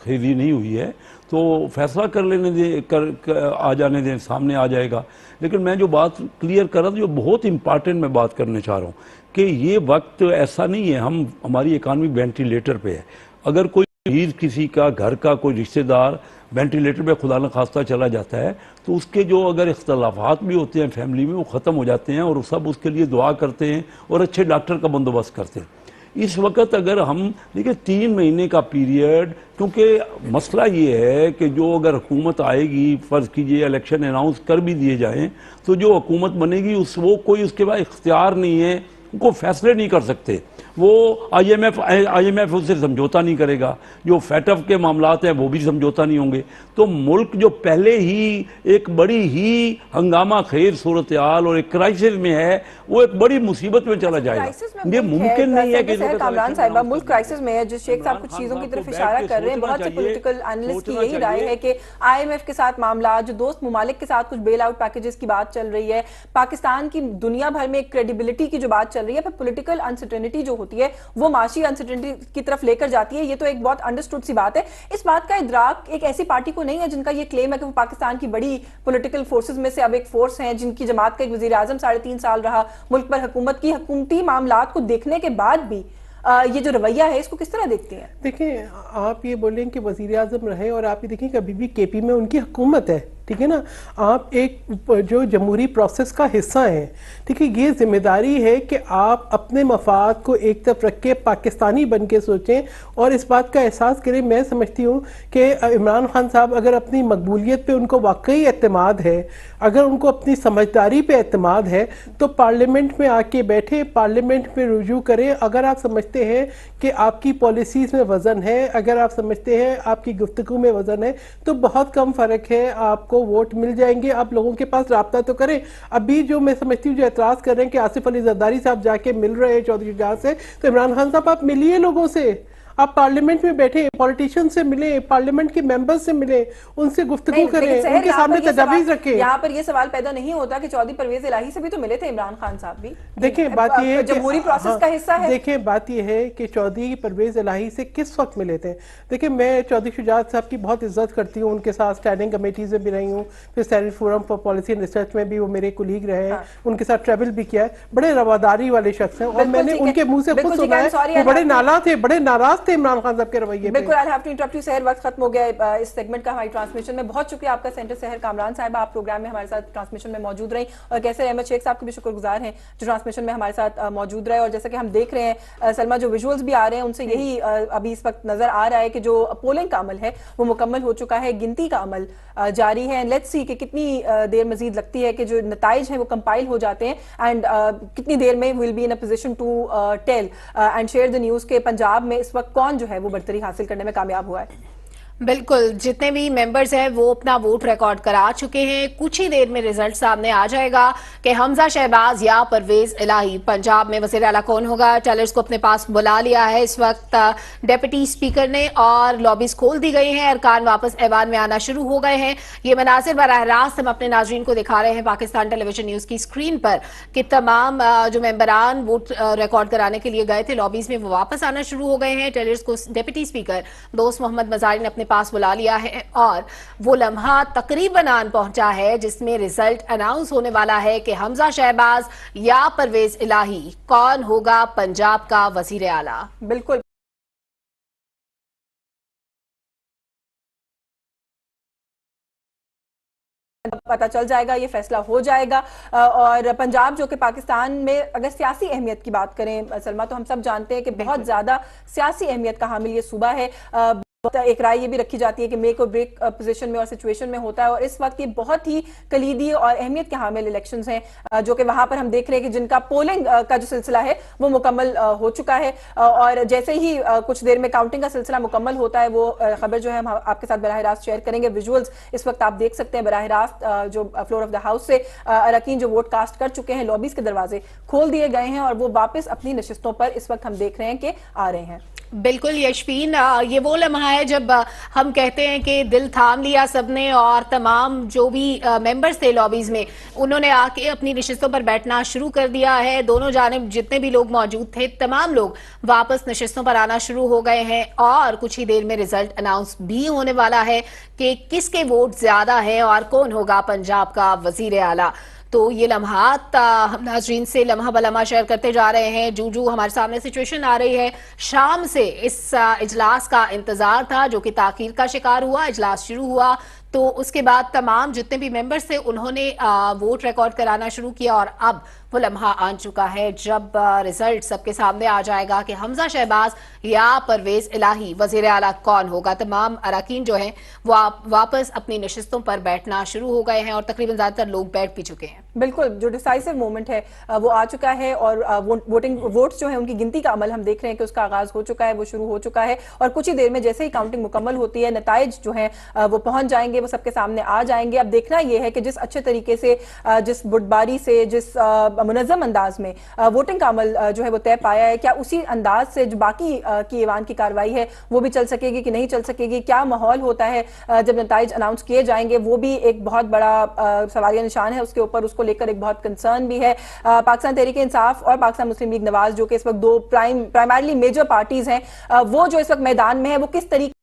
खेदी नहीं हुई है, तो फैसला कर लेने दें, आ जाने दें, सामने आ जाएगा। लेकिन मैं जो बात क्लियर कर रहा था, जो बहुत इंपॉर्टेंट मैं बात करना चाह रहा हूँ कि ये वक्त ऐसा नहीं है हमारी इकानमी वेंटिलेटर पे है। अगर कोई किसी का घर का कोई रिश्तेदार वेंटिलेटर पे खुदा न खास्ता चला जाता है, तो उसके जो अगर इख्तलाफात भी होते हैं फैमिली में, वो ख़त्म हो जाते हैं और सब उसके लिए दुआ करते हैं और अच्छे डॉक्टर का बंदोबस्त करते हैं। इस वक्त अगर हम देखिए 3 महीने का पीरियड, क्योंकि मसला ये है कि जो अगर हुकूमत आएगी, फ़र्ज़ कीजिए इलेक्शन अनाउंस कर भी दिए जाएं, तो जो हुकूमत बनेगी वो कोई उसके बाद इख्तियार नहीं है, उनको फैसले नहीं कर सकते। वो IMF उससे समझौता नहीं करेगा, जो फैटफ के मामलात हैं वो भी समझौता नहीं होंगे। तो मुल्क जो पहले ही एक बड़ी ही हंगामा खेज सूरत हाल और एक क्राइसिस में है, वो एक बड़ी मुसीबत में चला जाएगा। ये मुमकिन नहीं है कि कामरान साहिबा, मुल्क क्राइसिस में है। जिस शेख साहब कुछ चीजों की तरफ इशारा कर रहे हैं, बहुत से पॉलिटिकल एनालिस्ट की यही राय है कि IMF के साथ मामला, जो दोस्त मुमालिक के साथ कुछ बेल आउट पैकेजेस की बात चल रही है, पाकिस्तान की दुनिया भर में क्रेडिबिलिटी की जो बात चल रही है, पॉलिटिकल अनसर्टेनिटी जो होती है वो माशी अनसर्टेनिटी की तरफ लेकर जाती है। ये तो एक बहुत अंडरस्टूड सी बात है। इस बात का इदराक एक ऐसी पार्टी को नहीं है जिनका ये क्लेम है कि वो पाकिस्तान की बड़ी पॉलिटिकल फोर्सेस में से अब एक फोर्स है, जिनकी जमात का एक वजीर आजम 3.5 साल रहा, मुल्क पर हुकूमत की हुकूमती मामलात को देखने के बाद भी ये जो रवैया है, इसको किस तरह देखते हैं? देखिए, आप ये बोलें कि वजीर आजम रहे और आप ये देखें कि अभी भी KP में उनकी हुकूमत है, ठीक है ना। आप एक जो जमहूरी प्रोसेस का हिस्सा हैं, ठीक है। ये जिम्मेदारी है कि आप अपने मफाद को एक तरफ रख के पाकिस्तानी बन के सोचें और इस बात का एहसास करें। मैं समझती हूँ कि इमरान खान साहब अगर अपनी मकबूलियत पे उनको वाकई एतमाद है, अगर उनको अपनी समझदारी पे एतमाद है, तो पार्लियामेंट में आके बैठे, पार्लियामेंट में रुजू करें। अगर आप समझते हैं कि आपकी पॉलिसीज़ में वज़न है, अगर आप समझते हैं आपकी गुफ्तगू में वज़न है, तो बहुत कम फ़र्क है, आपको वोट मिल जाएंगे। आप लोगों के पास राब्ता तो करें। अभी जो मैं समझती हूँ जो एतराज़ कर रहे हैं कि आसिफ अली जरदारी साहब जाके मिल रहे हैं चौधरी शुजा से, तो इमरान खान साहब आप मिलिए लोगों से, आप पार्लियामेंट में बैठे पॉलिटिशियन से मिले, पार्लियामेंट के मेंबर्स से मिले, उनसे गुफ्तगू करें, उनके सामने तजावीज रखें। यहाँ पर ये सवाल पैदा नहीं होता कि चौधरी परवेज इलाही से भी तो मिले थे इमरान खान साहब भी। देखें, बात ये है जमहूरी प्रोसेस का हिस्सा है। देखें, बात ये है कि चौधरी परवेज इलाही से किस वक्त मिले थे। देखिए, मैं चौधरी शुजा साहब की बहुत इज्जत करती हूँ, उनके साथ स्टैंडिंग कमेटीज में भी रही हूँ, फिर senate forum for policy and research में भी वो मेरे कुलीग रहे हैं, उनके साथ ट्रेवल भी किया है। बड़े रवादारी वाले शख्स हैं और मैंने उनके मुंह से खुद सुना है, बड़े नाला थे, बड़े नाराज थे इमरान खान साहब के रवैये पे। बिल्कुल, I have to interrupt you Sahar, वक्त खत्म हो गया इस सेगमेंट का हमारी ट्रांसमिशन में। बहुत शुक्रिया आपका सेंटर सहर कामरान साहब, आप प्रोग्राम में हमारे साथ ट्रांसमिशन में मौजूद रही, और कैसर अहमद शेख साहब के भी शुक्रगुजार हैं जो ट्रांसमिशन में हमारे साथ मौजूद रहे। और जैसा कि हम देख रहे हैं सलमा, जो विजुअल्स भी आ रहे हैं उनसे यही अभी इस वक्त नजर आ रहा है कि जो पोलिंग का अमल है वो मुकम्मल हो चुका है, गिनती का अमल जारी है। लेट्स सी कि कितनी देर मजीद लगती है कि जो नताइज हैं वो कंपाइल हो जाते हैं, एंड कितनी देर में will be in a position to tell and share the news के पंजाब में इस वक्त कौन जो है वो बर्तरी हासिल करने में कामयाब हुआ है। बिल्कुल, जितने भी मेंबर्स हैं वो अपना वोट रिकॉर्ड करा चुके हैं। कुछ ही देर में रिजल्ट सामने आ जाएगा कि हमजा शहबाज या परवेज इलाही पंजाब में वज़ीर आला कौन होगा। टेलर्स को अपने पास बुला लिया है इस वक्त डिप्टी स्पीकर ने, और लॉबीज खोल दी गई हैं, अरकान वापस ऐवान में आना शुरू हो गए हैं। ये मनासिर बराह रास्त हम अपने नाज़रीन को दिखा रहे हैं पाकिस्तान टेलीविजन न्यूज़ की स्क्रीन पर कि तमाम जो मेंबरान वोट रिकॉर्ड कराने के लिए गए थे लॉबीज में, वो वापस आना शुरू हो गए हैं। टेलर्स को डिप्टी स्पीकर दोस्त मोहम्मद मजारी ने अपने पास बुला लिया है और वो लम्हा तकरीबन आन पहुंचा है जिसमें रिजल्ट अनाउंस होने वाला है कि हमजा शहबाज या परवेज इलाही कौन होगा पंजाब का वजीर आला। बिल्कुल, पता चल जाएगा, ये फैसला हो जाएगा। और पंजाब जो कि पाकिस्तान में अगर सियासी अहमियत की बात करें सलमा, तो हम सब जानते हैं कि बहुत ज्यादा सियासी अहमियत का हामिल ये सूबा है। एक राय ये भी रखी जाती है कि मेक और ब्रेक पोजीशन में और सिचुएशन में होता है, और इस वक्त ये बहुत ही कलीदी और अहमियत के हामिल इलेक्शंस हैं जो कि वहां पर हम देख रहे हैं कि जिनका पोलिंग का जो सिलसिला है वो मुकम्मल हो चुका है। और जैसे ही कुछ देर में काउंटिंग का सिलसिला मुकम्मल होता है वो खबर जो है हम आपके साथ बराह रास्त शेयर करेंगे। विजुअल्स इस वक्त आप देख सकते हैं बराह रास्त जो फ्लोर ऑफ द हाउस से अरकान जो वोट कास्ट कर चुके हैं, लॉबीज के दरवाजे खोल दिए गए हैं और वो वापस अपनी नशिस्तों पर इस वक्त हम देख रहे हैं कि आ रहे हैं। बिल्कुल यशवीन, ये वो लम्हा है जब हम कहते हैं कि दिल थाम लिया सबने और तमाम जो भी मेंबर्स थे लॉबीज में, उन्होंने आके अपनी नशिस्तों पर बैठना शुरू कर दिया है। दोनों जानिब जितने भी लोग मौजूद थे तमाम लोग वापस नशिस्तों पर आना शुरू हो गए हैं और कुछ ही देर में रिजल्ट अनाउंस भी होने वाला है कि किसके वोट ज्यादा है और कौन होगा पंजाब का वजीर आला। तो ये लम्हात हम नाजरीन से लम्हा बलम्हा शेयर करते जा रहे हैं। जू हमारे सामने सिचुएशन आ रही है, शाम से इस इजलास का इंतजार था जो कि ताखीर का शिकार हुआ। इजलास शुरू हुआ तो उसके बाद तमाम जितने भी मेंबर्स थे उन्होंने वोट रिकॉर्ड कराना शुरू किया और अब वो लम्हा आ चुका है जब रिजल्ट सबके सामने आ जाएगा कि हमजा शहबाज या परवेज इलाही वजीर आला कौन होगा। तमाम अरकान जो हैं वो वापस अपनी नशिस्तों पर बैठना शुरू हो गए हैं और तकरीबन ज्यादातर लोग बैठ भी चुके हैं। बिल्कुल, जो डिसाइसिव मोमेंट है वो आ चुका है और वोट्स जो है उनकी गिनती का अमल हम देख रहे हैं कि उसका आगाज हो चुका है, वो शुरू हो चुका है और कुछ ही देर में जैसे ही काउंटिंग मुकम्मल होती है नताइज जो है वो पहुंच जाएंगे, वो सबके सामने आ जाएंगे। अब देखना यह है कि जिस अच्छे तरीके से, जिस बुटबारी से, जिस मुनज़्ज़म अंदाज में वोटिंग का अमल जो है वो तय पाया है, क्या उसी अंदाज से जो बाकी की ईवान की कार्रवाई है वो भी चल सकेगी कि नहीं चल सकेगी, क्या माहौल होता है जब नताइज अनाउंस किए जाएंगे, वो भी एक बहुत बड़ा सवालिया निशान है उसके ऊपर। उसको लेकर एक बहुत कंसर्न भी है। पाकिस्तान तहरीक इंसाफ और पाकिस्तान मुस्लिम लीग नवाज जो कि इस वक्त दो प्राइमरली मेजर पार्टीज हैं, वो जो इस वक्त मैदान में है वो किस तरीके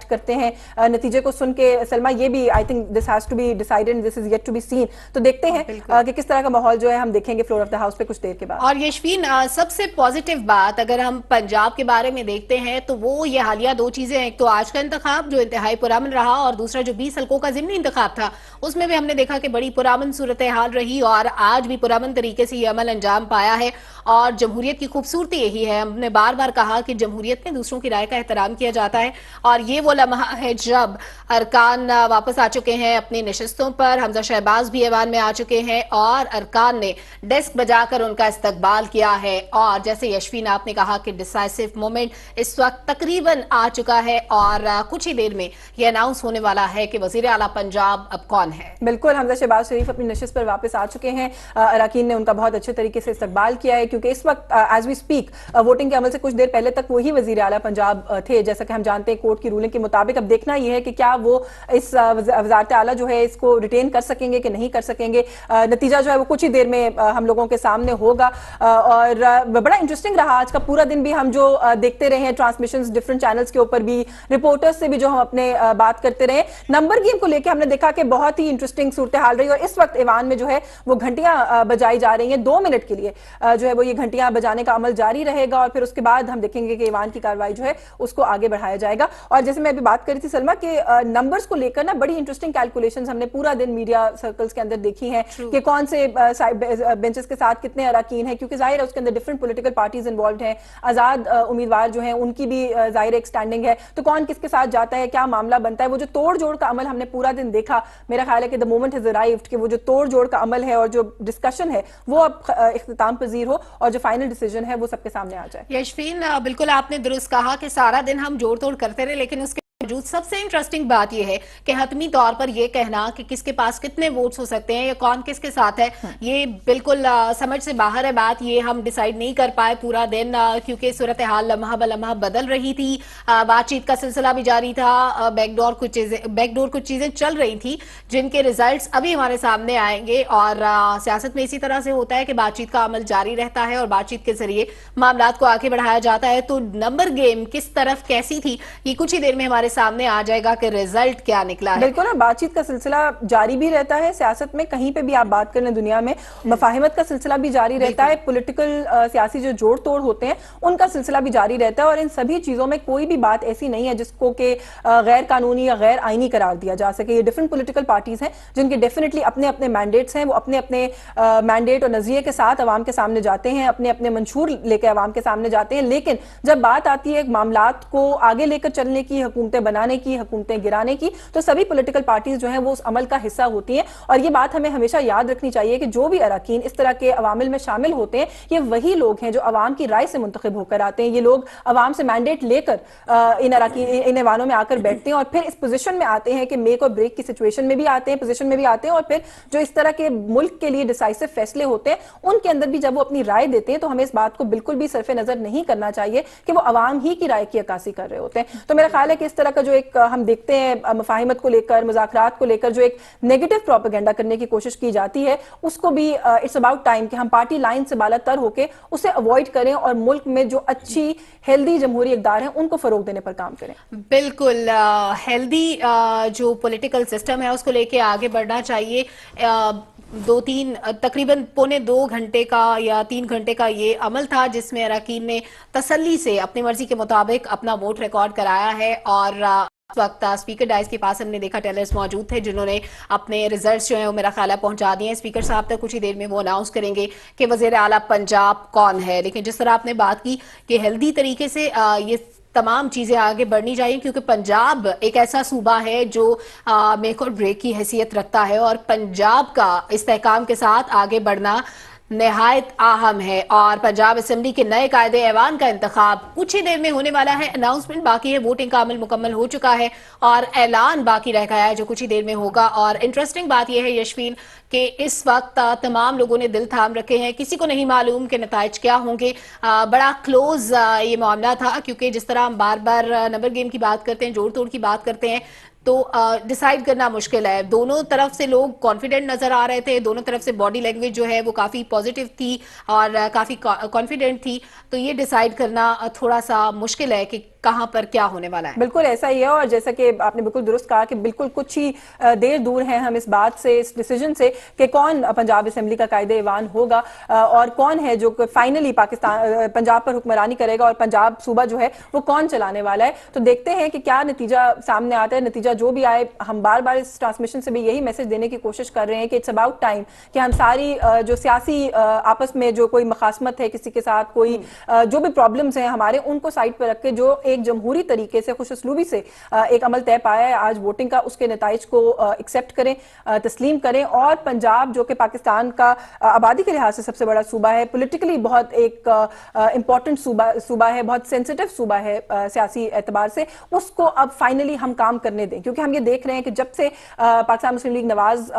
करते हैं नतीजे को सुन के। सलमा, ये भी I think this has to be decided, this is yet to be seen. तो देखते हैं कि किस तरह का माहौल जो है हम देखेंगे फ्लोर ऑफ द हाउस पे कुछ देर के बाद। और यशवीन, सबसे पॉजिटिव बात अगर हम पंजाब के बारे में देखते हैं तो वो ये हालिया दो चीजें हैं। एक तो आज का इंतखाब जो इंतहाई पुरअमन रहा और दूसरा जो 20 हल्कों का ज़िमनी इंतखाब था उसमें भी हमने देखा कि बड़ी पुरअमन सूरत हाल रही और आज भी पुरअमन तरीके से ये अमल अंजाम पाया है। और जमहूरियत की खूबसूरती यही है, हमने बार बार कहा कि जमहूरियत में दूसरों की राय का एहतराम किया जाता है और ये वो लम्हा है जब अरकान वापस आ चुके हैं अपनी नशिस्तों पर। हमजा शहबाज भी ऐवान में आ चुके हैं और अरकान ने डेस्क बजाकर उनका इस्तकबाल किया है। और जैसे यशवीन आपने कहा कि डिसाइसिव मोमेंट इस वक्त तकरीबन आ चुका है और कुछ ही देर में यह अनाउंस होने वाला है कि वजीर आला पंजाब अब कौन है। बिल्कुल, हमजा शहबाज शरीफ अपनी नशिस्त पर वापस आ चुके हैं। अरकान ने उनका बहुत अच्छे तरीके से इस्तकबाल किया है क्योंकि इस वक्त एज वी स्पीक वोटिंग के अमल से कुछ देर पहले तक वही वजीर आला पंजाब थे, जैसा कि हम जानते हैं कोर्ट की रूलिंग के मुताबिक। अब देखना यह है कि क्या वो इस वजारत आला जो है इसको रिटेन कर सकेंगे कि नहीं कर सकेंगे। नतीजा जो है वो कुछ ही देर में हम लोगों के सामने होगा। और बड़ा इंटरेस्टिंग रहा आज का पूरा दिन भी, हम जो देखते रहे हैं ट्रांसमिशंस डिफरेंट चैनल्स के ऊपर भी, रिपोर्टर्स से भी जो हम अपने बात करते रहे। नंबर गेम को लेकर हमने देखा कि बहुत ही इंटरेस्टिंग सूरत हाल रही और इस वक्त ईवान में जो है वो घंटियां बजाई जा रही हैं। 2 मिनट के लिए जो है वो ये घंटियां बजाने का अमल जारी रहेगा और फिर उसके बाद हम देखेंगे कि ईवान की कार्रवाई जो है उसको आगे बढ़ाया जाएगा। और जैसे मैं अभी बात कर रही थी सलमा के नंबर्स को लेकर ना बड़ी इंटरेस्टिंग कैलकुलेशंस हमने पूरा दिन मीडिया सर्कल्स के अंदर देखी हैं कि कौन से बेंचेस के साथ कितने अरकान हैं, क्योंकि जाहिर है उसके अंदर डिफरेंट पॉलिटिकल पार्टीज इन्वॉल्व हैं। आजाद उम्मीदवार जो हैं उनकी भी जाहिर एक स्टैंडिंग है, तो कौन किसके साथ जाता है, क्या मामला बनता है। वो जो तोड़ जोड़ का अमल हमने पूरा दिन देखा, मेरा ख्याल है कि द मोमेंट हैज अराइव्ड कि वो जो तोड़ जोड़ का अमल है और जो डिस्कशन है वो अब इख्तिताम पजीर हो और जो फाइनल डिसीजन है वो सबके सामने आ जाए। यशवीन, बिल्कुल आपने दुरुस्त कहा कि सारा दिन हम जोड़ तोड़ करते रहे, लेकिन उसके बावजूद सबसे इंटरेस्टिंग बात यह है कि हतमी तौर पर यह कहना कि किसके पास कितने वोट्स हो सकते हैं या कौन किसके साथ है, ये बिल्कुल समझ से बाहर है बात। ये हम डिसाइड नहीं कर पाए पूरा दिन क्योंकि सूरत हाल लम्हा ब लम्हा बदल रही थी। बातचीत का सिलसिला भी जारी था, बैकडोर कुछ चीजें चल रही थी जिनके रिजल्ट्स अभी हमारे सामने आएंगे। और सियासत में इसी तरह से होता है कि बातचीत का अमल जारी रहता है और बातचीत के जरिए मामला को आगे बढ़ाया जाता है। तो नंबर गेम किस तरफ कैसी थी ये कुछ ही देर में हमारे सामने आ जाएगा कि रिजल्ट क्या निकला है। बिल्कुल, बातचीत का सिलसिला जारी भी रहता है सियासत में, कहीं पे भी आप बात करें दुनिया में मफाहिमत का सिलसिला भी जारी रहता है। पॉलिटिकल सियासी जो जोड़ तोड़ होते हैं उनका सिलसिला भी जारी रहता है और इन सभी चीजों में कोई भी बात ऐसी नहीं है जिसको कि गैर कानूनी या गैर आईनी करार दिया जा सके। ये डिफरेंट पॉलिटिकल पार्टीज हैं जिनके डेफिनेटली अपने अपने मैंडेट्स हैं, वो अपने अपने मैंडेट और नजरिए के साथ अवाम के सामने जाते हैं, अपने अपने मंशूर लेकर अवाम के सामने जाते हैं। लेकिन जब बात आती है मामलात को आगे लेकर चलने की, हुकूमत हुकूमतें बनाने की, हुकूमतें गिराने की, तो सभी पॉलिटिकल पार्टीज जो हैं वो उस अमल का हिस्सा होती हैं। और ये बात हमें हमेशा याद रखनी चाहिए कि जो भी अरकान इस तरह के अवामिल में शामिल होते हैं, ये वही लोग हैं जो अवाम की राय से मुंतखब होकर आते हैं। ये लोग अवाम से मैंडेट लेकर इन ऐवानों में आकर बैठते हैं और फिर इस पोजीशन में आते हैं कि मेक और ब्रेक की सिचुएशन में भी आते हैं, पोजीशन में भी आते हैं, और फिर जो इस तरह के मुल्क के लिए डिसाइसिव फैसले होते हैं उनके अंदर भी जब वो अपनी राय देते हैं तो हमें इस बात को बिल्कुल भी सरफे नजर नहीं करना चाहिए कि वो अवाम ही की राय की अक्कासी कर रहे होते हैं। तो मेरा ख्याल है कि इस तरह का जो एक हम देखते हैं मुफाहिमत को लेकर, मुज़ाकरात को लेकर जो एक नेगेटिव प्रोपेगेंडा करने की कोशिश की जाती है, उसको भी इट्स अबाउट टाइम कि हम पार्टी लाइन से बालातर होकर उसे अवॉइड करें और मुल्क में जो अच्छी हेल्दी जमहूरी इक़दार हैं उनको फरोग देने पर काम करें। बिल्कुल हेल्दी जो पॉलिटिकल सिस्टम है उसको लेके आगे बढ़ना चाहिए। तकरीबन 2.25 घंटे का या 3 घंटे का ये अमल था जिसमें अरकान ने तसल्ली से अपनी मर्जी के मुताबिक अपना वोट रिकॉर्ड कराया है। और इस वक्त स्पीकर डाइस के पास हमने देखा टेलर्स मौजूद थे जिन्होंने अपने रिजल्ट्स जो है वो मेरा ख्याल है पहुंचा दिए हैं। स्पीकर साहब तक कुछ ही देर में वो अनाउंस करेंगे कि वज़ीर आला पंजाब कौन है। लेकिन जिस तरह आपने बात की कि हेल्दी तरीके से ये तमाम चीजें आगे बढ़नी चाहिए, क्योंकि पंजाब एक ऐसा सूबा है जो मेक और ब्रेक की हैसियत रखता है और पंजाब का इस्तेहकाम के साथ आगे बढ़ना निहायत अहम है। और पंजाब असेंबली के नए कायदे ऐवान का इंतखाब कुछ ही देर में होने वाला है। अनाउंसमेंट बाकी है, वोटिंग का अमल मुकम्मल हो चुका है और ऐलान बाकी रह गया है जो कुछ ही देर में होगा। और इंटरेस्टिंग बात यह है यशवीन कि इस वक्त तमाम लोगों ने दिल थाम रखे हैं, किसी को नहीं मालूम कि नताइज क्या होंगे। बड़ा क्लोज ये मामला था, क्योंकि जिस तरह हम बार बार नंबर गेम की बात करते हैं, जोड़ तोड़ की बात करते हैं, तो डिसाइड करना मुश्किल है। दोनों तरफ से लोग कॉन्फिडेंट नजर आ रहे थे, दोनों तरफ से बॉडी लैंग्वेज जो है वो काफी पॉजिटिव थी और काफी कॉन्फिडेंट थी। तो ये डिसाइड करना थोड़ा सा मुश्किल है कि कहां पर क्या होने वाला है। बिल्कुल ऐसा ही है। और जैसा कि आपने बिल्कुल दुरुस्त कहा कि बिल्कुल कुछ ही देर दूर हैं हम इस बात से, इस डिसीजन से कि कौन पंजाब असेंबली का कायदे ईवान होगा और कौन है जो फाइनली पाकिस्तान पंजाब पर हुक्मरानी करेगा और पंजाब सूबा जो है वो कौन चलाने वाला है। तो देखते हैं कि क्या नतीजा सामने आता है। नतीजा जो भी आए, हम बार बार इस ट्रांसमिशन से भी यही मैसेज देने की कोशिश कर रहे हैं कि इट्स अबाउट टाइम कि हम सारी जो सियासी आपस में जो कोई मखासमत है किसी के साथ, कोई जो भी प्रॉब्लम्स हैं हमारे, उनको साइड पर रख के जो एक जमहूरी तरीके से खुशउस्लूबी से एक अमल तय पाया है आज वोटिंग का, उसके नताइज को एक्सेप्ट करें, तस्लीम करें। और पंजाब जो कि पाकिस्तान का आबादी के लिहाज से सबसे बड़ा सूबा है, पॉलिटिकली बहुत एक इंपॉर्टेंट सूबा है, बहुत सेंसिटिव सूबा है सियासी एतबार से, उसको अब फाइनली हम काम करने दें। क्योंकि हम ये देख रहे हैं कि जब से पाकिस्तान मुस्लिम लीग नवाज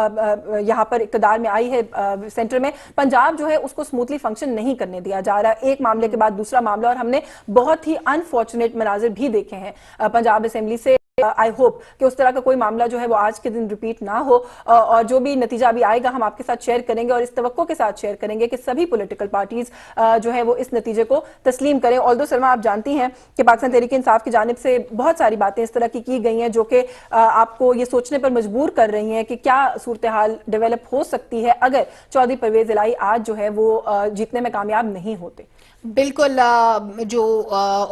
यहाँ पर इक़्तिदार में आई है सेंटर में, पंजाब जो है उसको स्मूथली फंक्शन नहीं करने दिया जा रहा। एक मामले के बाद दूसरा मामला, और हमने बहुत ही अनफॉर्चुनेट मनाजिर भी देखे हैं पंजाब असेंबली से। आई होप कि उस तरह का कोई मामला जो है वो आज के दिन रिपीट ना हो और जो भी नतीजा अभी आएगा हम आपके साथ शेयर करेंगे और इस तवक्को के साथ शेयर करेंगे कि सभी पॉलिटिकल पार्टीज जो है वो इस नतीजे को तस्लीम करें। ऑल्दो सलमा, आप जानती हैं कि पाकिस्तान तहरीक इंसाफ की जानिब से बहुत सारी बातें इस तरह की गई हैं जो कि आपको ये सोचने पर मजबूर कर रही हैं कि क्या सूरत हाल डेवलप हो सकती है अगर चौधरी परवेज इलाही आज जो है वो जीतने में कामयाब नहीं होते। बिल्कुल, जो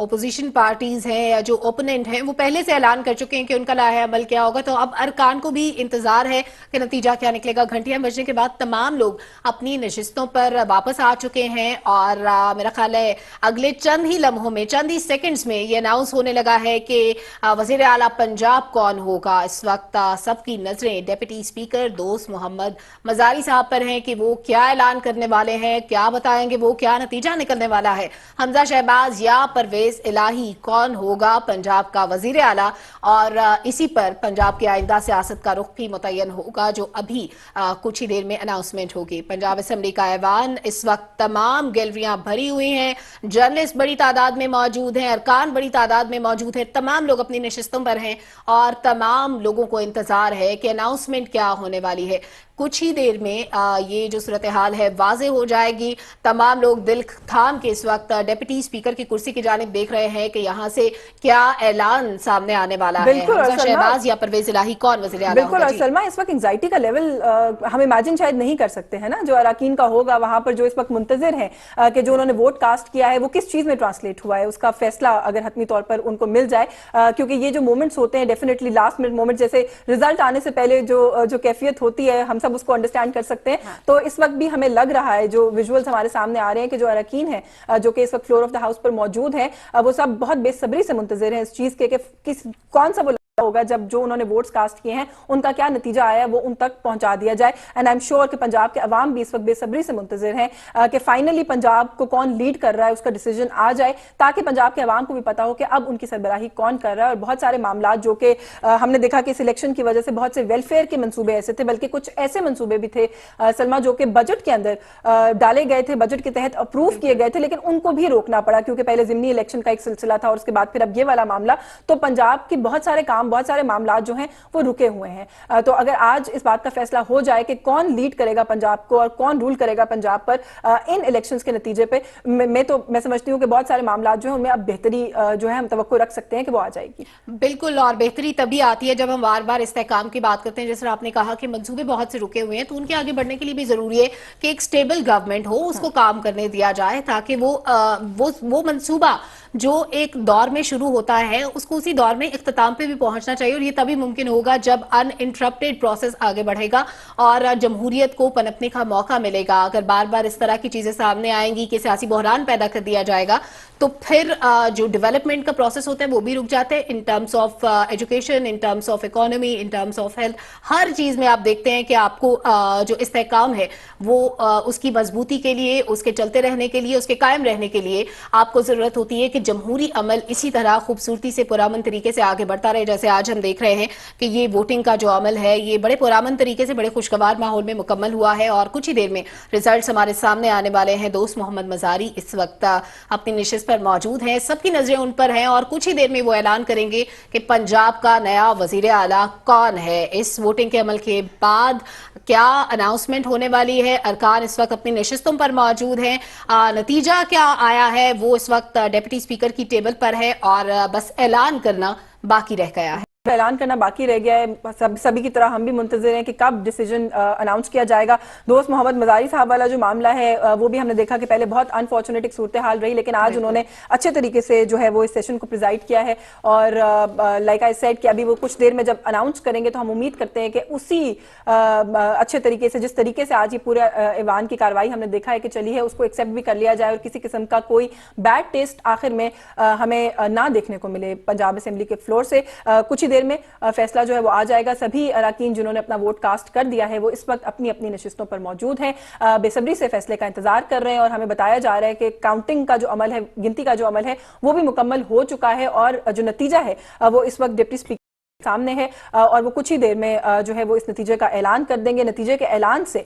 ओपोजिशन पार्टीज हैं या जो ओपोनेंट हैं वो पहले से ऐलान कर चुके हैं कि उनका लाहे अमल क्या होगा। तो अब अरकान को भी इंतजार है कि नतीजा क्या निकलेगा। घंटियां बजने के बाद तमाम लोग अपनी नशिस्तों पर वापस आ चुके हैं और मेरा ख्याल है अगले चंद ही लम्हों में, चंद ही सेकंड्स में ये अनाउंस होने लगा है कि वज़ीर आला पंजाब कौन होगा। इस वक्त सबकी नजरें डिप्टी स्पीकर दोस्त मोहम्मद मजारी साहब पर हैं कि वो क्या ऐलान करने वाले हैं, क्या बताएंगे, वो क्या नतीजा निकलने वाला है। हमजा शहबाज या परवेज इलाही कौन होगा पंजाब का वजीर आला, और इसी पर पंजाब की आइंदा सियासत का रुख भी मुतय्यन होगा जो अभी कुछ ही देर में अनाउंसमेंट होगी। पंजाब असेंबली का ऐवान इस वक्त तमाम गैलरियां भरी हुई हैं, जर्नलिस्ट बड़ी तादाद में मौजूद हैं, अरकान बड़ी तादाद में मौजूद है, तमाम लोग अपनी नशिस्तों पर हैं और तमाम लोगों को इंतजार है कि अनाउंसमेंट क्या होने वाली है। कुछ ही देर में ये जो सूरत हाल है वाज़ेह हो जाएगी। तमाम लोग दिल थाम के इस वक्त डिप्टी स्पीकर की कुर्सी की जानिब देख रहे हैं कि यहाँ से क्या ऐलान सामने आने वाला है। हमजा शहबाज या परवेज इलाही कौन वज़ीर आला होगा? बिल्कुल। और सलमा, इस वक्त एंजाइटी का लेवल हम इमेजिन शायद नहीं कर सकते हैं ना, जो अरकान का होगा वहां पर, जो इस वक्त मुंतजिर है कि जो उन्होंने वोट कास्ट किया है वो किस चीज में ट्रांसलेट हुआ है, उसका फैसला अगर हतमी तौर पर उनको मिल जाए। क्योंकि ये जो मोमेंट्स होते हैं डेफिनेटली लास्ट मिनट मोमेंट, जैसे रिजल्ट आने से पहले जो कैफियत होती है हम सब उसको अंडरस्टैंड कर सकते हैं। तो इस वक्त भी हमें लग रहा है, जो विजुअल्स हमारे सामने आ रहे हैं, कि जो अरकान है जो कि इस वक्त फ्लोर ऑफ द हाउस पर मौजूद हैं, वो सब बहुत बेसब्री से मुंतजिर हैं इस चीज के कि किस कौन सा वो होगा जब जो उन्होंने वोट्स कास्ट किए हैं उनका क्या नतीजा आया वो उन तक पहुंचा दिया जाए। एंड आई एम श्योर कि पंजाब के अवाम भी इस वक्त बेसब्री से मुंतजिर हैं कि फाइनली पंजाब को कौन लीड कर रहा है उसका डिसीजन आ जाए, ताकि पंजाब के अवाम को भी पता हो कि अब उनकी सरबराही कौन कर रहा है। और बहुत सारे मामला जो कि हमने देखा कि सिलेक्शन की वजह से बहुत से वेलफेयर के मंसूबे ऐसे थे, बल्कि कुछ ऐसे मंसूबे भी थे सलमा जो कि बजट के अंदर डाले गए थे, बजट के तहत अप्रूव किए गए थे, लेकिन उनको भी रोकना पड़ा क्योंकि पहले जिमनी इलेक्शन का एक सिलसिला था और उसके बाद फिर अब ये वाला मामला। तो पंजाब की बहुत सारे काम, बहुत सारे मामला जो हैं वो रुके हुए हैं। तो अगर आज इस बात का फैसला हो जाए कि कौन लीड करेगा पंजाब को और कौन रूल करेगा पंजाब पर इन इलेक्शंस के नतीजे पे, मैं समझती हूँ कि बहुत सारे मामला जो हैं उनमें अब बेहतरी जो है हम तवक्को रख सकते हैं कि वो आ जाएगी। बिल्कुल, और बेहतरी तभी आती है जब हम बार बार इस्तेहकाम की बात करते हैं। जैसे आपने कहा कि मंसूबे बहुत से रुके हुए हैं, तो उनके आगे बढ़ने के लिए भी जरूरी है कि एक स्टेबल गवर्नमेंट हो, उसको काम करने दिया जाए, ताकि वो मंसूबा जो एक दौर में शुरू होता है उसको उसी दौर में इख्तिताम पे भी पहुंचना चाहिए। और ये तभी मुमकिन होगा जब अनइंटरप्टेड प्रोसेस आगे बढ़ेगा और जमहूरियत को पनपने का मौका मिलेगा। अगर बार बार इस तरह की चीजें सामने आएंगी कि सियासी बहरान पैदा कर दिया जाएगा, तो फिर जो डेवलपमेंट का प्रोसेस होता है वो भी रुक जाते हैं, in terms of education, in terms of economy, in terms of health. हर चीज में आप देखते हैं कि आपको जो इस्तेहकाम है वो उसकी मजबूती के लिए, उसके चलते रहने के लिए, उसके कायम रहने के लिए आपको जरूरत होती है कि जमहूरी अमल इसी तरह खूबसूरती से पुरामन तरीके से आगे बढ़ता रहे। जैसे आज हम देख रहे हैं कि ये वोटिंग का जो अमल है ये बड़े पुरामन तरीके से, बड़े खुशगवार माहौल में मुकम्मल हुआ है और कुछ ही देर में रिजल्ट्स हमारे सामने आने वाले हैं। दोस्त मोहम्मद मजारी इस वक्त अपनी निशिस्त पर मौजूद हैं, सबकी नजरें उन पर हैं और कुछ ही देर में वो ऐलान करेंगे कि पंजाब का नया वजीर आला कौन है। इस वोटिंग के अमल के बाद क्या अनाउंसमेंट होने वाली है, अरकान इस वक्त अपनी नशिस्तों पर मौजूद हैं, नतीजा क्या आया है वो इस वक्त डिप्टी स्पीकर की टेबल पर है और बस ऐलान करना बाकी रह गया है। ऐलान करना बाकी रह गया है। सभी की तरह हम भी मुंतजिर हैं कि कब डिसीजन अनाउंस किया जाएगा। दोस्त मोहम्मद मजारी साहब वाला जो मामला है वो भी हमने देखा कि पहले बहुत अनफॉर्चुनेट एक सूरत हाल रही, लेकिन आज उन्होंने अच्छे तरीके से जो है वो इस सेशन को प्रिजाइड किया है और लाइक आई सेड कि अभी वो कुछ देर में जब अनाउंस करेंगे तो हम उम्मीद करते हैं कि उसी अच्छे तरीके से, जिस तरीके से आज ये पूरे ऐवान की कार्रवाई हमने देखा है कि चली है, उसको एक्सेप्ट भी कर लिया जाए और किसी किस्म का कोई बैड टेस्ट आखिर में हमें ना देखने को मिले पंजाब असेंबली के फ्लोर से। कुछ ही देर में फैसला जो है वो आ जाएगा। सभी अरकान जिन्होंने अपना वोट कास्ट कर दिया है वो इस वक्त अपनी अपनी नशिस्तों पर मौजूद हैं, बेसब्री से फैसले का इंतजार कर रहे हैं और हमें बताया जा रहा है कि काउंटिंग का जो अमल है, गिनती का जो अमल है वो भी मुकम्मल हो चुका है और जो नतीजा है वो इस वक्त डिप्टी स्पीकर सामने है और वो कुछ ही देर में जो है वो इस नतीजे का ऐलान कर देंगे। नतीजे के ऐलान से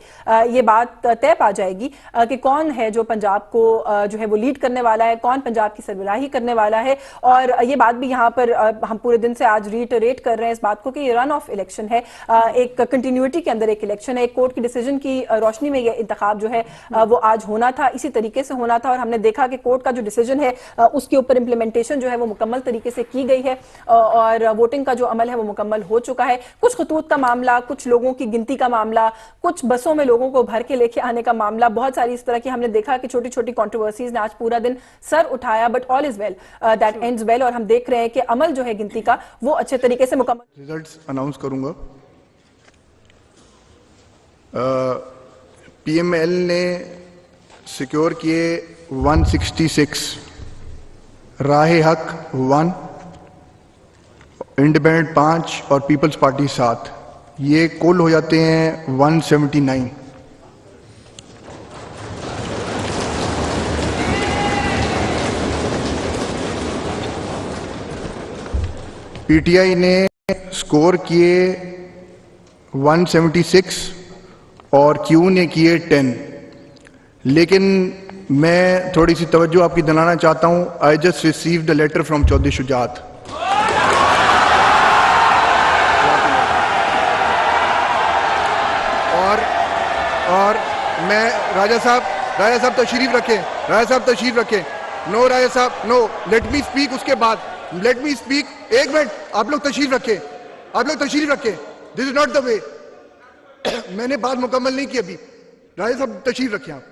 ये बात तय पा जाएगी कि कौन है जो पंजाब को जो है वो लीड करने वाला है, कौन पंजाब की सरबराही करने वाला है। और ये बात भी यहाँ पर हम पूरे दिन से आज रीटरेट कर रहे हैं इस बात को कि ये रन ऑफ इलेक्शन है, एक कंटिन्यूटी के अंदर एक इलेक्शन है, एक कोर्ट की डिसीजन की रोशनी में ये इंतखाब जो है वो आज होना था, इसी तरीके से होना था। और हमने देखा कि कोर्ट का जो डिसीजन है उसके ऊपर इम्प्लीमेंटेशन जो है वो मुकम्मल तरीके से की गई है और वोटिंग का जो अमल है वो मुकम्मल हो चुका है। कुछ खतूत का मामला, कुछ लोगों की गिनती का मामला, कुछ बसों में लोगों को भर के लेके आने का मामला, बहुत सारी इस तरह की हमने देखा कि छोटी छोटी कंट्रोवर्सीज ने आज पूरा दिन सर उठाया, but all is well that ends well. और हम देख रहे हैं कि अमल जो है गिनती का वो अच्छे तरीके से मुकम्मल। रिजल्ट्स अनाउंस करूंगा। पीएमएल ने सिक्योर किए 166, राह हक 1, इंडिपेंडेंट 5 और पीपल्स पार्टी 7, ये कुल हो जाते हैं 179। पीटीआई ने स्कोर किए 176 और क्यू ने किए 10। लेकिन मैं थोड़ी सी तवज्जो आपकी दिलाना चाहता हूं। I just received a letter from Chaudhry Shujaat. और मैं राजा साहब तशरीफ रखें। नो राजा साहब, नो, लेट मी स्पीक। उसके बाद लेट मी स्पीक। एक मिनट, आप लोग तशरीफ रखें। This is not the way. मैंने बात मुकम्मल नहीं की अभी। राजा साहब तशरीफ रखें आप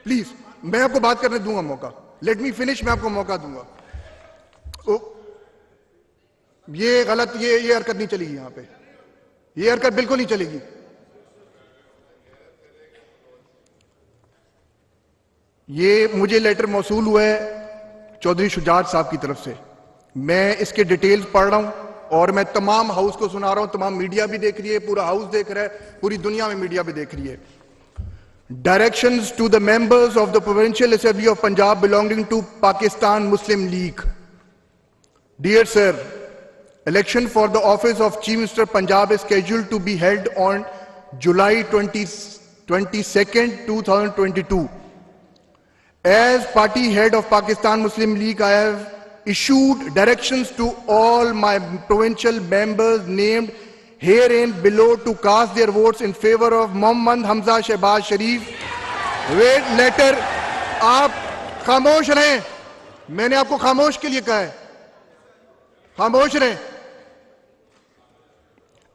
प्लीज, मैं आपको बात करने दूंगा मौका। लेट मी फिनिश, मैं आपको मौका दूंगा। तो ये गलत, ये हरकत नहीं चलेगी यहां पे, ये हरकत बिल्कुल नहीं चलेगी। ये मुझे लेटर मौसूल हुआ है चौधरी शुजात साहब की तरफ से। मैं इसके डिटेल्स पढ़ रहा हूं और मैं तमाम हाउस को सुना रहा हूं, तमाम मीडिया भी देख रही है, पूरा हाउस देख रहा है, पूरी दुनिया में मीडिया भी देख रही है। Directions to the members of the provincial assembly of Punjab belonging to Pakistan Muslim League. Dear sir, election for the office of Chief Minister Punjab is scheduled to be held on July 22nd, 2022. As party head of Pakistan Muslim League, I have issued directions to all my provincial members named herein below to cast their votes in favor of Mohammad Hamza Shehbaz Sharif. Wait, letter, आप खामोश रहें, मैंने आपको खामोश के लिए कहा है, खामोश रहें।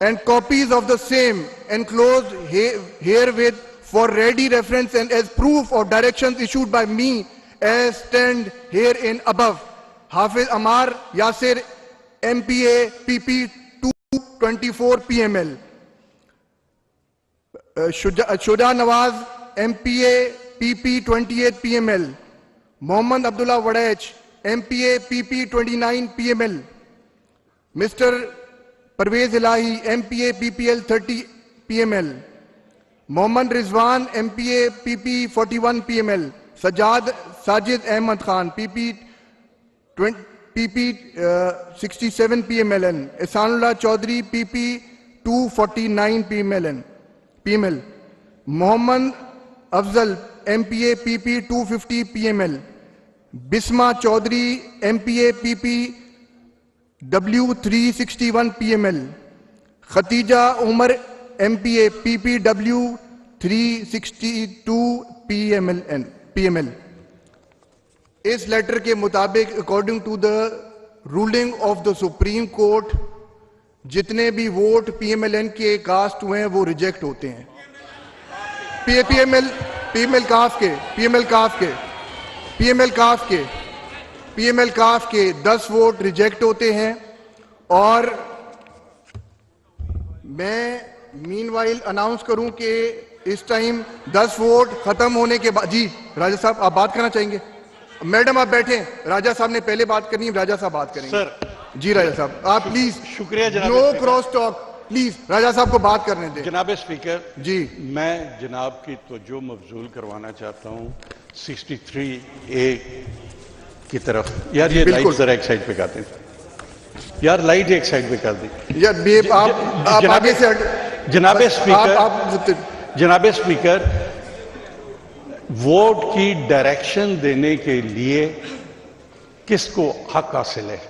And copies of the same enclosed herewith for ready reference and as proof of directions issued by me as stand herein above. Hafiz Amar Yasir, MPA PP 224 PML. Shuja Nawaz, MPA PP 28 PML. Mohammad Abdullah Wadach, MPA PP 29 PML. Mr. Parvez Ilahi, MPA PPL 30 PML. Mohammad Rizwan, MPA PP 41 PML. Sajid Ahmad Khan, PP 67 PMLN. Ihsanullah Chaudhary, PP 249 PML. Mohammad Afzal, MPA PP 250 PML. Bisma Chaudhary, MPA PP W361 PML. Khatija Umar, MPA PPW 362 PML. इस letter के मुताबिक according to the ruling of the supreme court जितने भी vote PMLN के cast हुए हैं वो reject होते हैं। PML काफ के 10 वोट रिजेक्ट होते हैं और मैं मीनवाइल अनाउंस करूं कि इस टाइम 10 वोट खत्म होने के बाद, जी राजा साहब आप बात करना चाहेंगे? मैडम आप बैठे, राजा साहब ने पहले बात करनी है, राजा साहब बात करेंगे। सर जी राजा साहब आप प्लीज, शुक्रिया जनाब, नो क्रॉस टॉक, प्लीज राजा साहब को बात करने दें। जनाब स्पीकर जी, मैं जनाब की तवज्जो मबजूल करवाना चाहता हूं 63A की तरफ। यार ये लाइट जरा एक साइड पे कर दें, यार लाइट एक साइड पे कर दें यार, आप आगे से जनाब स्पीकर वोट की डायरेक्शन देने के लिए किसको हक हासिल है?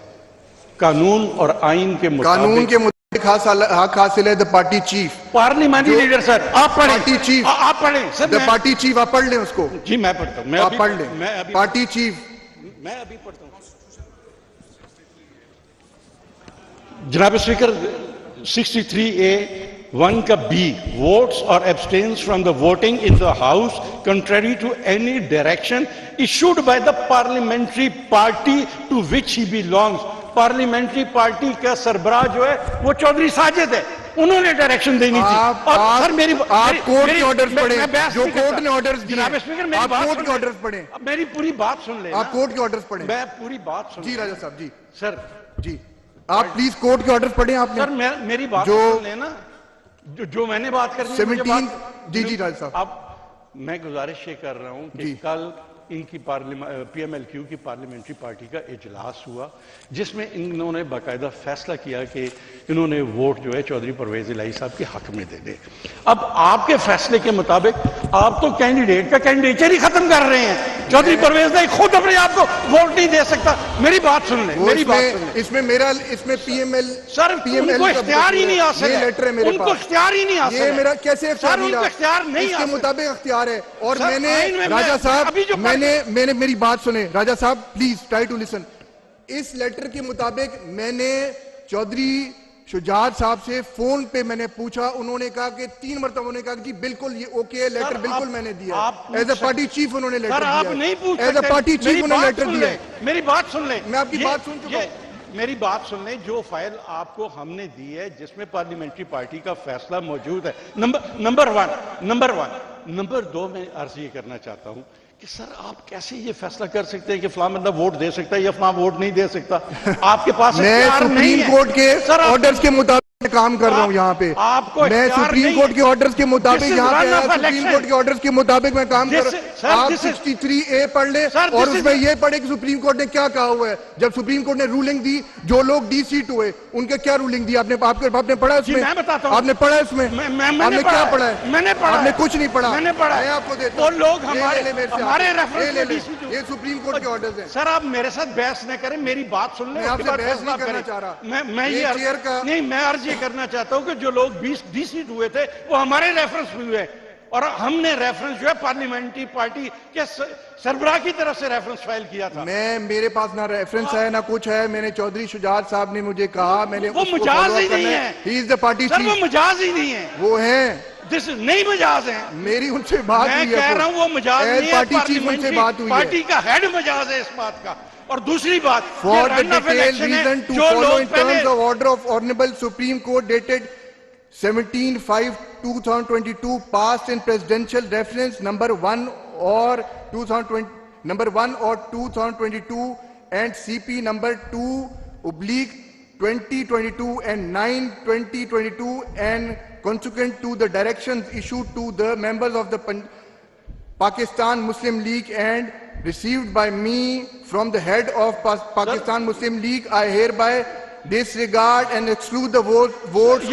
कानून और आइन के मुताबिक हक हासिल है the party chief, parliamentary leader. Sir आप पढ़ें, पार्टी चीफ आप पढ़ें सर, द पार्टी चीफ, आप पढ़ लें उसको। जी मैं पढ़ता हूं, आप पढ़ लें, पार्टी चीफ। मैं अभी पढ़ता हूं जनाब स्पीकर 63A 1 का B, votes or abstains from the voting in the house contrary to any direction issued by the parliamentary party to which he belongs. Parliamentary party का सरबराह जो है वो चौधरी साजिद है, उन्होंने डायरेक्शन देनी थी। और सर मेरी आप कोर्ट के ऑर्डर्स पढ़ें, जो कोर्ट ने ऑर्डर्स दिए। जनाब स्पीकर मेरी बात कोर्ट के ऑर्डर्स पढ़ें, मेरी पूरी बात सुन ले। आप कोर्ट के ऑर्डर्स पढ़ें, मैं पूरी बात सुन। जी राजा साहब, जी सर, जी आप प्लीज कोर्ट के ऑर्डर्स पढ़ें। आपने सर मेरी बात सुन लेना, जो मैंने बात करनी है 17। जी राजा साहब, अब मैं गुजारिश ये कर रहा हूं कि कल इनकी PMLQ की पार्लियामेंट्री पार्टी का इजलास हुआ जिसमें इन्होंने बाकायदा फैसला किया कि इन्होंने वोट जो है चौधरी परवेज इलाही साहब के हक में दे दे। अब आपके फैसले के मुताबिक आप तो कैंडिडेट का कैंडिडेचर ही खत्म कर रहे हैं। चौधरी परवेज इलाही खुद अपने आप को वोट नहीं दे सकता। मेरी बात सुन ले, मेरी बात सुन ले। इसमें PML सर उनको इख्तियार ही नहीं हासिल है, लेटर है मेरे उनको इख्तियार ही नहीं हासिल है। मेरा कैसे इख्तियार नहीं, इसके मुताबिक इख्तियार है। और मैंने राजा साहब मैंने मेरी बात सुने राजा साहब, प्लीज ट्राई टू लिसन। इस लेटर के मुताबिक मैंने चौधरी शुजात साहब से फोन पे मैंने पूछा, उन्होंने कहा कि 3 मरतबा उन्होंने कहा कि बिल्कुल ये ओके है, लेटर बिल्कुल मैंने दिया। एज ए पार्टी चीफ उन्होंने लेटर दिया। आप नहीं पूछ सकते, एज ए पार्टी चीफ उन्होंने लेटर दिया। मेरी बात सुन ले, मैं आपकी बात सुन चुका हूं। मेरी बात सुन ले, जो फाइल आपको हमने दी है जिसमें पार्लियामेंट्री पार्टी का फैसला मौजूद है, नंबर 1। नंबर 2 मैं अर्ज ये करना चाहता हूं कि सर आप कैसे ये फैसला कर सकते हैं कि फलां बंदा वोट दे सकता है या फलां वोट नहीं दे सकता? आपके पास मैं सुप्रीम कोर्ट के ऑर्डर्स के मुताबिक काम कर रहा हूं यहाँ पे। मैं सुप्रीम कोर्ट के ऑर्डर्स के मुताबिक यहाँ पे सुप्रीम कोर्ट के ऑर्डर्स के मुताबिक मैं काम कर रहा हूँ। आप 63A पढ़ ले और उसमें ये पढ़े कि सुप्रीम कोर्ट ने क्या कहा हुआ है। जब सुप्रीम कोर्ट ने रूलिंग दी, जो लोग डीसीट हुए उनके क्या रूलिंग दी आपने पढ़ा उसमें? आपने पढ़ा इसमें? आपने क्या पढ़ा है? मैंने पढ़ा। आपने कुछ नहीं पढ़ा। मैंने पढ़ा। मैं आपको देता हूँ। वो लोग हमारे ये सुप्रीम कोर्ट के ऑर्डर्स हैं। सर आप मेरे साथ बहस न करें, मेरी बात सुन लें। मैं आपसे बहस नहीं करना चाह रहा। मैं अर्ज ये करना चाहता हूँ कि जो लोग 20 डीसीट हुए थे वो हमारे रेफरेंस में हुए और हमने रेफरेंस जो है पार्लियामेंट्री पार्टी के सरबराह की तरफ से रेफरेंस फाइल किया था। मेरे पास ना रेफरेंस है ना कुछ है। मैंने चौधरी शुजात साहब ने मुझे कहा, मैंने वो मजाज ही नहीं है। He is the party chief. वो मजाज ही नहीं है। वो है नहीं मजाज है। मेरी उनसे बात हुई है। मैं कह रहा हूँ वो मजाज नहीं है। पार्टी चीफ उनसे बात हुई है। पार्टी का हेड मजाज है इस बात का। और दूसरी बात, for the detailed reason to follow in terms of order of honourable supreme court dated 17/5/2022 passed in presidential reference number 1 or 2022 and CP number 2/2022 and 9/2022 and consequent to the directions issued to the members of the Pakistan Muslim League and received by me from the head of Pakistan Muslim League, I hereby disregard and exclude the votes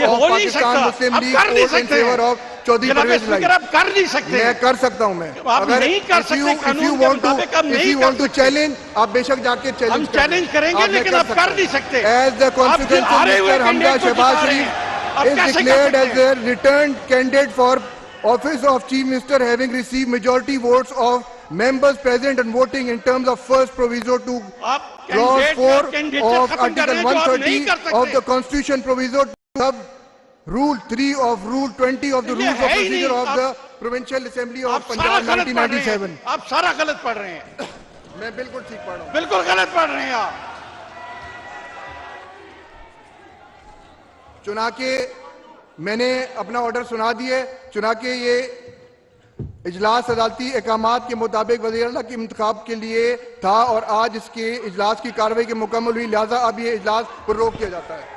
of Pakistan Muslim League vote in favor of Chaudhry Pervaiz Elahi. आप कर नहीं सकते। मैं कर सकता हूं। मैं अगर नहीं कर सकते, if you want to challenge, आप बेशक जाके चैलेंज करेंगे, लेकिन आप कर नहीं सकते। As the consequence, Mr. Hamza Shehbaz Sharif is declared as a returned candidate for office of Chief Minister, having received majority votes of members present and voting in terms of first proviso to clause 4 of article 130 of the constitution, proviso to rule 3 of rule 20 of the rules of procedure of the provincial assembly of Punjab 1997। आप सारा गलत पढ़ रहे हैं। मैं बिल्कुल ठीक पढ़ रहा हूँ। बिल्कुल गलत पढ़ रहे हैं आप। चुनाके मैंने अपना ऑर्डर सुना दिए। चुनाके ये इजलास अदालती अहकामात के मुताबिक वज़ीर आला के इंतखाब के लिए था और आज इसके इजलास की कार्रवाई के मुकम्मल हुई, लिहाजा अब ये इजलास रोक किया जाता है।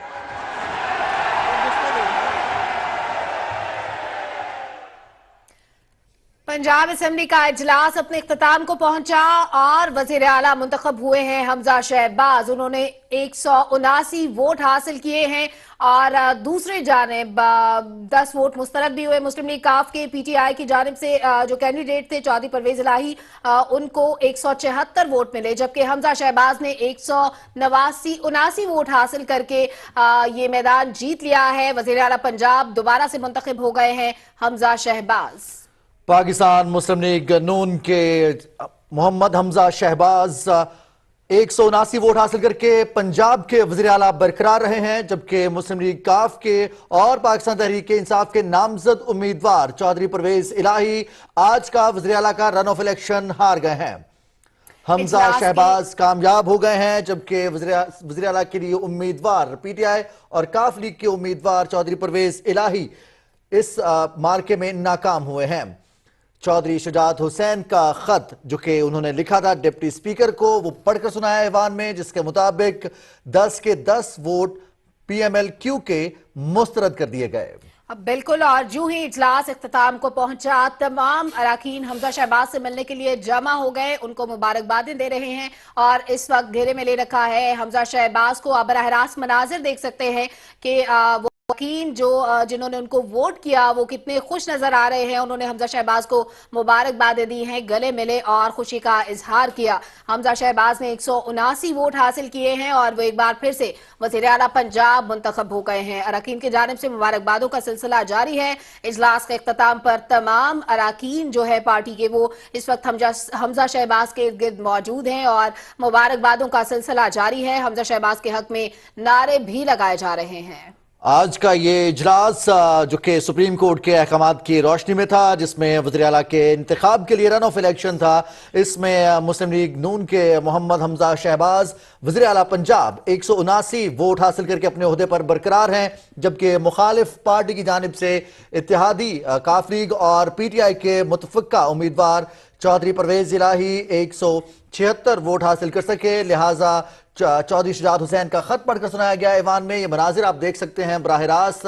पंजाब असेंबली का इजलास अपने इख्तिताम को पहुंचा और वजीर आला मुंतखब हुए हैं हमजा शहबाज। उन्होंने 179 वोट हासिल किए हैं और दूसरी जानिब 10 वोट मुस्तरद भी हुए। मुस्लिम लीग काफ के पीटीआई की जानिब से जो कैंडिडेट थे चौधरी परवेज इलाही, उनको 174 वोट मिले, जबकि हमजा शहबाज ने 179 वोट हासिल करके ये मैदान जीत लिया है। वजीर आला पंजाब दोबारा से मुंतखब हो गए हैं हमजा शहबाज। पाकिस्तान मुस्लिम लीग नून के मोहम्मद हमजा शहबाज 179 वोट हासिल करके पंजाब के वज़ीर आला बरकरार रहे हैं, जबकि मुस्लिम लीग काफ के और पाकिस्तान तहरीक इंसाफ के नामजद उम्मीदवार चौधरी परवेज इलाही आज का वज़ीर आला का रन ऑफ इलेक्शन हार गए हैं। हमजा शहबाज कामयाब हो गए हैं, जबकि वज़ीर आला के लिए उम्मीदवार पीटीआई और काफ लीग के उम्मीदवार चौधरी परवेज इलाही इस मार्के में नाकाम हुए हैं। चौधरी शुजात हुसैन का खत जो कि उन्होंने लिखा था डिप्टी स्पीकर को, वो पढ़कर सुनाया ऐवान में, जिसके मुताबिक 10 के 10 वोट पीएमएलक्यू के मुस्तरद कर दिए गए। अब बिल्कुल, और जो ही इजलास इख्तिताम को पहुंचा तमाम अराकीन हमजा शहबाज से मिलने के लिए जमा हो गए, उनको मुबारकबादें दे रहे हैं और इस वक्त घेरे में ले रखा है हमजा शहबाज को। आप बराह रास्त मनाजिर देख सकते हैं कि वो वकील जिन्होंने उनको वोट किया वो कितने खुश नजर आ रहे हैं। उन्होंने हमजा शहबाज को मुबारकबादें दी हैं, गले मिले और खुशी का इजहार किया। हमजा शहबाज ने 179 वोट हासिल किए हैं और वो एक बार फिर से वज़ीर आला पंजाब मुंतखब हो गए हैं। अराकीन की जानिब से मुबारकबादों का सिलसिला जारी है। इजलास के इख्तिताम पर तमाम अराकीन जो है पार्टी के, वो इस वक्त हमजा शहबाज के इर्द गिर्द मौजूद हैं और मुबारकबादों का सिलसिला जारी है। हमजा शहबाज के हक में नारे भी लगाए जा रहे हैं। आज का ये इजलास जो कि सुप्रीम कोर्ट के अहकामात की रोशनी में था, जिसमें वज़ीर आला के इंतखाब के लिए रन ऑफ इलेक्शन था, इसमें मुस्लिम लीग नून के मोहम्मद हमजा शहबाज वज़ीर आला पंजाब 179 वोट हासिल करके अपने ओहदे पर बरकरार हैं, जबकि मुखालिफ पार्टी की जानिब से इत्तेहादी काफ लीग और PTI के मुतफ़क्का उम्मीदवार चौधरी परवेज इलाही 176 वोट हासिल कर सके। लिहाजा चौधरी शुजात हुसैन का खत पढ़कर सुनाया गया ऐवान में। ये मनाजिर आप देख सकते हैं बराह रास्त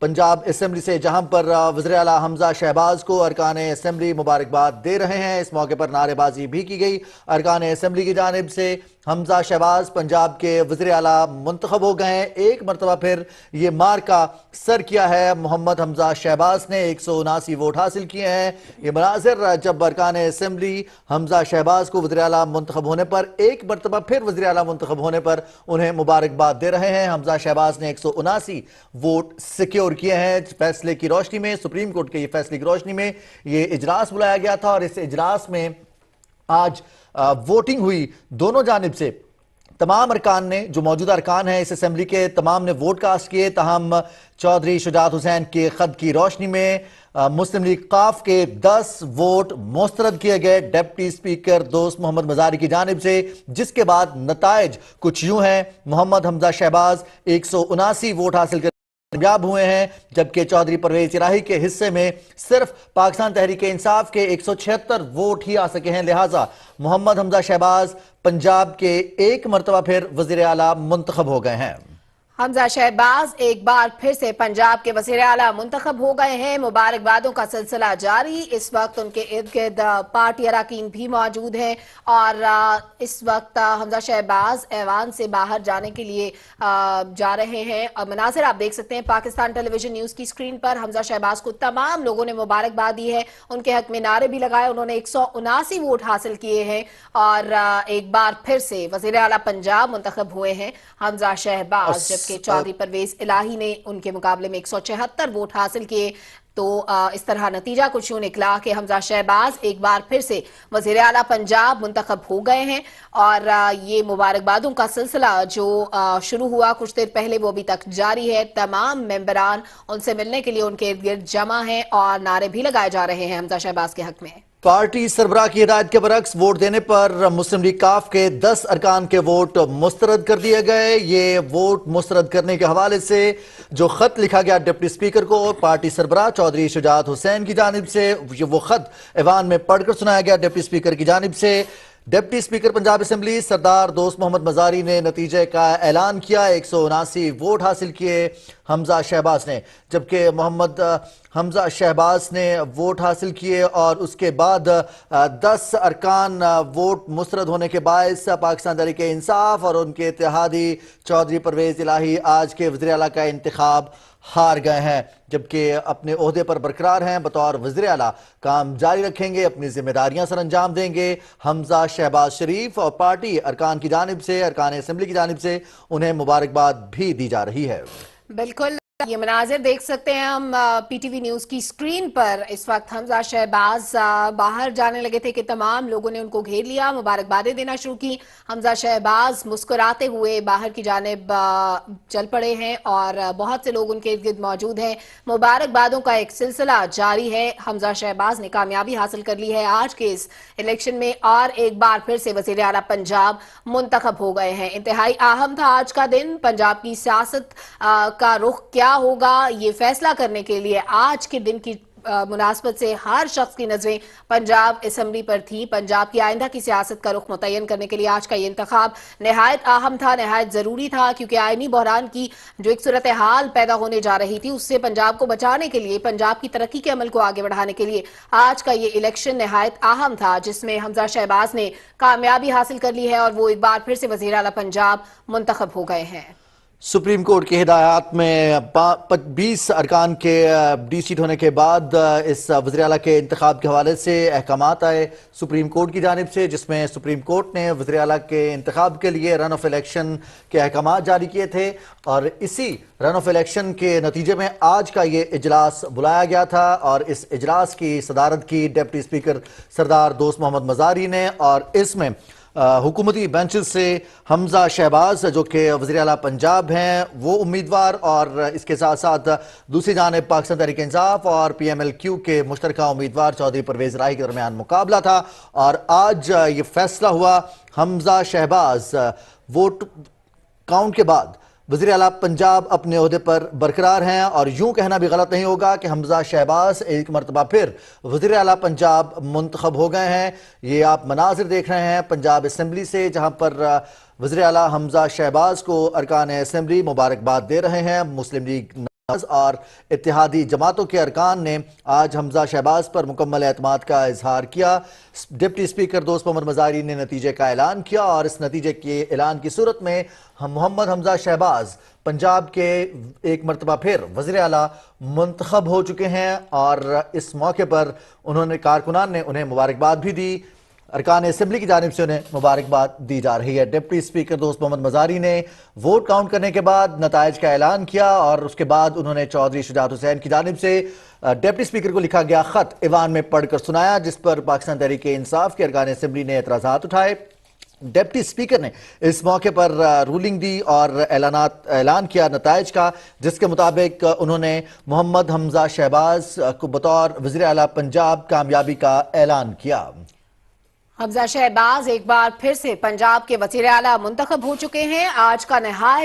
पंजाब असेंबली से, जहां पर वज़ीर आला हमजा शहबाज को अरकान असेंबली मुबारकबाद दे रहे हैं। इस मौके पर नारेबाजी भी की गई। अरकान असेंबली की जानिब से हमजा शहबाज पंजाब के वज़ीर आला मुंतखब हो गए हैं। एक मरतबा फिर ये मार्का सर किया है मोहम्मद हमजा शहबाज ने, 179 वोट हासिल किए हैं। ये मनाजिर जब अरकान असेंबली हमजा शहबाज को वज़ीर आला मुंतखब होने पर, एक मरतबा फिर वज़ीर आला मुंतखब होने पर उन्हें मुबारकबाद दे रहे हैं। हमजा शहबाज ने 179 वोट सिक्योर किए हैं। फैसले की रोशनी में, सुप्रीम कोर्ट के ये फैसले की रोशनी में ये इजलास बुलाया गया था और इस इजलास में आज वोटिंग हुई दोनों जानिब से। तमाम अरकान ने, जो मौजूदा अरकान हैं इस असेंबली के, तमाम ने वोट कास्ट किए। तहम चौधरी शुजात हुसैन के खत की रोशनी में मुस्लिम लीग काफ के 10 वोट मुस्तरद किए गए डिप्टी स्पीकर दोस्त मोहम्मद मजारी की जानिब से, जिसके बाद नताइज कुछ यूं हैं। मोहम्मद हमजा शहबाज 179 वोट हासिल कर कामयाब हुए हैं, जबकि चौधरी परवेज इलाही के हिस्से में सिर्फ पाकिस्तान तहरीक इंसाफ के 176 वोट ही आ सके हैं। लिहाजा मोहम्मद हमजा शहबाज पंजाब के एक मरतबा फिर वज़ीर आला मुंतखब हो गए हैं। हमजा शहबाज एक बार फिर से पंजाब के वज़ीर आला मुंतखब हो गए हैं। मुबारकबादों का सिलसिला जारी। इस वक्त उनके इर्द गिर्द पार्टी अरकान भी मौजूद हैं और इस वक्त हमजा शहबाज ऐवान से बाहर जाने के लिए जा रहे हैं। मनासिर आप देख सकते हैं पाकिस्तान टेलीविजन न्यूज की स्क्रीन पर। हमजा शहबाज को तमाम लोगों ने मुबारकबाद दी है, उनके हक में नारे भी लगाए। उन्होंने 179 वोट हासिल किए हैं और एक बार फिर से वज़ीर आला पंजाब मुंतखब हुए हैं हमजा शहबाज, जबकि चौधरी परवेज इलाही ने उनके मुकाबले में 176 वोट हासिल किए। तो इस तरह नतीजा कुछ यूं निकला कि हमजा शहबाज एक बार फिर से वज़ीर आला पंजाब मुंतखब हो गए हैं और ये मुबारकबादों का सिलसिला जो शुरू हुआ कुछ देर पहले वो अभी तक जारी है। तमाम मेंबरान उनसे मिलने के लिए उनके इर्द गिर्द जमा हैं और नारे भी लगाए जा रहे हैं हमजा शहबाज के हक में। पार्टी सरबराह की हिदायत के बरक्स वोट देने पर मुस्लिम लीग काफ के 10 अरकान के वोट मुस्तरद कर दिए गए। ये वोट मुस्तरद करने के हवाले से जो खत लिखा गया डिप्टी स्पीकर को पार्टी सरबराह चौधरी शुजात हुसैन की जानिब से, वो खत ऐवान में पढ़कर सुनाया गया डिप्टी स्पीकर की जानिब से। डिप्टी स्पीकर पंजाब असेंबली सरदार दोस्त मोहम्मद मजारी ने नतीजे का ऐलान किया। 179 वोट हासिल किए हमजा शहबाज ने, जबकि मोहम्मद हमजा शहबाज ने वोट हासिल किए और उसके बाद 10 अरकान वोट मुस्तरद होने के बायस पाकिस्तान तहरीक इंसाफ और उनके इत्तेहादी चौधरी परवेज इलाही आज के वज़ीर आला का इंतखाब हार गए हैं, जबकि अपने ओहदे पर बरकरार हैं। बतौर वज़ीर आला काम जारी रखेंगे, अपनी जिम्मेदारियां सर अंजाम देंगे। हमजा शहबाज शरीफ और पार्टी अरकान की जानिब से, अरकान असेंबली की जानिब से उन्हें मुबारकबाद भी दी जा रही है। बिल्कुल, ये मनाजिर देख सकते हैं हम PTV न्यूज की स्क्रीन पर। इस वक्त हमजा शहबाज बाहर जाने लगे थे कि तमाम लोगों ने उनको घेर लिया, मुबारकबादें देना शुरू की। हमजा शहबाज मुस्कुराते हुए बाहर की जानिब चल पड़े हैं और बहुत से लोग उनके इर्द गिर्द मौजूद हैं। मुबारकबादों का एक सिलसिला जारी है। हमजा शहबाज ने कामयाबी हासिल कर ली है आज के इस इलेक्शन में और एक बार फिर से वज़ीर आला पंजाब मुंतखब हो गए हैं। इंतहाई अहम था आज का दिन। पंजाब की सियासत का रुख क्या होगा ये फैसला करने के लिए आज के दिन की मुनासबत से हर शख्स की नजरें पंजाब असेंबली पर थी। पंजाब की आइंदा की सियासत का रुख मुतय्यन करने के लिए आज का ये इंतखाब नहायत अहम था, नहायत जरूरी था, क्योंकि आइनी बहरान की जो एक सूरत हाल पैदा होने जा रही थी उससे पंजाब को बचाने के लिए, पंजाब की तरक्की के अमल को आगे बढ़ाने के लिए आज का ये इलेक्शन नहायत अहम था, जिसमें हमजा शहबाज ने कामयाबी हासिल कर ली है और वो एक बार फिर से वज़ीर आला पंजाब मुंतखब हो गए हैं। सुप्रीम कोर्ट की हिदायत में 20 अरकान के डी-सीट होने के बाद इस वज़ीर आला के इंतखाब के हवाले से अहकामात आए सुप्रीम कोर्ट की जानिब से, जिसमें सुप्रीम कोर्ट ने वज़ीर आला के इंतखाब के लिए रन ऑफ इलेक्शन के अहकामात जारी किए थे और इसी रन ऑफ इलेक्शन के नतीजे में आज का ये इजलास बुलाया गया था और इस इजलास की सदारत की डिप्टी स्पीकर सरदार दोस्त मोहम्मद मजारी ने और इसमें हुकूमती बेंचेस से हमजा शहबाज जो कि वज़ीर आला पंजाब हैं वो उम्मीदवार, और इसके साथ साथ दूसरी जानिब पाकिस्तान तहरीक इंसाफ और PMLQ के मुश्तरका उम्मीदवार चौधरी परवेज राही के दरमियान मुकाबला था। और आज ये फैसला हुआ, हमजा शहबाज वोट काउंट के बाद वज़ीर आला पंजाब अपने ओहदे पर बरकरार हैं, और यूं कहना भी गलत नहीं होगा कि हमजा शहबाज एक मरतबा फिर वज़ीर आला पंजाब मुंतखब हो गए हैं। ये आप मनाजिर देख रहे हैं पंजाब असम्बली से, जहां पर वज़ीर आला हमजा शहबाज को अरकान असम्बली मुबारकबाद दे रहे हैं। मुस्लिम लीग और इत्तेहादी जमातों के अरकान ने आज हमजा शहबाज पर मुकम्मल एतमाद का इजहार किया। डिप्टी स्पीकर दोस्त मोहम्मद मज़ारी ने नतीजे का ऐलान किया, और इस नतीजे के ऐलान की सूरत में मोहम्मद हमजा शहबाज पंजाब के एक मरतबा फिर वज़ीर आला मुंतखब हो चुके हैं। और इस मौके पर उन्होंने कारकुनान ने उन्हें मुबारकबाद भी दी, अरकान असम्बली की जानिब से उन्हें मुबारकबाद दी जा रही है। डिप्टी स्पीकर दोस्त मोहम्मद मज़ारी ने वोट काउंट करने के बाद नताइज का ऐलान किया, और उसके बाद उन्होंने चौधरी शुजात हुसैन की जानिब से डिप्टी स्पीकर को लिखा गया खत ईवान में पढ़कर सुनाया, जिस पर पाकिस्तान तहरीक इंसाफ के अरकान असम्बली ने एतराज़ात उठाए। डिप्टी स्पीकर ने इस मौके पर रूलिंग दी और ऐलान किया नताइज का, जिसके मुताबिक उन्होंने मोहम्मद हमजा शहबाज को बतौर वज़ीर आला पंजाब कामयाबी का ऐलान किया। हमजा शहबाज एक बार फिर से पंजाब के वज़ीर आला मुंतखब हो चुके हैं। आज का नहायत